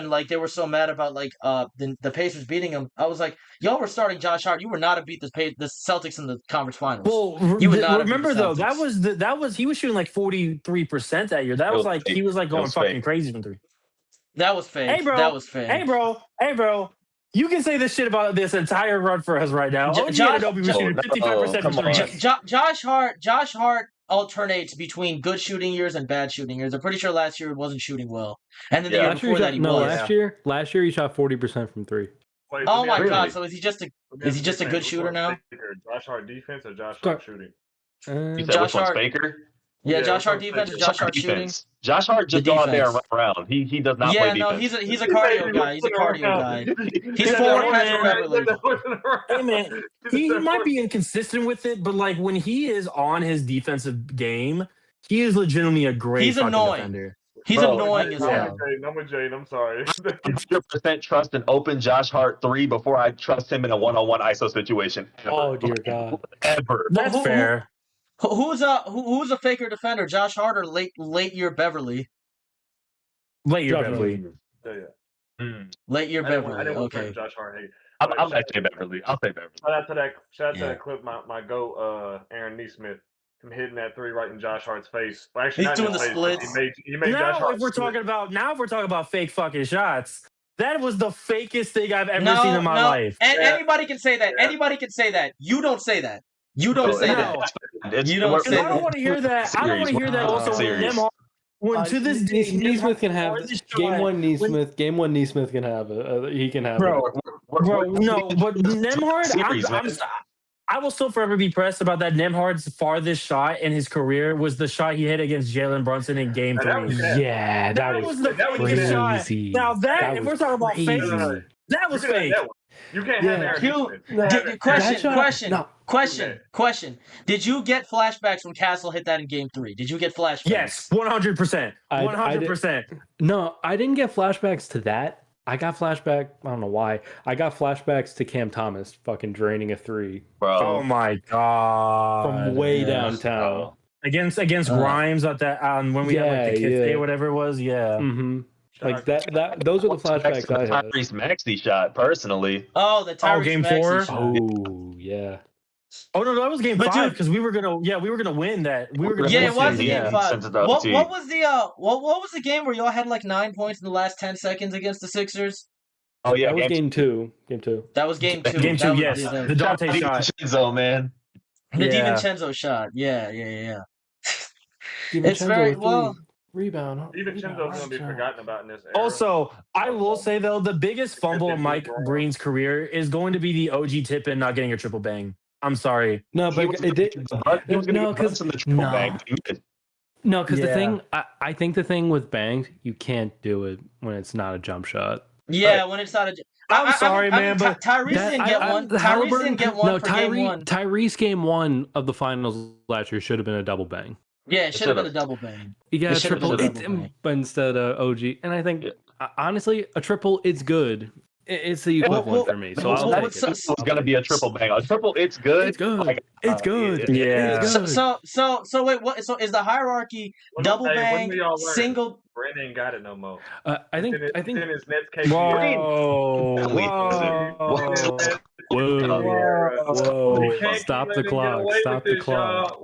like they were so mad about like the Pacers beating them. I was like, y'all were starting Josh Hart. You were not to beat the Celtics in the conference finals. Well, you would not remember though. That was he was shooting like 43% that year. That was like he was like going fucking crazy from three. That was fake. Hey bro, that was fake. Hey bro. You can say this shit about this entire run for us right now. OG Anunoby was shooting 55% from three. Josh Hart alternates between good shooting years and bad shooting years. I'm pretty sure last year he wasn't shooting well, and then the year before that he was. Last year he shot 40% from three. Wait, oh my god! So is he just a good shooter now? Josh Hart defense or Josh Hart shooting? Josh Hart Baker. Yeah, Josh Hart defense or Josh Hart shooting? Josh Hart just go out there and run around. He does not play defense. Yeah, no, he's a cardio guy. He's a cardio guy. He's forward Patrick Beverley. Hey man, he might be inconsistent with it, but like when he is on his defensive game, he is legitimately a great defender. He's annoying as hell. I'm with Jade. I'm sorry. 100% trust an open Josh Hart 3 before I trust him in a one-on-one ISO situation. Oh dear God. Ever. That's fair. Who's a faker defender, Josh Hart or late year Beverly? Late year Beverly. Late year Beverly. Okay. Josh Hart. I'll say Beverly. Shout out to that clip. My go Aaron Neesmith. Him hitting that 3 right in Josh Hart's face. Well, actually, he's doing the splits. He made Josh Hart. If we're talking about fake fucking shots. That was the fakest thing I've ever seen in my life. And anybody can say that. Anybody can say that. You don't say that. You don't say that. You don't say that. I don't want to hear that. I don't want to hear that also when to this day Neesmith can have game one. Neesmith can have it. He can have it. Bro, no, but Nembhard, I will still forever be pressed about that. Nembhard's farthest shot in his career was the shot he hit against Jalen Brunson in Game 3. Yeah, that was the crazy shot. Now if we're talking about fake, That was fake. You can't have that. Question. Did you get flashbacks when Castle hit that in Game 3? Did you get flashbacks? Yes, 100%. 100%. No, I didn't get flashbacks to that. I got flashback. I don't know why. I got flashbacks to Cam Thomas fucking draining a 3. Bro. Oh my god! From way downtown against Grimes at that when we had like the kids day, whatever it was. Yeah. Mm-hmm. Like that. Those are the flashbacks I had. Tyrese Maxey shot personally. Oh, the Tyrese Game Maxey 4. shot. Oh yeah. Oh no, that was Game 5 because we were gonna win that. We were gonna. Yeah, it was Game 5. What what was the game where y'all had like 9 points in the last 10 seconds against the Sixers? Oh yeah, that was Game 2. Game 2. That was Game 2. Game 2, yes. The Dante shot. DiVincenzo, man. The DiVincenzo shot. Yeah. It's very well. Rebound. DiVincenzo's going to be forgotten about in this era. Also, I will say though, the biggest fumble of Mike Breen's career is going to be the OG Tippin not getting a triple bang. I'm sorry. No, but it did. No, because the thing, I think the thing with bangs, you can't do it when it's not a jump shot. Yeah, when it's not a. I'm sorry, man, but Tyrese didn't get one. Tyrese didn't get one for Game 1. Tyrese Game 1 of the finals last year should have been a double bang. Yeah, it should have been a double bang. Yeah, triple, but instead of OG. And I think, honestly, a triple, it's good. It's the equivalent for me, so I'll take it. It's gonna be a triple bang. A triple, it's good. It's good. Like, it's good. Yeah. It's good. So wait, what? So is the hierarchy double bang, single? Brandon ain't got it no more. I think. His Nets case. Whoa. Stop the clock. Stop the clock.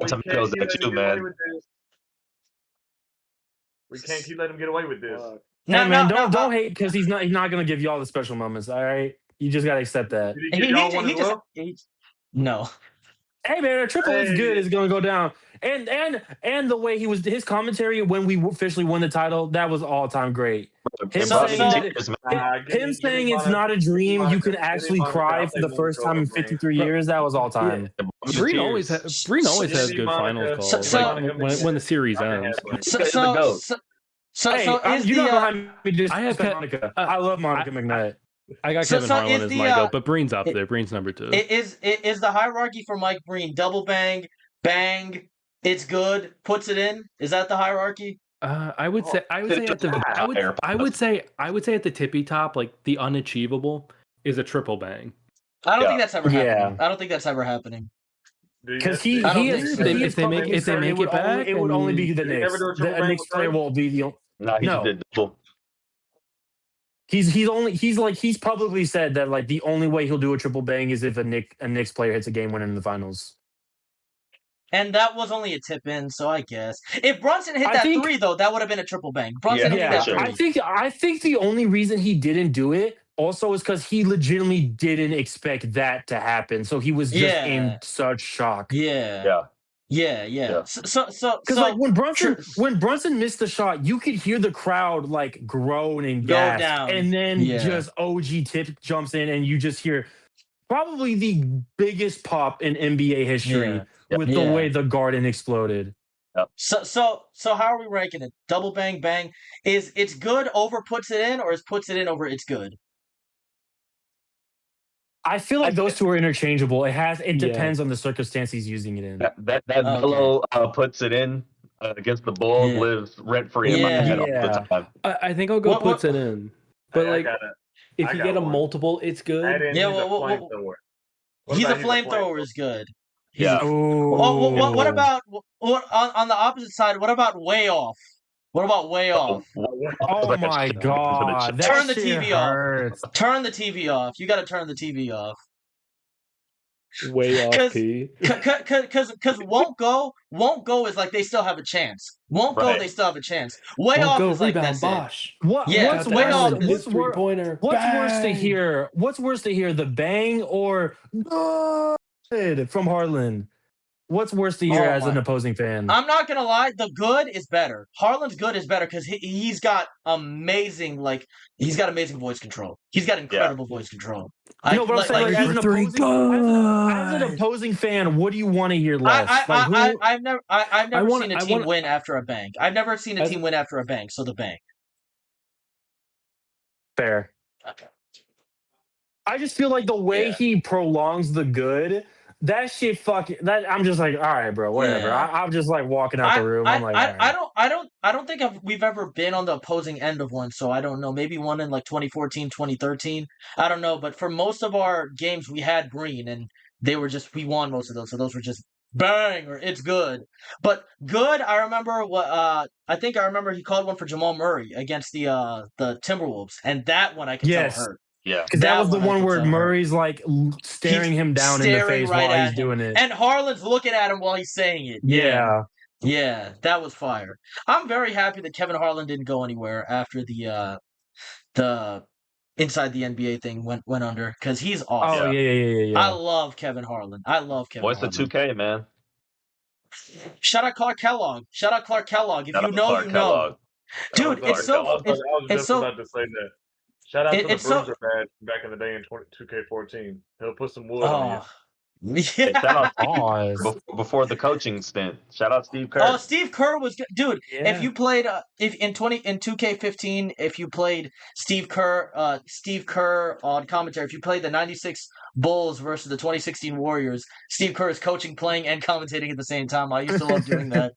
We can't keep letting him get away with this. Hey man, don't hate because he's not gonna give you all the special moments. All right, you just gotta accept that. No. Hey man, a triple is good. Is gonna go down, and the way his commentary when we officially won the title, that was all time great. Him saying it's not a dream, you can actually cry for the first time in 53 years. That was all time. Breen always has good finals calls when the series ends. I love Monica McKnight. I got Kevin Harlan as my goat, but Breen's up there. Breen's number 2. Is the hierarchy for Mike Breen double bang, bang, it's good, puts it in? Is that the hierarchy? I would say at the tippy top, like the unachievable is a triple bang. I don't think that's ever happening. I don't think that's ever happening. Because if they make it back, it would only be the Knicks. The Knicks player will be the only. No. He's publicly said that like the only way he'll do a triple bang is if a Knicks player hits a game winner in the finals. And that was only a tip in, so I guess if Brunson hit that 3 though, that would have been a triple bang. Brunson hit that 3. I think the only reason he didn't do it also is because he legitimately didn't expect that to happen, so he was just in such shock. Yeah. So like when Brunson missed the shot, you could hear the crowd like groan and gasp, down, and then just OG Tip jumps in, and you just hear probably the biggest pop in NBA history with the way the Garden exploded. Yep. So how are we ranking it? Double bang bang. Is it's good over puts it in, or is puts it in over it's good? I feel like those two are interchangeable. It depends on the circumstance he's using it in. That Melo puts it in against the Bulls lives rent free in my head all the time. I think I'll go puts it in, but if you get a multiple, it's good. He's a flamethrower is good. What about on the opposite side? What about way off? What about way off? Oh my god! Turn the TV off. Turn the TV off. You got to turn the TV off. Way off, P. Because won't go is like they still have a chance. Won't go, they still have a chance. Way off is like that's Bosh. What's way off? What's three-pointer? Worse to hear? What's worse to hear? The bang or good from Harlan? What's worse to hear as an opposing fan? I'm not gonna lie, the good is better. Harlan's good is better because he's got amazing voice control. He's got incredible voice control. But I'm saying, as an opposing fan, what do you want to hear less? I've never seen a team win after a bang. I've never seen a team win after a bang. So the bang. Fair. Okay. I just feel like the way he prolongs the good, that shit that I'm just like, all right, bro, whatever. Yeah. I'm just like walking out the room. I'm like, all right. I don't think we've ever been on the opposing end of one, so I don't know. Maybe one in like 2014, 2013. I don't know, but for most of our games we had green and we won most of those, so those were just bang or it's good. But good, I remember I think I remember he called one for Jamal Murray against the Timberwolves, and that one I could tell hurt. Yeah, because that was the one where Murray's like staring him down in the face right while he's doing it, and Harlan's looking at him while he's saying it. Yeah, that was fire. I'm very happy that Kevin Harlan didn't go anywhere after the Inside the NBA thing went under because he's awesome. Oh yeah. I love Kevin Harlan. What's the 2K, man? Shout out Clark Kellogg. If you know, you know. Dude, it's so. I was just about to say that. Shout out to the Bruiser badge back in the day in 2K14. He'll put some wood on you. Yeah. Shout out before the coaching stint. Shout out Steve Kerr. Oh, Steve Kerr was good, dude. Yeah. If you played in 2K15, if you played Steve Kerr on commentary, if you played the '96 Bulls versus the 2016 Warriors, Steve Kerr is coaching, playing, and commentating at the same time. I used to love doing that.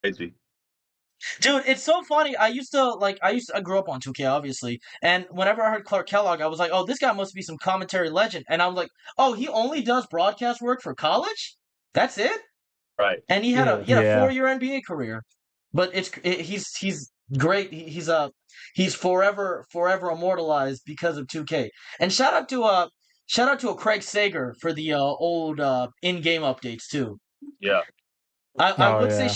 Crazy. Dude, it's so funny. I grew up on 2K, obviously, and whenever I heard Clark Kellogg, I was like, oh, this guy must be some commentary legend. And I was like, oh, he only does broadcast work for college? That's it? Right. And he had a 4-year NBA career. But he's great. He's forever immortalized because of 2K. And shout out to a Craig Sager for the old in-game updates too. Yeah. I would say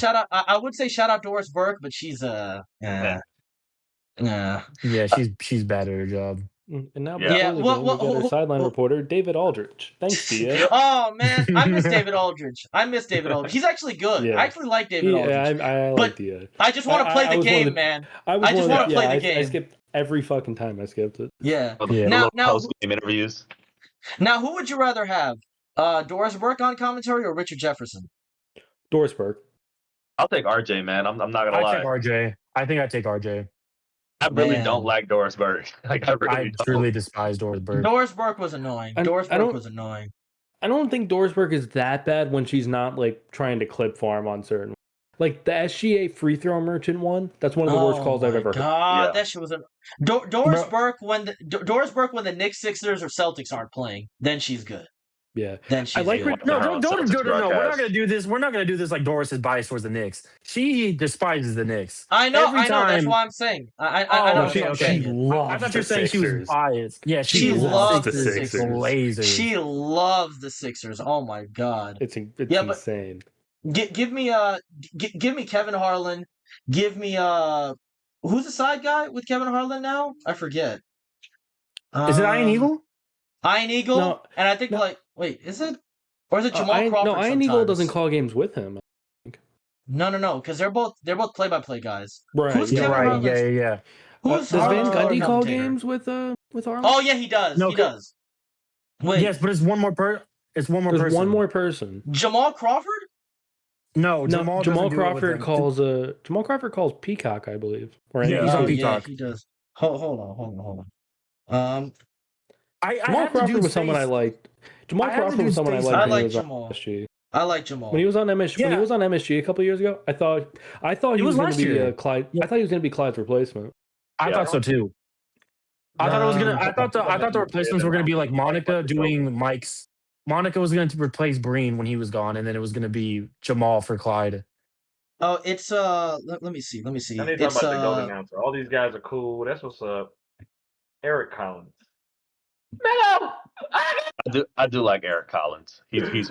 shout out Doris Burke, but she's she's bad at her job. And now we got our sideline reporter David Aldridge. Thanks, Dia. Oh man, I miss David Aldridge. He's actually good. Yeah. I actually like David Aldridge. Yeah, I like Dia. I just want to play the game, man. I just want to play the game. I skipped every fucking time. I skipped it. Yeah. Now post-game interviews. Now, who would you rather have? Doris Burke on commentary or Richard Jefferson? Doris Burke. I'll take RJ, man. I'm not gonna lie. I take RJ. I think I take RJ. I really don't like Doris Burke. I truly despise Doris Burke. Doris Burke was annoying. I don't think Doris Burke is that bad when she's not like trying to clip farm on certain. Like the SGA free throw merchant one. That's one of the worst calls I've ever heard. That shit was Doris Burke when the Knicks, Sixers, or Celtics aren't playing. Then she's good. Yeah, then she's I like good. No. We're not gonna do this. We're not gonna do this like Doris is biased towards the Knicks. She despises the Knicks. I know. That's why I'm saying. I know. She loves I thought you were saying she was biased. Yeah, she loves the Sixers. She loves the Sixers. Oh my god, it's insane. Give me Kevin Harlan. Give me who's the side guy with Kevin Harlan now? I forget. Is it Iron Eagle? Iron Eagle, no, and I think wait, is it? Or is it Jamal Crawford? No, Iron Eagle doesn't call games with him. I think. No, because they're both play-by-play guys. Right. Who's Kevin Harlan's? Yeah. Does Van Gundy call games with Harlan? Oh yeah, he does. No, he does. Wait. Yes, but it's one more person. There's one more person. Jamal Crawford? No, Jamal Crawford calls Peacock, I believe. Or he's on Peacock. Yeah, he does. Hold on. Jamal Crawford was someone I liked. Jamal Crawford was someone I liked. I like Jamal. I like Jamal. When he was on MSG, when he was on MSG a couple years ago, I thought he was going to be Clyde. I thought he was going to be Clyde's replacement. I thought so too. I thought the replacements were going to be like Monica doing Mike's. Monica was going to replace Breen when he was gone, and then it was going to be Jamal for Clyde. Oh, it's let me see. I need to talk about the golden announcer. All these guys are cool. That's what's up. Eric Collins. No, I do like Eric Collins. He's he is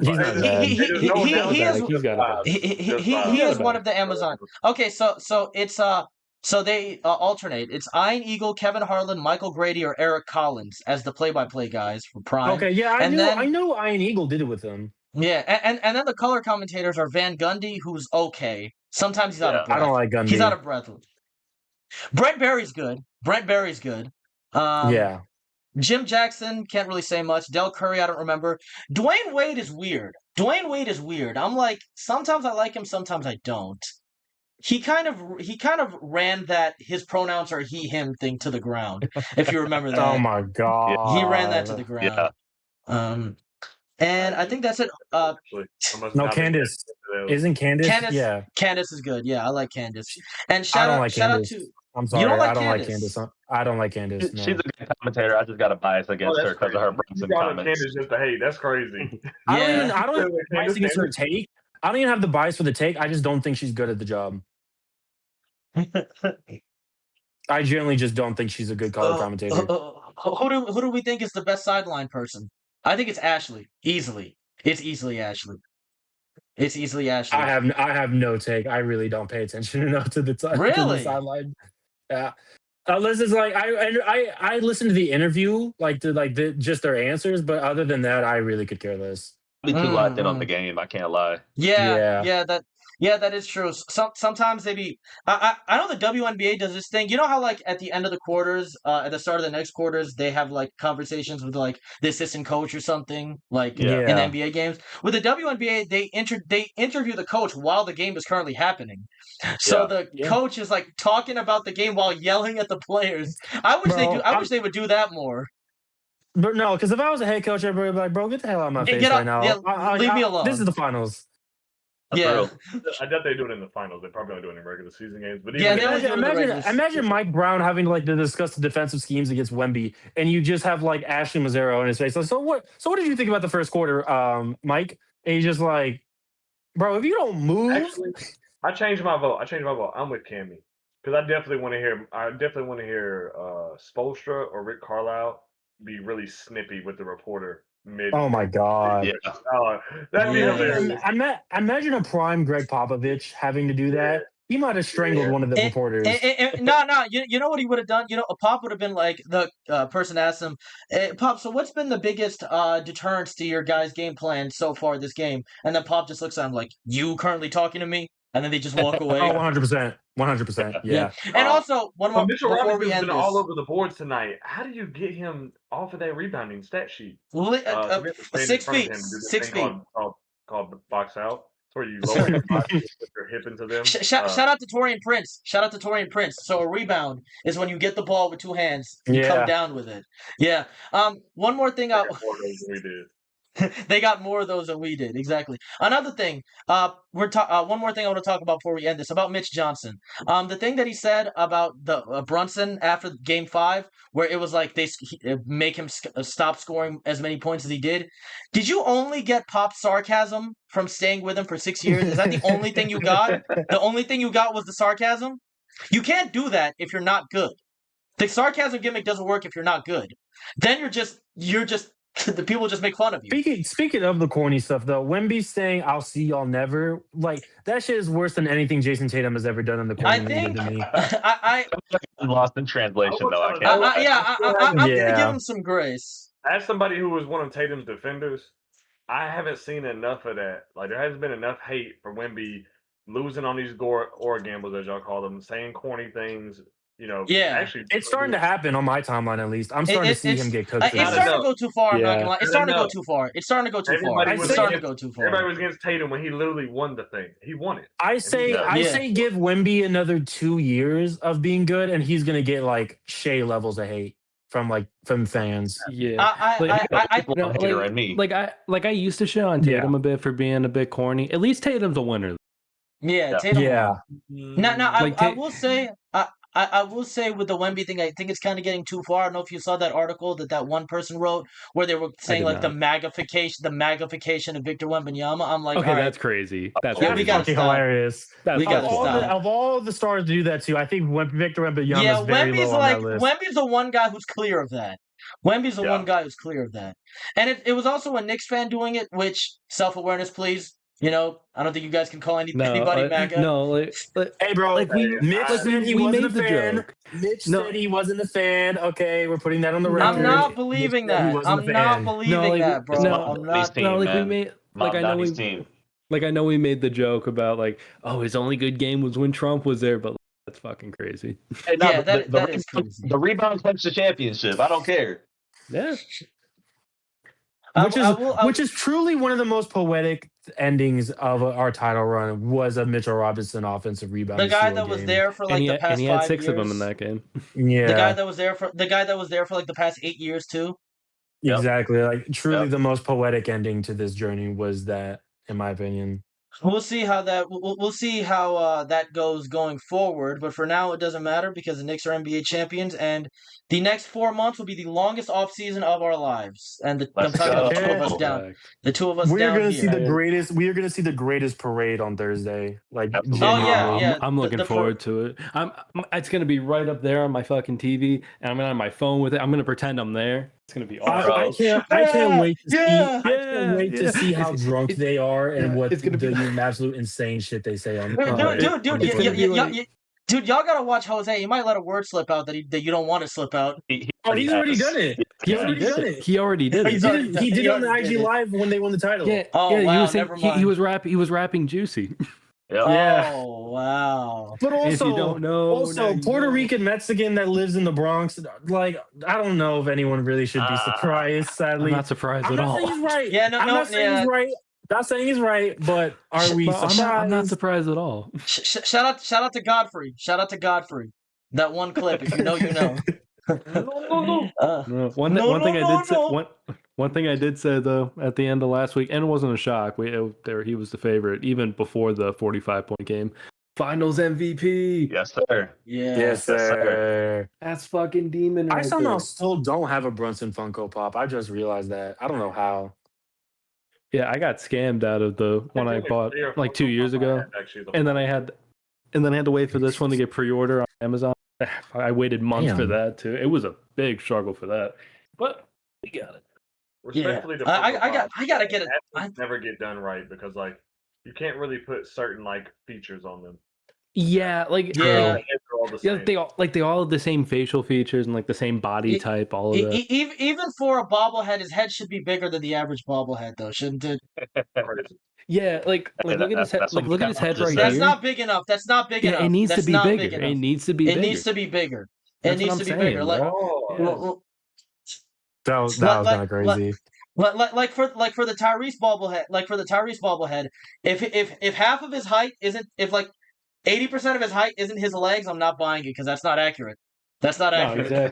one of the Amazon. Okay, so it's so they alternate. It's Iron Eagle, Kevin Harlan, Michael Grady, or Eric Collins as the play-by-play guys for Prime. Okay, yeah, I know Iron Eagle did it with them. Yeah, and then the color commentators are Van Gundy, who's okay. Sometimes he's out of breath. I don't like Gundy. He's out of breath. Brent Barry's good. Yeah. Jim Jackson, can't really say much. Del Curry, I don't remember. Dwayne Wade is weird. I'm like, sometimes I like him, sometimes I don't. he kind of ran that his pronouns are he him thing to the ground. If you remember that. Oh my god. He ran that to the ground. Yeah. And I think that's it. No, Candace. Isn't Candace? Yeah. Candace is good. Yeah, I like Candace. And I shout don't out like shout out Candace. to I'm sorry. You don't like I don't like Candace? Candace. I don't like Candace. No. She's a good commentator. I just got a bias against her because of her Brunson comments. Candace just to hate. That's crazy. I don't even have the bias against her take. I don't even have the bias for the take. I just don't think she's good at the job. I generally just don't think she's a good color commentator. Who do we think is the best sideline person? I think it's Ashley. Easily. It's easily Ashley. It's easily Ashley. I have no take. I really don't pay attention enough to the sideline. Yeah. Unless it's like I listen to the interview, just their answers, but other than that, I really could care less. Too locked in on the game. I can't lie. Yeah, that is true. Sometimes they be. I know the WNBA does this thing. You know how like at the end of the quarters, at the start of the next quarters, they have like conversations with like the assistant coach or something like in NBA games. With the WNBA, they interview the coach while the game is currently happening. So the coach is like talking about the game while yelling at the players. I wish they would do that more. But no, because if I was a head coach, everybody would be like, bro, get the hell out of my face right now. Leave me alone. This is the finals. I doubt they do it in the finals. They probably don't do it in regular season games. But imagine Mike Brown having to discuss the defensive schemes against Wemby, and you just have like Ashley Mazzaro in his face. Like, so what did you think about the first quarter, Mike? And he's just like, bro, if you don't move. Actually, I changed my vote. I'm with Cammy because I definitely want to hear Spoelstra or Rick Carlisle be really snippy with the reporter. Oh my god! Yeah. That'd be hilarious. Imagine a prime Greg Popovich having to do that. He might have strangled one of the reporters. No. You know what he would have done? You know, Pop would have been like the person asked him, Pop, so what's been the biggest deterrence to your guys' game plan so far this game? And then Pop just looks at him like, you currently talking to me? And then they just walk away. 100%. Yeah. And also, one more Mitchell before Robinson's we end been this. all over the boards tonight. How do you get him off of that rebounding stat sheet? 6 feet. 6 feet. Called the box out. It's where you lower your body, put your hip into them. Shout out to Torian Prince. So a rebound is when you get the ball with two hands, you come down with it. Yeah. One more thing. We did. They got more of those than we did. Exactly. Another thing, one more thing I want to talk about before we end this, about Mitch Johnson. The thing that he said about the Brunson after Game 5, where it was like they make him stop scoring as many points as he did. Did you only get Pop's sarcasm from staying with him for 6 years? Is that the only thing you got? The only thing you got was the sarcasm? You can't do that if you're not good. The sarcasm gimmick doesn't work if you're not good. Then you're just the people just make fun of you. Speaking of the corny stuff, though, Wemby saying "I'll see y'all never," like that shit is worse than anything Jason Tatum has ever done in the corny media to me. I'm lost in translation, though. I'm gonna give him some grace. As somebody who was one of Tatum's defenders, I haven't seen enough of that. Like there hasn't been enough hate for Wemby losing on these or gambles, as y'all call them, saying corny things. You know, actually, it's starting to happen on my timeline. At least I'm starting to see him get cooked. It's starting to go too far. I'm not gonna lie. It's starting to go too far. Everybody was against Tatum when he literally won the thing. He won it. I say give Wemby another 2 years of being good, and he's gonna get like Shea levels of hate from fans. Yeah, I used to shit on Tatum a bit for being a bit corny. At least Tatum's a winner. Yeah, Tatum. Yeah. I will say. I will say with the Wemby thing, I think it's kind of getting too far. I don't know if you saw that article that one person wrote where they were saying like the magnification of Victor Wembanyama. I'm like, okay, that's crazy. That's fucking hilarious. Of all the stars to do that too, I think Victor Wembanyama is very low on that list. Wemby's the one guy who's clear of that. One guy who's clear of that. And it was also a Knicks fan doing it, which self-awareness, please. You know, I don't think you guys can call anybody MAGA. Hey, bro. Mitch said he wasn't a fan. Mitch said he wasn't a fan. Okay, we're putting that on the record. I'm not believing that. I'm not believing that, bro. I'm not. I know we made the joke about his only good game was when Trump was there, but that's fucking crazy. Hey, that is crazy. The rebound clinched the championship. I don't care. Yeah. Which is truly one of the most poetic endings of our title run was a Mitchell Robinson offensive rebound. The guy that was there for like the past 5 years. And he had 6 of them in that game. Yeah. The guy that was there for like the past 8 years too. Exactly. Like truly the most poetic ending to this journey was that, in my opinion. We'll see how that goes going forward. But for now, it doesn't matter because the Knicks are NBA champions, and the next 4 months will be the longest offseason of our lives. And I'm talking about the two of us down. The two of us we are down going to here. see the greatest. We are going to see the greatest parade on Thursday. Like, I'm looking forward to it. It's going to be right up there on my fucking TV, and I'm going to have my phone with it. I'm going to pretend I'm there. It's going to be awesome. I can't wait to see. I can't wait to see how drunk they are and what the absolute insane shit they say on. Dude, y'all gotta watch Jose. He might let a word slip out that you don't want to slip out. He's already done it. He already did it. He did it on the IG Live when they won the title. Yeah. Never mind. He was rapping Juicy. Yeah. Oh wow! But also, if you don't know, Puerto Rican Mexican that lives in the Bronx. Like, I don't know if anyone really should be surprised. Sadly, I'm not surprised at all. He's right. Yeah, I'm not saying he's right. Not saying he's right, but are we surprised? I'm not surprised at all. Shout out to Godfrey. Shout out to Godfrey. That one clip, if you know, you know. One thing I did say though at the end of last week, and it wasn't a shock. He was the favorite even before the 45-point game. Finals MVP. Yes, sir. Yeah. Yes, sir. That's fucking demon. I somehow still don't have a Brunson Funko Pop. I just realized that. I don't know how. Yeah, I got scammed out of the one I bought like 2 years ago, and then I had to wait for this one to get pre-order on Amazon. I waited months for that too. It was a big struggle for that, but we got it. Respectfully, I gotta get it. Never get done right because like you can't really put certain like features on them. Yeah, like they all have the same facial features and like the same body type. All of that. Even for a bobblehead, his head should be bigger than the average bobblehead, though, shouldn't it? Yeah, like look at his head. Look at his head right here. That's not big enough. That's not big enough. It needs to be bigger. It needs to be bigger. It needs to be bigger. It needs to be bigger. Like that was kind of crazy. Like for the Tyrese bobblehead, if half of his height isn't, if like 80% of his height isn't his legs, I'm not buying it because that's not accurate. That's not accurate. No,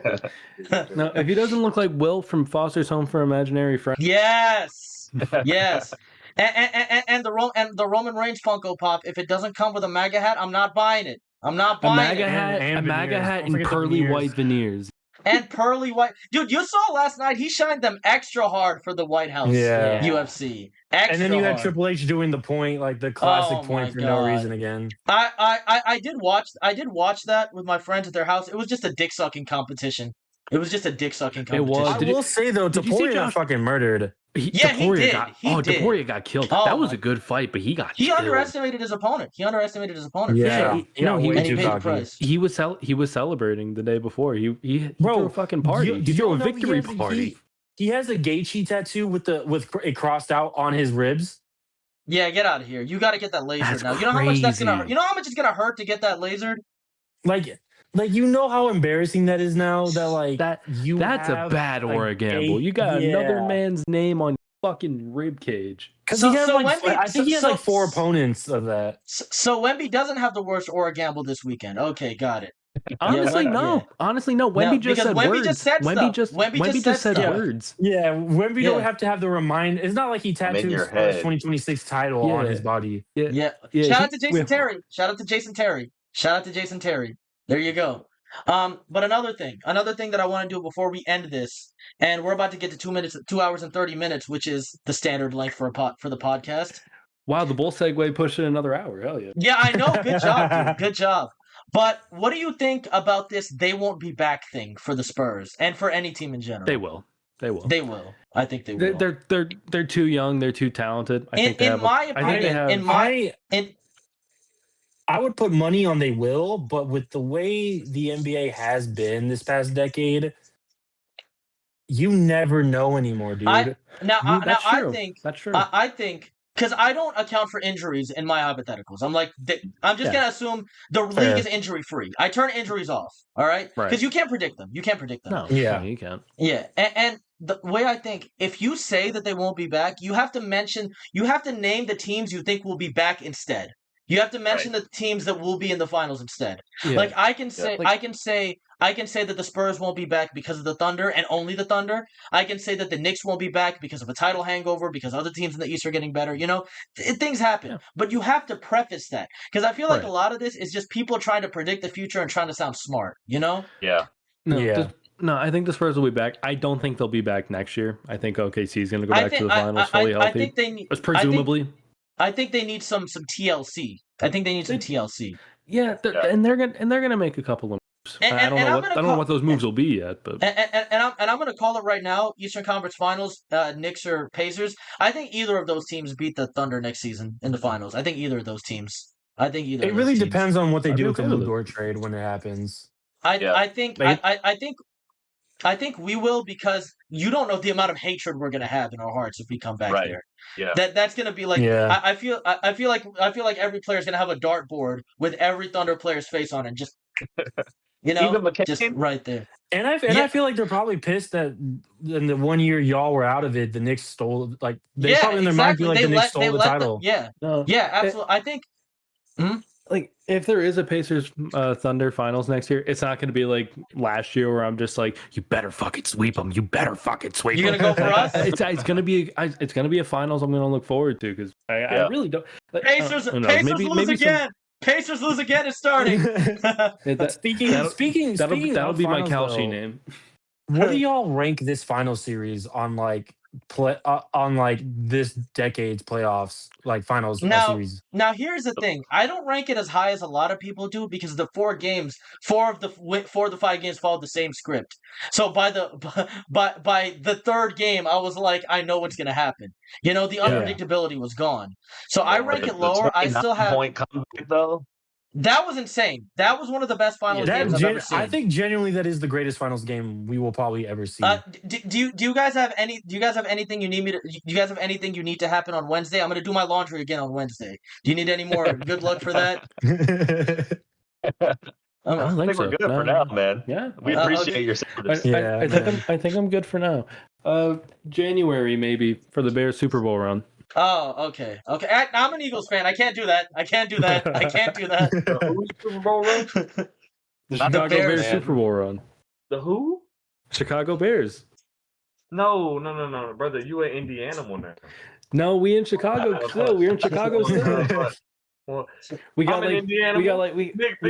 exactly. No, if he doesn't look like Will from Foster's Home for Imaginary Friends. Yes. Yes. And the Roman Reigns Funko Pop, if it doesn't come with a MAGA hat, I'm not buying it. I'm not buying it. A MAGA hat and pearly white veneers. And pearly white. Dude, you saw last night, he shined them extra hard for the White House UFC. And then you had Triple H doing the point, like the classic point for no reason again. I did watch that with my friends at their house. It was just a dick sucking competition. It was. I will say though, Taporia got fucking murdered. Taporia got killed. That was a good fight, but he got killed. He underestimated his opponent. Yeah, he paid the price. He was celebrating the day before. He threw a fucking party. He threw a victory party. He has a Gaethje tattoo with it crossed out on his ribs. Yeah, get out of here. You got to get that lasered now. You know how much that's gonna hurt? You know how much it's gonna hurt to get that lasered? Like you know how embarrassing that is now that like that's a bad aura gamble. You got another man's name on your fucking rib cage. Because I think he has like 4 opponents of that. So Wemby doesn't have the worst aura gamble this weekend. Okay, got it. Honestly, no. Wemby just said words. Wemby just said words. Yeah, Wemby don't have to have the remind. It's not like he tattooed his 2026 title on his body. Yeah. Shout out to Jason Terry. There you go. But another thing that I want to do before we end this, and we're about to get to 2 hours and 30 minutes, which is the standard length for the podcast. Wow, the bull segue pushed it another hour. Hell yeah. Yeah, I know. Good job, dude. Good job. But what do you think about this they won't be back thing for the Spurs and for any team in general? They will. I think they will. They're too young. They're too talented. I would put money on they will, but with the way the NBA has been this past decade, you never know anymore, dude. That's true. I think because I don't account for injuries in my hypotheticals. I'm like, I'm just gonna assume the league is injury free. I turn injuries off. All right, because you can't predict them. You can't predict them. No, you can't. Yeah, and the way I think, if you say that they won't be back, you have to name the teams you think will be back instead. You have to mention the teams that will be in the finals instead. Yeah. Like I can say that the Spurs won't be back because of the Thunder and only the Thunder. I can say that the Knicks won't be back because of a title hangover, because other teams in the East are getting better. You know, things happen. But you have to preface that, because I feel like a lot of this is just people trying to predict the future and trying to sound smart, you know? Yeah. No, I think the Spurs will be back. I don't think they'll be back next year. I think OKC is going to go back to the finals fully healthy. I think they need, presumably. I think they need some TLC. I think they need some TLC. Yeah, and they're gonna make a couple of moves. I don't know what those moves will be yet, but I'm gonna call it right now. Eastern Conference Finals, Knicks or Pacers. I think either of those teams beat the Thunder next season in the finals. I think either of those teams. It really depends on what they do with the Lou Dort trade when it happens. I think we will, because you don't know the amount of hatred we're gonna have in our hearts if we come back there. Yeah. That's gonna be like I feel like every player's gonna have a dartboard with every Thunder player's face on it, just just right there. And I feel like they're probably pissed that in the 1 year y'all were out of it, the Knicks stole probably in their mind feel like the Knicks stole the title. Absolutely. I think like if there is a Pacers Thunder finals next year, it's not going to be like last year where I'm just like, you better fucking sweep them. You better fucking sweep them. You're gonna go for us? It's gonna be a finals I'm gonna look forward to, because I really don't. Pacers lose again. Pacers lose again is starting. Speaking that'll be my Kalshi name. What do y'all rank this final series on like this decade's playoffs, like finals series? Now here's the thing. I don't rank it as high as a lot of people do, because the 4 of the 5 games followed the same script. So by the third game, I was like, I know what's gonna happen. You know, the unpredictability was gone. So I rank it lower. I still have point comeback though. That was insane. That was one of the best finals games I've ever seen. I think genuinely that is the greatest finals game we will probably ever see. Do you guys have anything you need me to? Do you guys have anything you need to happen on Wednesday? I'm going to do my laundry again on Wednesday. Do you need any more good luck for that? I think we're good for now, man. Yeah, we appreciate your service. I think I'm good for now. January maybe for the Bears Super Bowl run. Oh, okay. I'm an Eagles fan. I can't do that. Who's Super Bowl run? The Chicago Bears Super Bowl run. The who? Chicago Bears. No, brother. You in Indiana one now. No, we in Chicago still. We're in Chicago still. Well, we got like 6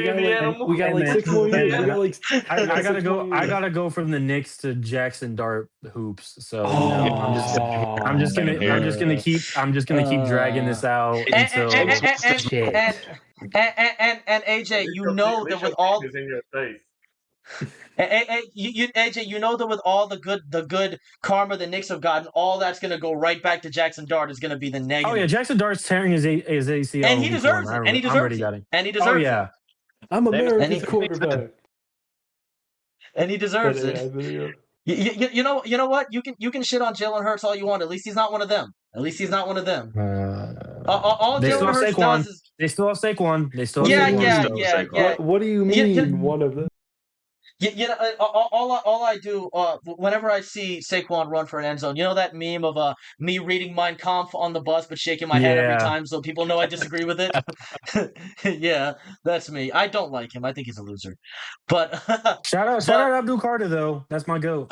more years. I gotta go from the Knicks to Jackson Dart hoops. So I'm just gonna keep dragging this out until and AJ, you know that with all AJ, you know that with all the good karma the Knicks have gotten, all that's going to go right back to Jackson Dart is going to be the negative. Oh yeah, Jackson Dart's tearing his ACL, and he deserves it. And he deserves it. Oh yeah, I'm America's quarterback, and he deserves it. You know what? You can shit on Jalen Hurts all you want. At least he's not one of them. All Jalen Hurts does is they still have Saquon. Yeah. What do you mean one of them? All I do whenever I see Saquon run for an end zone, you know that meme of me reading Mein Kampf on the bus but shaking my head every time so people know I disagree with it. Yeah, that's me. I don't like him. I think he's a loser. But shout out Abdul Carter though. That's my goat.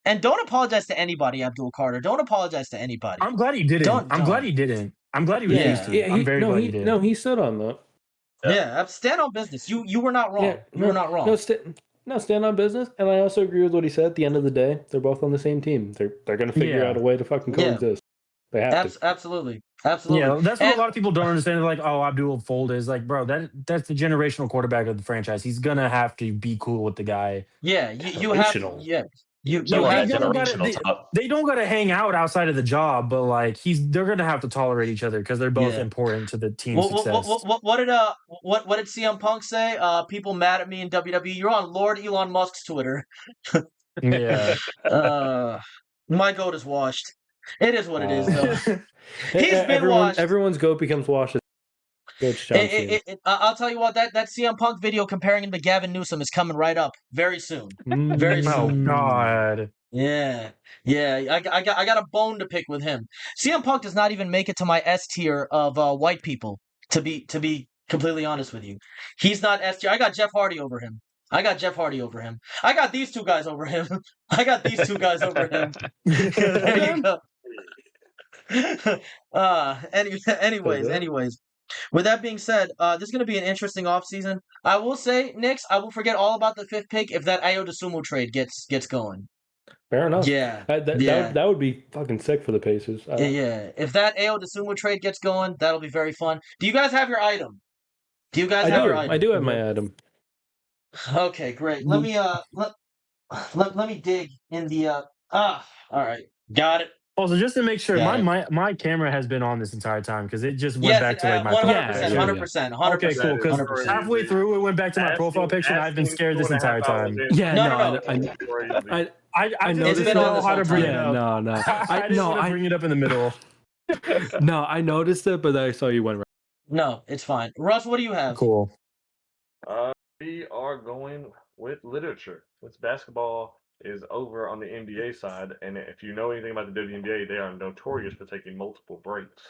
And don't apologize to anybody, Abdul Carter. Don't apologize to anybody. I'm glad he didn't. I'm glad he didn't. I'm glad he was used to it. I'm very glad he did. No, he stood on that. Yeah, stand on business. You were not wrong. You were not wrong. Stand on business. And I also agree with what he said. At the end of the day, they're both on the same team. They're going to figure out a way to fucking coexist. They have to. Absolutely. Yeah, that's what a lot of people don't understand. They're like, oh, Abdul Fold is like, bro, that's the generational quarterback of the franchise. He's gonna have to be cool with the guy. Yeah, you have. Yeah. They don't gotta hang out outside of the job, but like they're gonna have to tolerate each other because they're both important to the team's success. What did CM Punk say? People mad at me in WWE. You're on Lord Elon Musk's Twitter. Yeah. My goat is washed. It is what it is, though. He's been washed. Everyone's goat becomes washed. I'll tell you what, that CM Punk video comparing him to Gavin Newsom is coming right up very soon. Very soon. Oh God. Yeah. I got a bone to pick with him. CM Punk does not even make it to my S tier of white people. To be completely honest with you, he's not S tier. I got Jeff Hardy over him. I got these two guys over him. There you go. Anyways. With that being said, this is going to be an interesting offseason. I will say, Knicks, I will forget all about the 5th pick if that Ayo DeSumo trade gets going. Fair enough. Yeah. That would be fucking sick for the Pacers. Yeah. If that Ayo DeSumo trade gets going, that'll be very fun. Do you guys have your item? Your item? I do have my item. Okay, great. Let me let me dig in the all right. Got it. Also, just to make sure, my camera has been on this entire time because it just went back to like my 100%. Okay, cool. Because halfway through it went back to my profile picture, and I've been scared this entire time. Yeah, no. I just didn't know how to bring it up. No. I just want to bring it up in the middle. No, I noticed it, but I saw you went right. No, it's fine. Russ, what do you have? Cool. We are going with literature. Since basketball is over on the NBA side, and if you know anything about the WNBA, they are notorious for taking multiple breaks.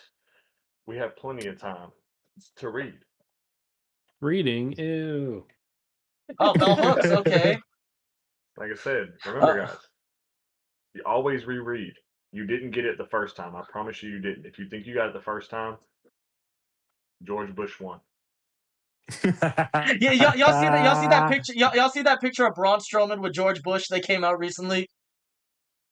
We have plenty of time to read. Reading, ew. Oh, bell hooks, okay. Like I said, remember, guys, you always reread. You didn't get it the first time. I promise you didn't. If you think you got it the first time, George Bush won. Yeah, y'all see that picture? Y'all see that picture of Braun Strowman with George Bush? They came out recently.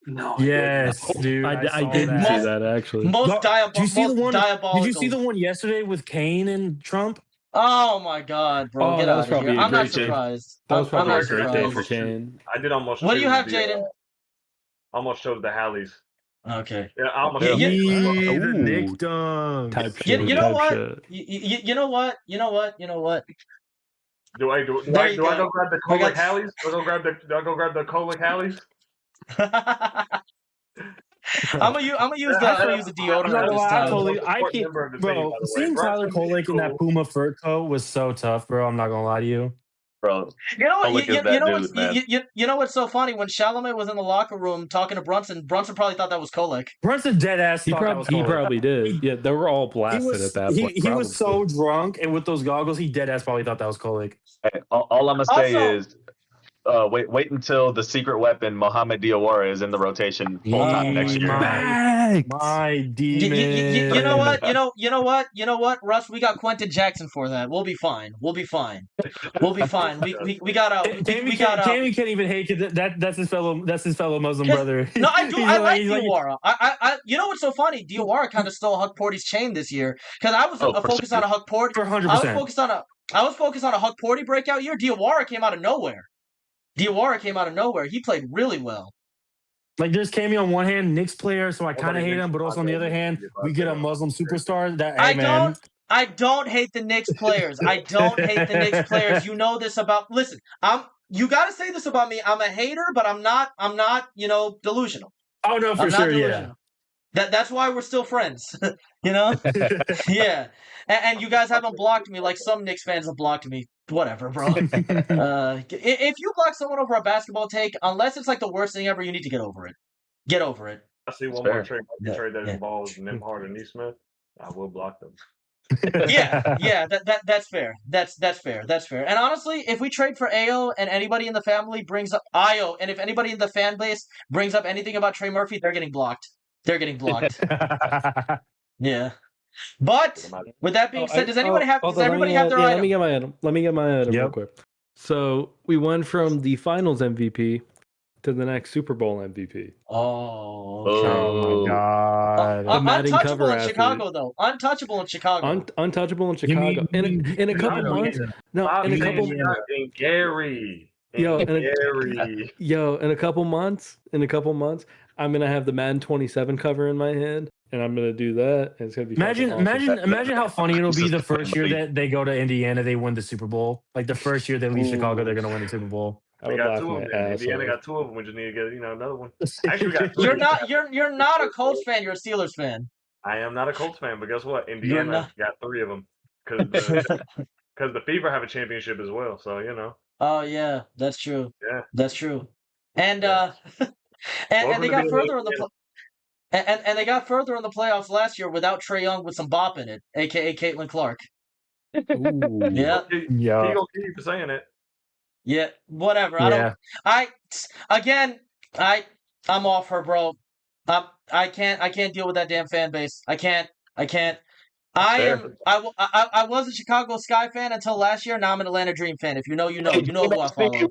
No. Yes, dude. I didn't see that actually. Did you see the one? Diabolical. Did you see the one yesterday with Kane and Trump? Oh my God, bro! Get out of here! I'm not surprised. That was probably a great day for Kane. I did almost. What do you have, Jayden? Almost chose the Hallies. Okay. Yeah, I almost. The Nick dunk. You know what? You know what? Do I go grab the Colic Hallies? Do I go grab the Colic Hallies? I'm gonna use the deodorant this time. Bro, seeing Tyler Kolek in that Puma fur coat was so tough, bro. I'm not gonna lie to you. Bro, you know what's so funny? When Chalamet was in the locker room talking to Brunson probably thought that was Kolek. Brunson dead ass. He probably did. Yeah, they were all blasted at that point. He was so drunk, and with those goggles, he dead ass probably thought that was Kolek. Hey, all I'm gonna say is, wait until the secret weapon Mohamed Diawara is in the rotation full time next year. My demon. You know what, Russ? We got Quentin Jackson for that. We'll be fine. We got Jamie can't even hate it. That's his fellow Muslim brother. No, I do. I like Diawara. I you know what's so funny? Diawara kind of stole Huck Porty's chain this year because I was focused on a Huck Porty. 100%. I was focused on a Huck Porty breakout year. Diawara came out of nowhere. He played really well. Like, there's Cammy on one hand, Knicks player, so I kind of hate him, but also on the other hand, we get a Muslim superstar. I don't hate the Knicks players. You know this about. Listen, you got to say this about me. I'm a hater, but I'm not. Delusional. Oh no, for sure, yeah. That's why we're still friends. Yeah. And you guys haven't blocked me like some Knicks fans have blocked me. Whatever, bro. If you block someone over a basketball take, unless it's like the worst thing ever, you need to get over it. I see one more trade that involves Nembhard and Nesmith. I will block them. Yeah. That's fair. That's fair. And honestly, if we trade for Ayo and anybody in the family brings up Ayo, and if anybody in the fan base brings up anything about Trey Murphy, they're getting blocked. Yeah. But with that being said, does everybody have their item? Let me get my item real quick. So we went from the Finals MVP to the next Super Bowl MVP. Oh my God! Untouchable in Chicago, though. Untouchable in Chicago. Untouchable in Chicago. In a couple months. Gary. In a couple months, I'm gonna have the Madden 27 cover in my hand, and I'm gonna do that. And it's gonna be imagine how funny it'll be the first year that they go to Indiana, they win the Super Bowl. Like the first year they leave Chicago, they're gonna win the Super Bowl. I would laugh my ass Indiana off. got 2 of them. We just need to get another one. Actually, we got 3. You're not a Colts fan. You're a Steelers fan. I am not a Colts fan, but guess what? Indiana got 3 of them because the Fever have a championship as well. So Oh yeah, that's true. Yeah, that's true. And and they got further in the and they got further in the playoffs last year without Trae Young with some bop in it, aka Caitlin Clark. Ooh. Yeah. He gonna keep saying it. Yeah, whatever. I'm off her, bro. I can't deal with that damn fan base. I can't. I was a Chicago Sky fan until last year. Now I'm an Atlanta Dream fan. If you know, you know. You know who I follow.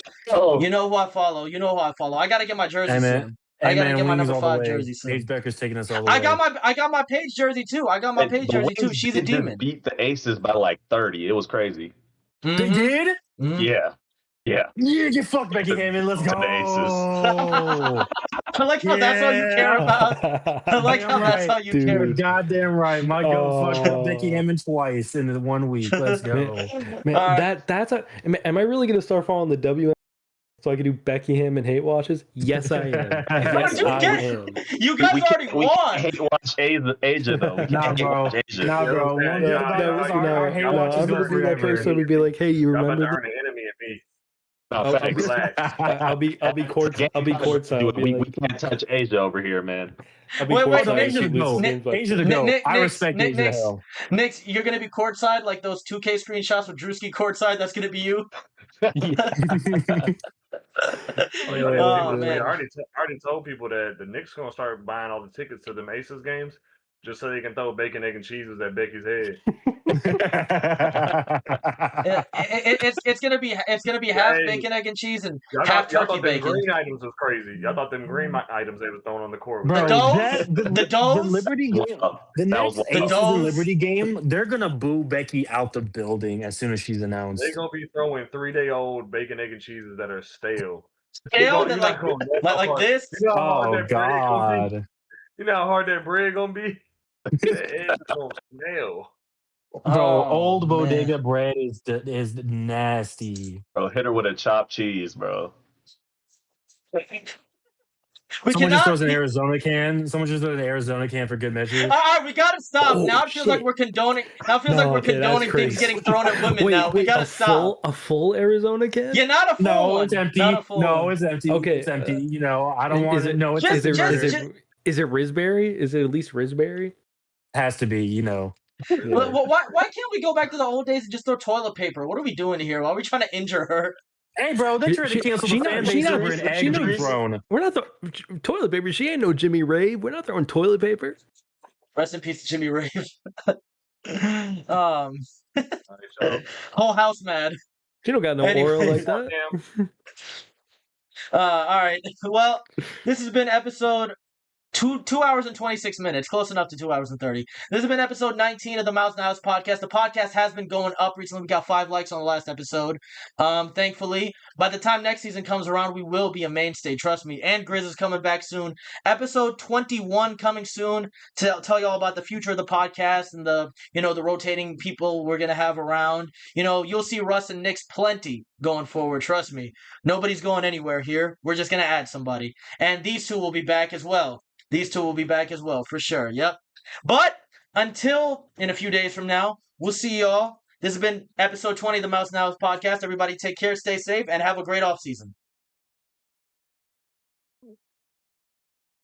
You know who I follow. You know who I follow. I gotta get my jersey soon. I gotta get my number 5 jersey soon. Paige Becker's taking us all the way. I got my Paige jersey too. She's a demon. Beat the Aces by like 30. It was crazy. They did? Mm-hmm. Yeah. Yeah, you fuck Becky Hammond. Let's go. I like how that's all you care about. I like how that's all you care about. Goddamn right. My girl fucked up Becky Hammond twice in 1 week. Let's go. Man, am I really going to start following the W so I can do Becky Hammond hate watches? Yes, I am. Yes, I am. You guys already won. We can't hate watch Asia, though. Nah, bro. Our hate watches I'm going to be that person and be like, hey, you remember? I'm about to earn an enemy at me. I'll be courtside. We can't touch Asia over here, man. Wait, Asia to go. I respect Asia. Knicks, you're gonna be courtside like those 2K screenshots with Drewski courtside. That's gonna be you. Oh man! I already told people that the Knicks gonna start buying all the tickets to the Aces games just so they can throw bacon, egg, and cheeses at Becky's head. It's gonna be half bacon, egg, and cheese and half turkey bacon. Green items was crazy. Y'all thought them green items they was throwing on the court. Bro, the Liberty game, the next Aces and Liberty game, they're gonna boo Becky out the building as soon as she's announced. They're gonna be throwing 3-day-old bacon, egg, and cheeses that are stale. Stale and like this. Oh God! You know how hard that bread gonna be? It's gonna smell. Bro, old bodega bread is nasty. Bro, hit her with a chopped cheese, bro. Someone just throws an Arizona can. Someone just throws an Arizona can for good measure. We gotta stop. Now it feels like we're condoning. Things getting thrown at women. Now we gotta stop. A full Arizona can? Yeah, not a full. No, one. It's empty. No, it's empty. Okay, it's empty. I don't want it. No, it's is it Risberry? Is it at least Risberry? Has to be. Yeah. Well, why can't we go back to the old days and just throw toilet paper? What are we doing here? Why are we trying to injure her? Hey, bro, they tried to cancel the fan base over an egg being thrown. We're not throwing toilet paper. She ain't no Jimmy Rave. We're not throwing toilet paper. Rest in peace, Jimmy Rave. Whole house mad. She don't got no aura like that. All right. Well, this has been episode 2 hours and 26 minutes, close enough to 2 hours and 30. This has been episode 19 of the Mouse House podcast. The podcast has been going up recently. We got 5 likes on the last episode. Thankfully, by the time next season comes around, we will be a mainstay. Trust me. And Grizz is coming back soon. Episode 21 coming soon to tell you all about the future of the podcast and the rotating people we're gonna have around. You'll see Russ and Knicks plenty going forward. Trust me. Nobody's going anywhere here. We're just gonna add somebody, and these two will be back as well. For sure. Yep. But until in a few days from now, we'll see y'all. This has been episode 20 of the Mouse Now podcast. Everybody take care, stay safe, and have a great offseason.